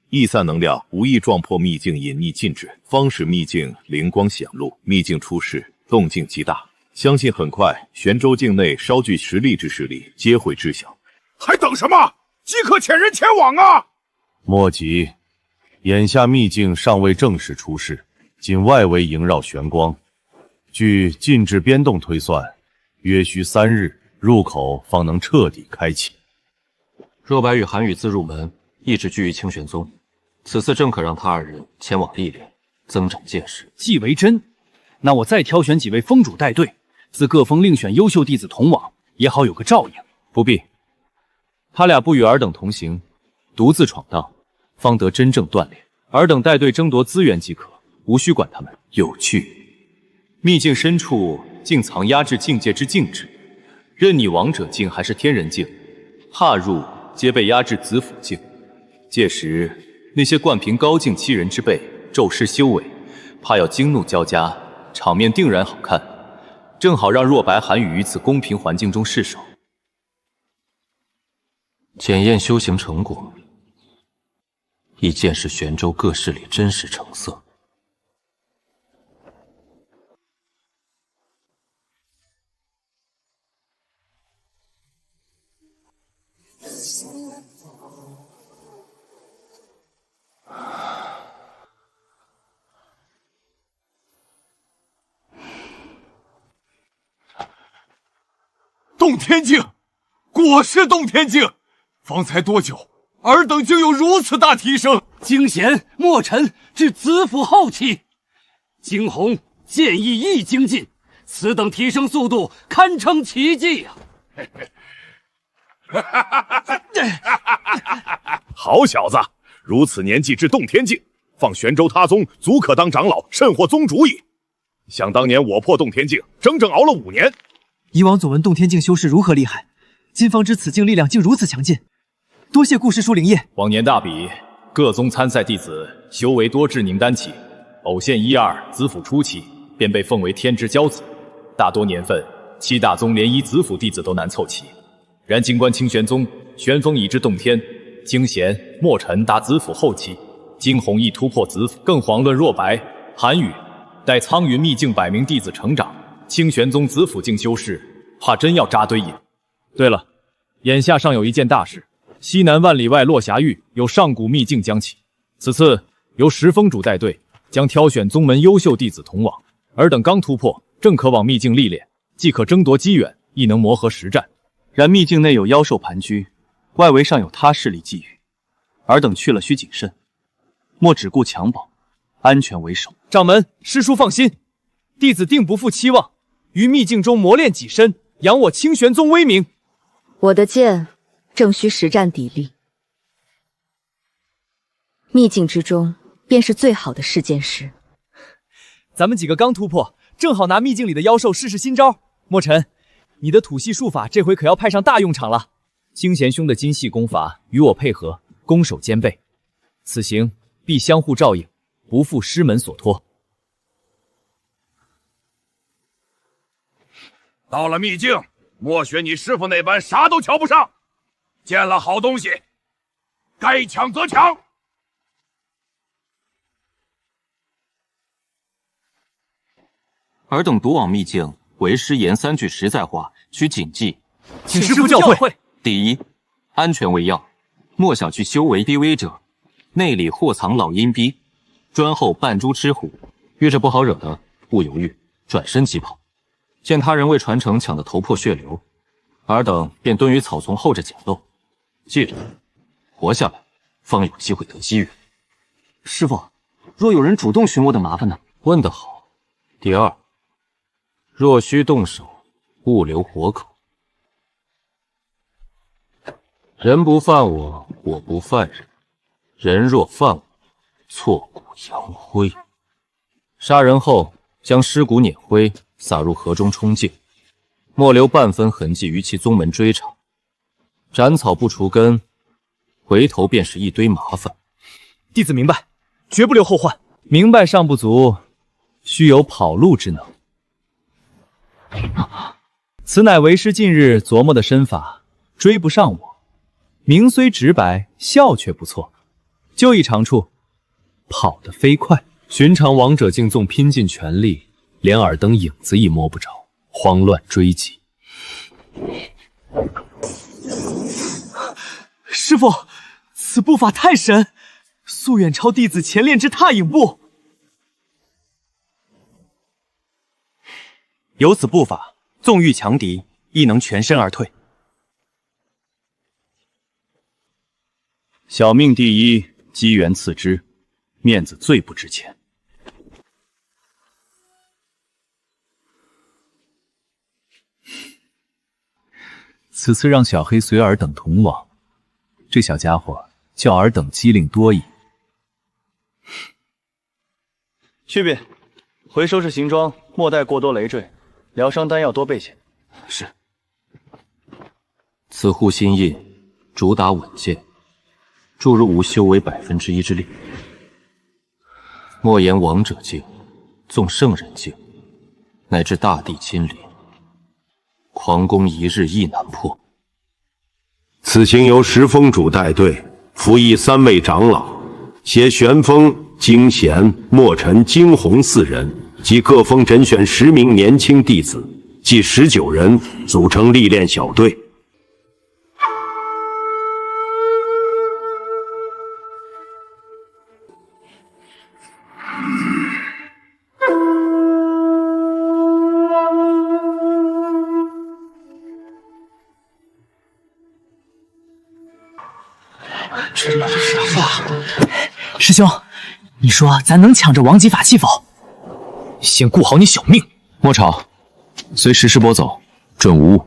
逸散能量无意撞破秘境隐匿禁制，方使秘境灵光显露。秘境出世，动静极大，相信很快玄州境内稍具实力之势力皆会知晓。还等什么？即刻遣人前往啊！莫急，眼下秘境尚未正式出世，仅外围萦绕玄光。据禁制编动推算，约需3日，入口方能彻底开启。若白与韩宇自入门，一直居于清玄宗，此次正可让他2人前往历练，增长见识。既为真，那我再挑选几位封主带队，自各封另选优秀弟子同往，也好有个照应。不必，他俩不与尔等同行，独自闯荡，方得真正锻炼。尔等带队争夺资源即可，无需管他们。有趣。秘境深处竟藏压制境界之境制，任你王者境还是天人境，踏入皆被压制子府境。届时那些冠凭高境欺人之辈骤失修为，怕要惊怒交加，场面定然好看。正好让若白、韩宇于此公平环境中试手，检验修行成果，以见识玄州各势力真实成色。洞天境，果是洞天境。方才多久，尔等竟有如此大提升？惊贤莫尘至子府后期，惊鸿剑意亦精进，此等提升速度堪称奇迹呀！好小子，如此年纪至洞天境，放玄州他宗足可当长老，甚或宗主矣。想当年我破洞天境，整整熬了5年。以往总闻洞天境修士如何厉害，今方知此境力量竟如此强劲，多谢顾师叔灵验。往年大比，各宗参赛弟子修为多至宁丹期，偶现1、2子府初期，便被奉为天之骄子。大多年份，7大宗连1子府弟子都难凑齐。然今观清玄宗，玄风已至洞天，惊贤莫尘达子府后期，惊鸿亦突破子府，更遑论若白、韩宇，待苍云秘境100名弟子成长。清玄宗子府境修士，怕真要扎堆引。对了，眼下尚有一件大事，西南万里外落霞域有上古秘境将起，此次由10封主带队，将挑选宗门优秀弟子同往。尔等刚突破，正可往秘境历练，既可争夺机缘，亦能磨合实战。然秘境内有妖兽盘踞，外围尚有他势力觊觎，尔等去了需谨慎，莫只顾强保，安全为首。掌门，师叔放心，弟子定不负期望，于秘境中磨练己身，扬我清玄宗威名。我的剑正需实战砥砺，秘境之中便是最好的试剑石。咱们几个刚突破，正好拿秘境里的妖兽试试新招。墨尘，你的土系术法这回可要派上大用场了。清贤兄的精细功法与我配合，攻守兼备，此行必相互照应，不负师门所托。到了秘境，莫学你师傅那般啥都瞧不上，见了好东西，该抢则抢。尔等独往秘境，为师言3句实在话，需谨记。请师傅教诲。第一，安全为要，莫小觑修为低微者，内里或藏老阴逼，专候扮猪吃虎。遇着不好惹的，勿犹豫，转身即跑。见他人为传承抢得头破血流，尔等便蹲于草丛后着捡漏。记着，活下来，方有机会得机缘。师傅，若有人主动寻我的麻烦呢？问得好。第二，若需动手，勿留活口。人不犯我，我不犯人；人若犯我，挫骨扬灰。杀人后，将尸骨碾灰，撒入河中冲净，莫留半分痕迹于其宗门追查。斩草不除根，回头便是一堆麻烦。弟子明白，绝不留后患。明白尚不足，须有跑路之能。此乃为师近日琢磨的身法，追不上我。名虽直白，笑却不错。就一长处，跑得飞快。寻常王者竟纵拼尽全力，连耳灯影子亦摸不着，慌乱追击。师父，此步法太神，速远超弟子前练之踏影步。有此步法，纵遇强敌，亦能全身而退。小命第一，机缘次之，面子最不值钱。此次让小黑随尔等同往，这小家伙叫尔等机灵多疑。去便，回收拾行装，莫带过多累赘，疗伤丹药多备些。是。此护心印主打稳健，注入无修为1%之力。莫言王者境，纵圣人境，乃至大地亲临，狂攻一日亦难破。此行由石峰主带队，辅以3位长老，携玄风、惊贤、墨尘、惊鸿4人，及各峰甄选10名年轻弟子，计19人，组成历练小队。师兄，你说咱能抢着王级法器否？先顾好你小命。莫吵，随石师伯走，准无误。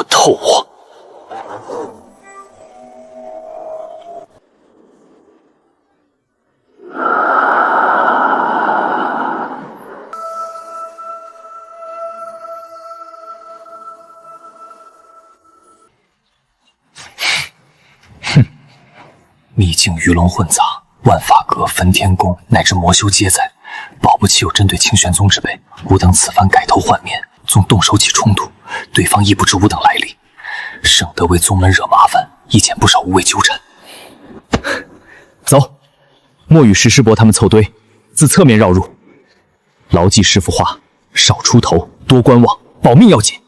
透我！哼！秘境鱼龙混杂，万法阁、焚天宫乃至魔修皆在，保不齐有针对清玄宗之辈。吾等此番改头换面，纵动手起冲突，对方亦不知吾等来历，省得为宗门惹麻烦，亦减不少无谓纠缠。走，莫与石师伯他们凑堆，自侧面绕入。牢记师傅话，少出头，多观望，保命要紧。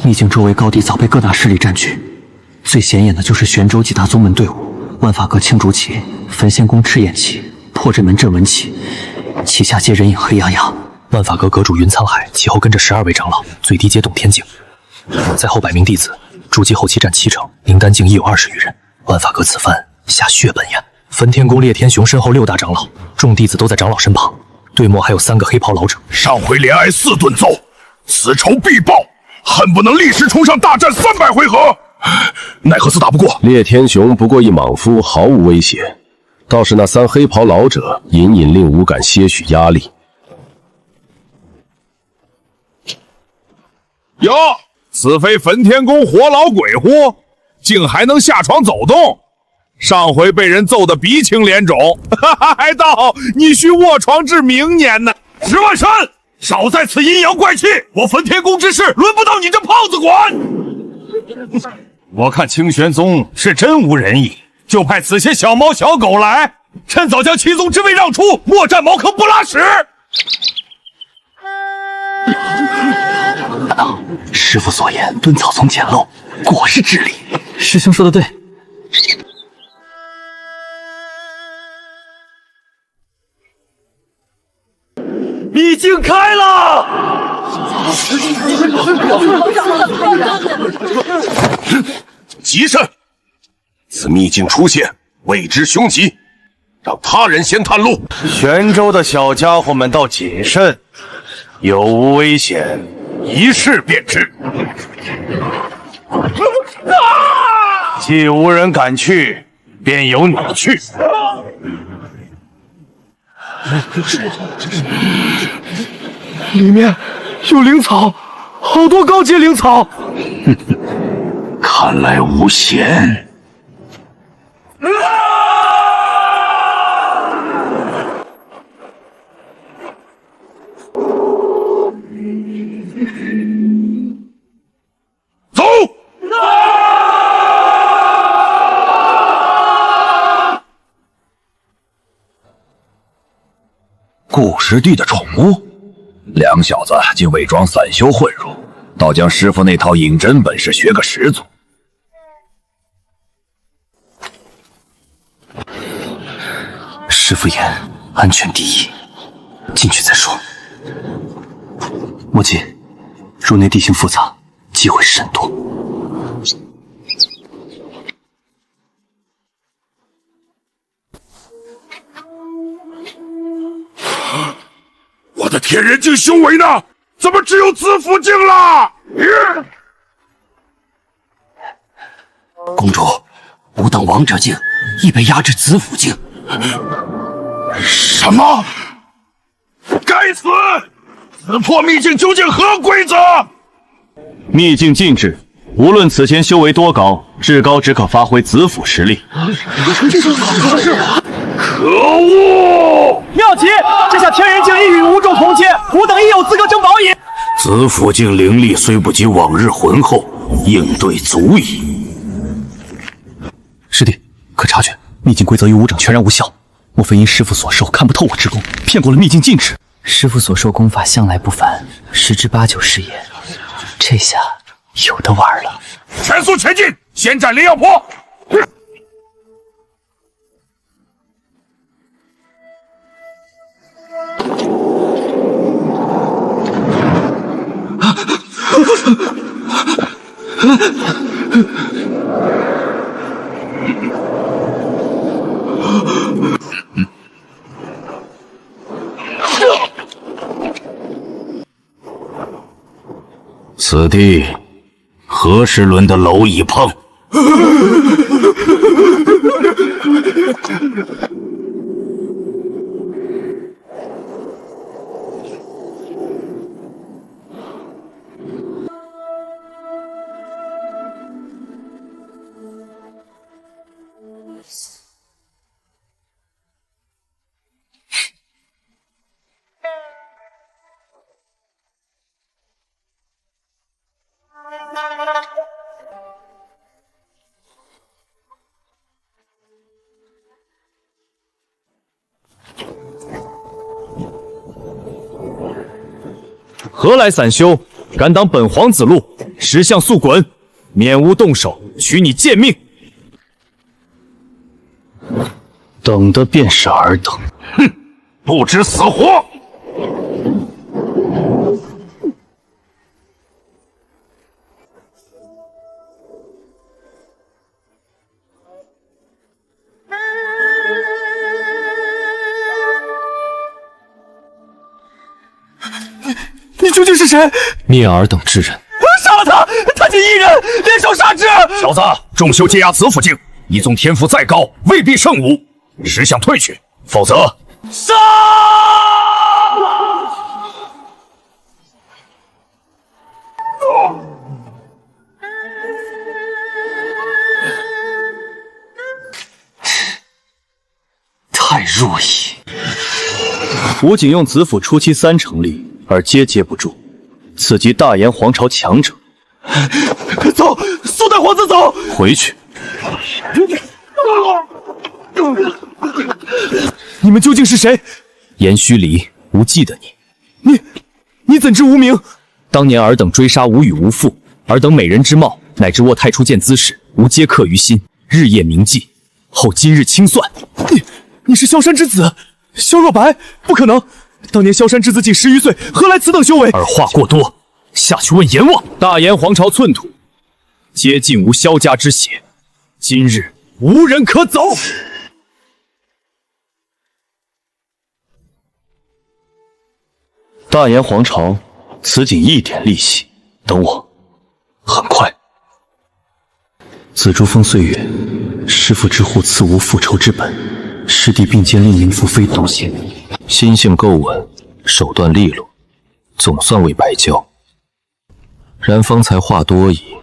秘境周围高地早被各大势力占据，最显眼的就是玄州几大宗门队伍：万法阁青竹旗、焚仙宫赤焰旗、破阵门镇文旗，旗下皆人影黑压压。万法阁阁主云沧海，其后跟着12位长老，最低阶董天境，在后100名弟子，筑基后期占7成，灵丹境亦有20余人。万法阁此番下血本眼，焚天宫烈天雄身后6大长老，众弟子都在长老身旁，对末还有3个黑袍老者。上回连挨4顿揍，此仇必报，恨不能立时冲上大战300回合。奈何自打不过。烈天雄不过一莽夫，毫无威胁，倒是那3黑袍老者隐隐令吾感些许压力。哟，此非焚天宫活老鬼乎？竟还能下床走动？上回被人揍得鼻青脸肿，还道你需卧床至明年呢。石万山，少在此阴阳怪气！我焚天宫之事，轮不到你这胖子管。我看清玄宗是真无仁义，就派此些小猫小狗来，趁早将七宗之位让出，莫占茅坑不拉屎。师父所言，敦草丛简陋，果是至理。师兄说的对。秘境开了！极甚！此秘境出现，未知凶吉，让他人先探路。玄州的小家伙们倒谨慎，有无危险，一试便知。既无人敢去，便由你去。里面有灵草，好多高阶灵草。看来无险。走！顾师弟的宠物，两小子竟伪装散修混入，倒将师傅那套隐针本事学个十足。师父言，安全第一，进去再说。莫急，入内地形复杂，机会甚多。我的天人境修为呢？怎么只有子府境了？公主，吾等王者境已被压至子府境。什么？该死！此破秘境究竟何规则？秘境禁制，无论此前修为多高，至高只可发挥子府实力。可恶！妙极，这下天人境亦与吾众同阶，吾等亦有资格争宝也。子府境灵力虽不及往日浑厚，应对足矣。师弟，可察觉秘境规则与吾等全然无效，莫非因师父所授看不透我之功，骗过了秘境禁制？师父所授功法向来不凡，10之8九是也。这下有的玩了。全速前进，先斩灵药坡！此地何时轮得蝼蚁碰？何来散修？敢挡本皇子路，识相速滚，免无动手，取你贱命！等的便是尔等。哼，不知死活！你究竟是谁？灭尔等之人。杀了他！他己一人联手杀之！小子，众修接压子府境，一宗天赋再高，未必胜吾。识相退去，否则杀！太弱矣。吾仅用子府初期30%力，而皆接不住，此即大炎皇朝强者。走，速带皇子走！回去。你们究竟是谁？严虚离，吾记得你。你怎知无名？当年尔等追杀吾与吾父，尔等美人之貌，乃至握太初剑姿势，吾皆刻于心，日夜铭记。后今日清算。你是萧山之子，萧若白？不可能！当年萧山之子仅10余岁，何来此等修为？尔话过多，下去问阎王。大炎皇朝寸土，皆尽吾萧家之血，今日无人可走。大炎皇朝，此仅一点利息，等我，很快。紫竹峰岁月，师父之护赐吾复仇之本，师弟并肩令灵符非东西。心性够稳，手段利落，总算未白交。然方才话多矣，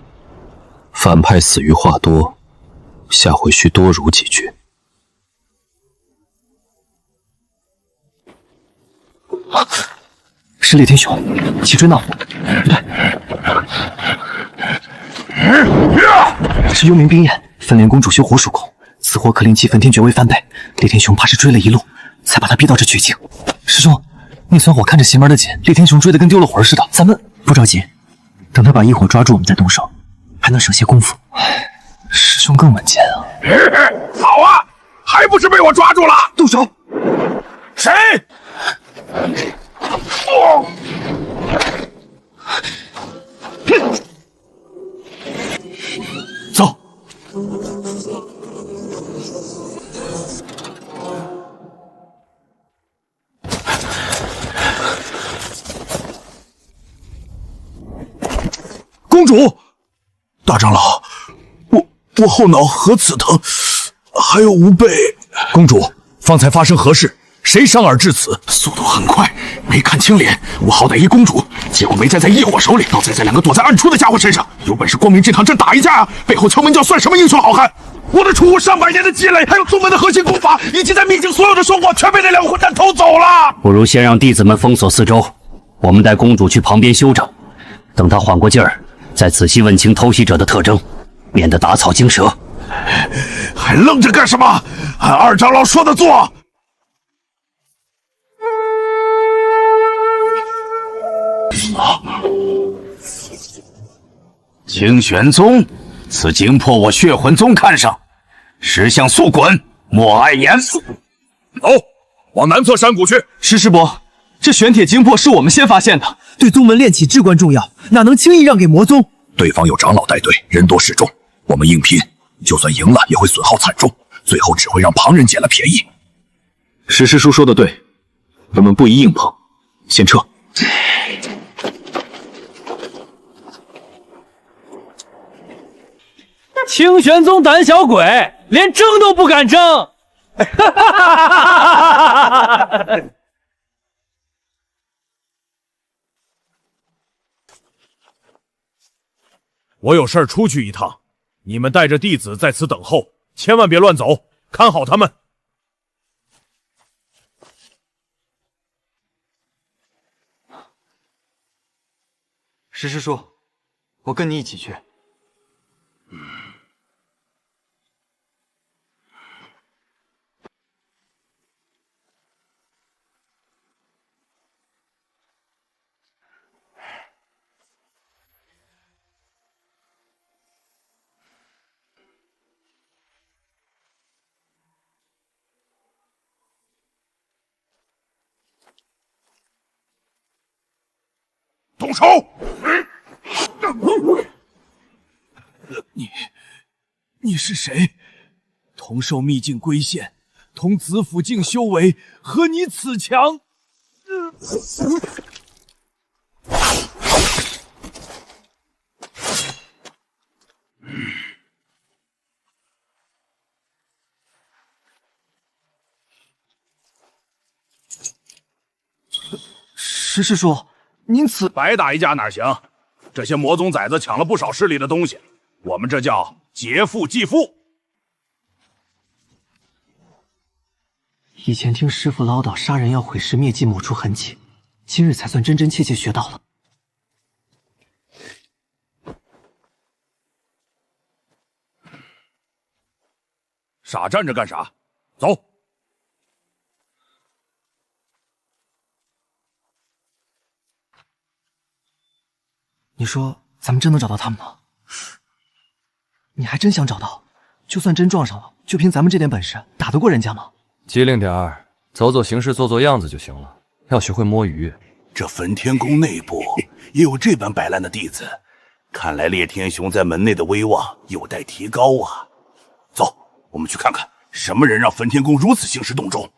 反派死于话多，下回须多如几句。是烈天雄，齐追闹虎。不对，是幽冥冰焰，粉莲公主修火属空，此火可令其焚天绝位翻倍。烈天雄怕是追了一路，才把他逼到这绝境。师兄，那团火看着邪门的紧，烈天雄追得跟丢了魂似的。咱们不着急，等他把异火抓住，我们再动手，还能省些功夫。师兄更稳健啊！好啊，还不是被我抓住了？动手！谁？走。公主，大长老，我后脑何此疼，还有吾背。公主，方才发生何事？谁伤而至此？速度很快，没看清脸。我好歹一公主，结果没栽在异火手里，倒栽在2个躲在暗处的家伙身上。有本事光明正大这打一架啊！背后敲门叫算什么英雄好汉？我的储物上百年的积累，还有宗门的核心功法，以及在秘境所有的收获，全被那2个混蛋偷走了。不如先让弟子们封锁四周，我们带公主去旁边休整，等她缓过劲儿，再仔细问清偷袭者的特征，免得打草惊蛇。还愣着干什么？按二长老说的做。清玄宗，此精魄我血魂宗看上，识相速滚，莫碍言。走，往南侧山谷去。石师伯，这玄铁精魄是我们先发现的，对宗门炼器至关重要，哪能轻易让给魔宗？对方有长老带队，人多势众，我们硬拼，就算赢了也会损耗惨重，最后只会让旁人捡了便宜。石师叔说的对，我们不宜硬碰，先撤。清玄宗胆小鬼，连争都不敢争。我有事儿出去一趟，你们带着弟子在此等候，千万别乱走，看好他们。石师叔，我跟你一起去。动手！你是谁？同受秘境归县，同子府境修为，和你此强？石师叔，您此白打一架哪行？这些魔宗崽子抢了不少市里的东西，我们这叫劫富济富。以前听师傅唠叨杀人要毁尸灭迹抹除痕迹，今日才算真真切切学到了。傻站着干啥？走！你说咱们真能找到他们吗？你还真想找到？就算真撞上了，就凭咱们这点本事，打得过人家吗？机灵点儿，走走形式，做做样子就行了。要学会摸鱼。这焚天宫内部也有这般摆烂的弟子，看来烈天雄在门内的威望有待提高啊！走，我们去看看什么人让焚天宫如此兴师动众。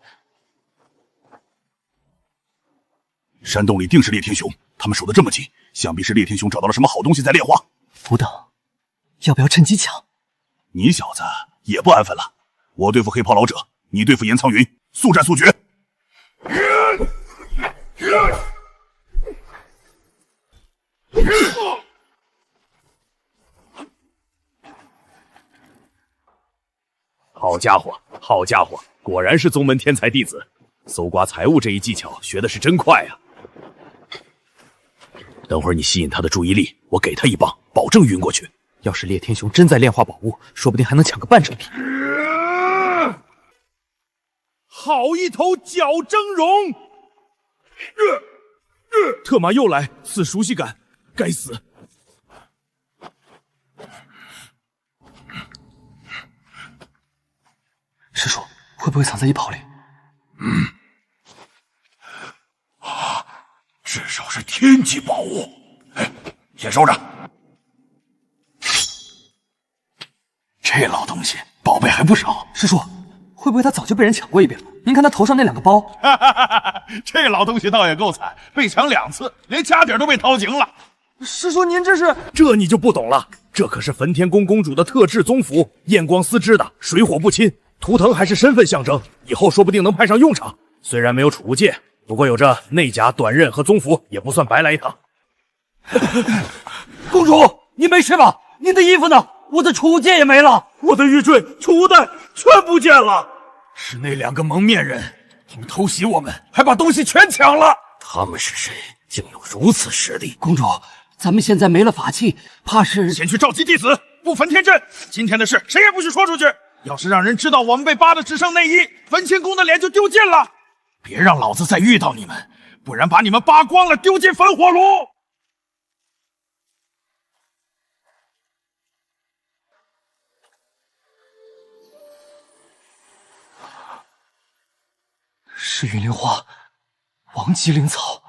山洞里定是烈天雄，他们守得这么紧，想必是烈天雄找到了什么好东西在炼化。不等，要不要趁机抢？你小子也不安分了，我对付黑袍老者，你对付严苍云，速战速决。好家伙，好家伙，果然是宗门天才弟子，搜刮财物这一技巧学的是真快啊！等会儿你吸引他的注意力，我给他一棒，保证晕过去。要是烈天雄真在炼化宝物，说不定还能抢个半成品。好一头矫峥嵘！特马又来，此熟悉感，该死！师叔会不会藏在衣袍里？至少是天级宝物。哎，先收着。这老东西宝贝还不少。师叔，会不会他早就被人抢过一遍了？您看他头上那2个包。这老东西倒也够惨，被抢2次，连家底都被掏净了。师叔，您这是……这你就不懂了，这可是焚天宫公主的特制宗符，验光丝织的，水火不侵。图腾还是身份象征，以后说不定能派上用场。虽然没有储物戒，不过有着内甲、短刃和宗符，也不算白来一趟。公主，您没事吧？您的衣服呢？我的储物戒也没了，我的玉坠、储物袋全不见了。是那2个蒙面人，他们偷袭我们，还把东西全抢了。他们是谁？竟有如此实力？公主，咱们现在没了法器，怕是……先去召集弟子，布焚天阵。今天的事谁也不许说出去。要是让人知道我们被扒的只剩内衣，焚天宫的脸就丢尽了。别让老子再遇到你们，不然把你们扒光了丢进焚火炉。是云灵花，王级灵草。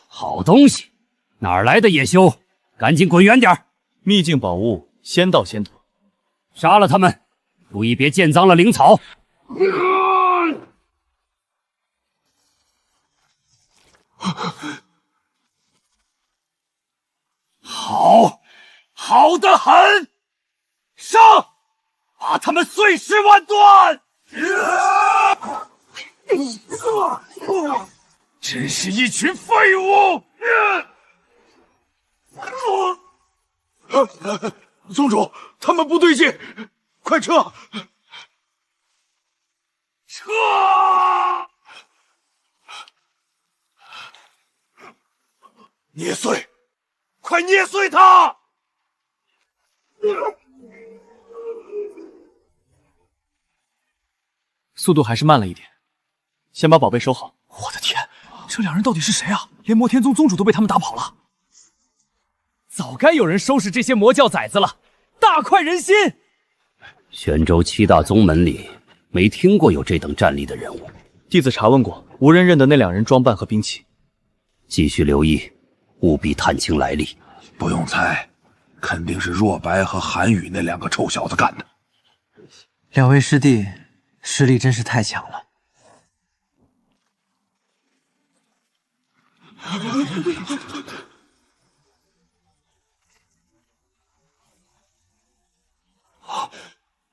好东西，哪儿来的野修？赶紧滚远点！秘境宝物，先到先得。杀了他们，注意别溅脏了灵草。好得很，上，把他们碎尸万段！真是一群废物！宗主，他们不对劲，快撤！撤！捏碎，快捏碎他！速度还是慢了一点，先把宝贝收好。我的天，这2人到底是谁啊？连魔天宗宗主都被他们打跑了。早该有人收拾这些魔教崽子了，大快人心。玄州7大宗门里，没听过有这等战力的人物。弟子查问过，无人认得那2人装扮和兵器。继续留意，务必探清来历。不用猜，肯定是若白和韩宇那2个臭小子干的。2位师弟实力真是太强了。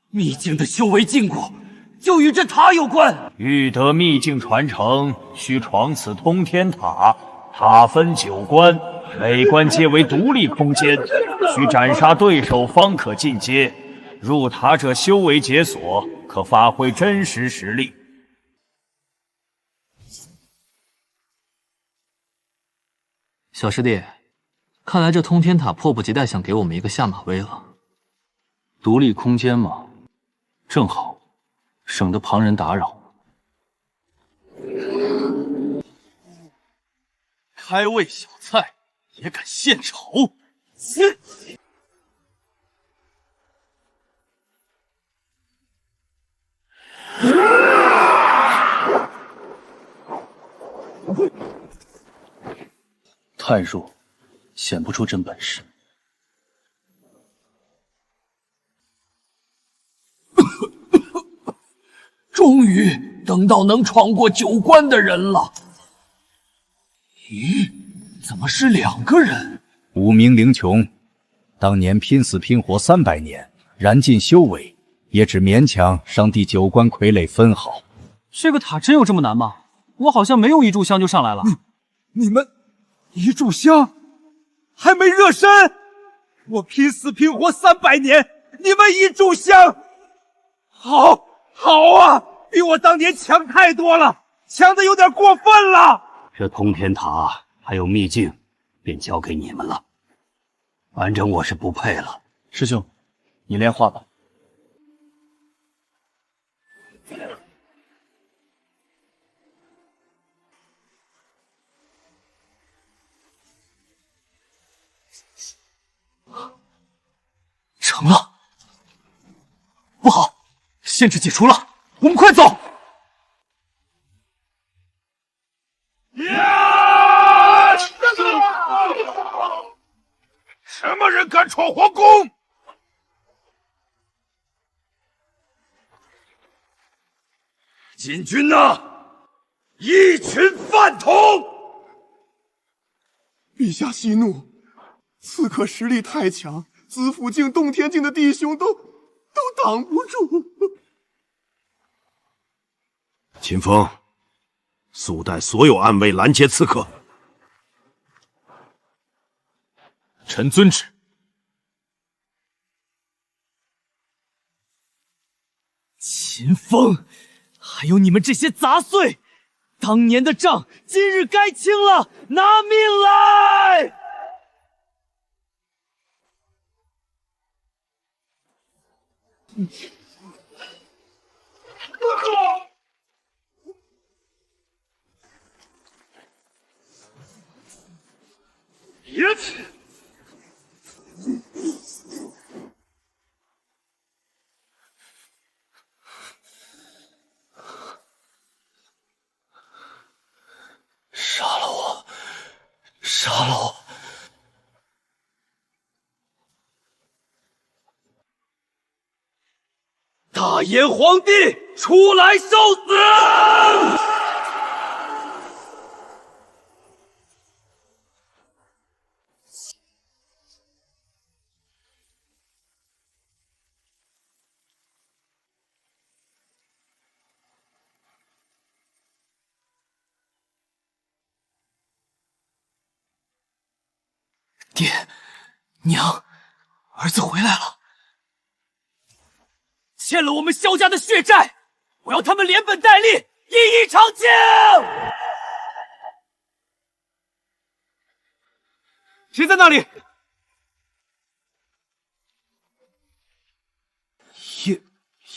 秘境的修为禁锢，就与这塔有关。欲得秘境传承，需闯此通天塔。塔分9关，每关皆为独立空间，需斩杀对手方可进阶。入塔者修为解锁，可发挥真实实力。小师弟，看来这通天塔迫不及待想给我们一个下马威了。独立空间嘛，正好，省得旁人打扰。开胃小菜也敢献丑？太弱，显不出真本事。终于等到能闯过9关的人了。咦，怎么是2个人？无名灵琼，当年拼死拼活300年，燃尽修为，也只勉强上第9关傀儡分毫。这个塔真有这么难吗？我好像没用一炷香就上来了。你们一炷香还没热身，我拼死拼活300年，你们一炷香，好啊，比我当年强太多了，强的有点过分了。这通天塔还有秘境，便交给你们了。反正我是不配了。师兄，你练化吧。成了！不好，限制解除了，我们快走！什么人敢闯皇宫？禁军呐，一群饭桶！陛下息怒，刺客实力太强，紫府境、洞天境的弟兄都挡不住。秦风，速带所有暗卫拦截刺客。臣遵旨。秦风，还有你们这些杂碎，当年的账今日该清了，拿命来！杀了我！杀了我！大燕皇帝出来受死！爹，娘，儿子回来了，欠了我们萧家的血债，我要他们连本带利，一一偿清！谁在那里？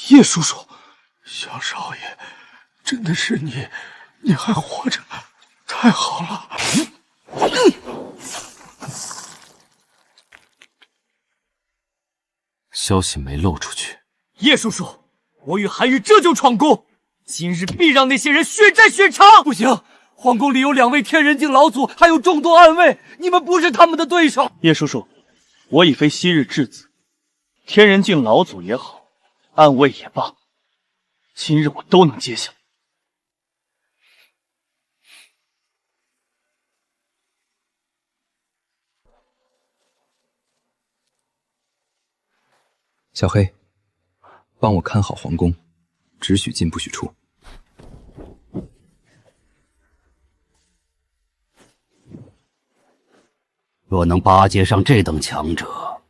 叶叔叔，萧少爷，真的是你，你还活着，太好了！消息没漏出去。叶叔叔，我与韩愈这就闯宫，今日必让那些人血债血偿！不行，皇宫里有2位天人境老祖，还有众多暗卫，你们不是他们的对手。叶叔叔，我已非昔日稚子，天人境老祖也好，暗卫也罢，今日我都能接下。小黑，帮我看好皇宫，只许进不许出。若能巴结上这等强者，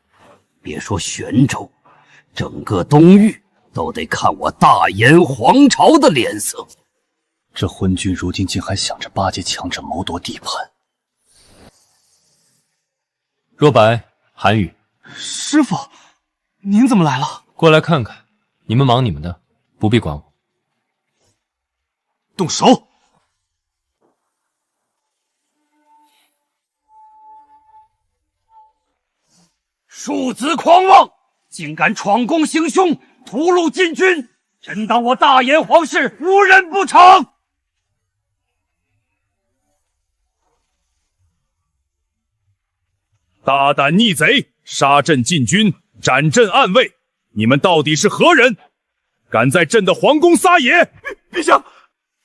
别说玄州，整个东域都得看我大燕皇朝的脸色。这昏君如今竟还想着巴结强者谋夺地盘。若白、韩宇，师傅，您怎么来了？过来看看。你们忙你们的，不必管我。动手！庶子狂妄，竟敢闯宫行凶，屠戮禁军，真当我大燕皇室无人不成？大胆逆贼，杀朕禁军，斩朕暗卫，你们到底是何人？敢在朕的皇宫撒野！陛下，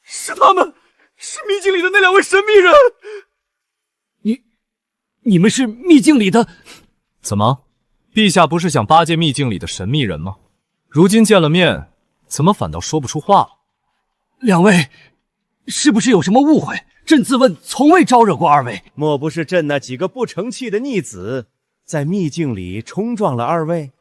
是他们，是秘境里的那两位神秘人。你们是秘境里的？怎么，陛下不是想巴结秘境里的神秘人吗？如今见了面，怎么反倒说不出话了？两位，是不是有什么误会？朕自问从未招惹过二位。莫不是朕那几个不成器的逆子，在秘境里冲撞了二位？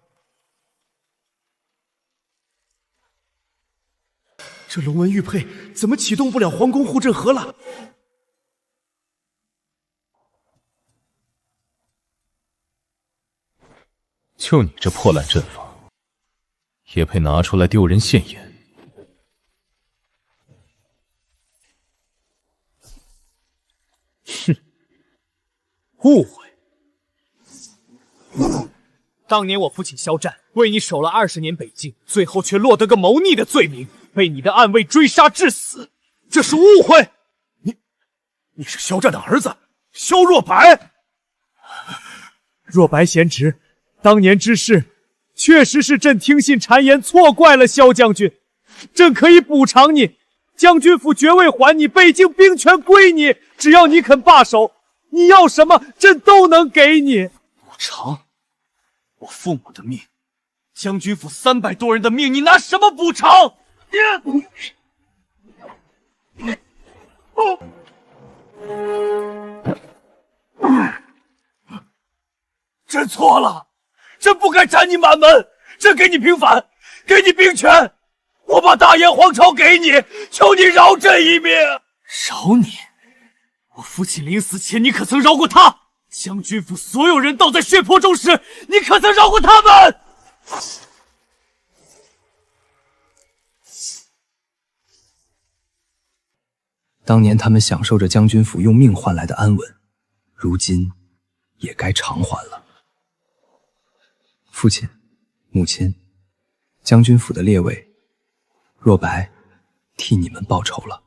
这龙纹玉佩怎么启动不了皇宫护阵盒了？就你这破烂阵法，也配拿出来丢人现眼？哼，误会。当年我父亲萧战为你守了20年北境，最后却落得个谋逆的罪名，被你的暗卫追杀致死，这是误会。你是萧战的儿子萧若白。若白贤侄，当年之事确实是朕听信谗言，错怪了萧将军，朕可以补偿你，将军府爵位还你，北境兵权归你，只要你肯罢手，你要什么朕都能给你。补偿？我父母的命，将军府300多人的命，你拿什么补偿？朕错了，朕不该斩你满门，朕给你平反，给你兵权，我把大燕皇朝给你，求你饶朕一命。饶你？我父亲临死前，你可曾饶过他？将军府所有人倒在血泊中时，你可曾饶过他们？当年他们享受着将军府用命换来的安稳，如今也该偿还了。父亲、母亲、将军府的列位，若白替你们报仇了。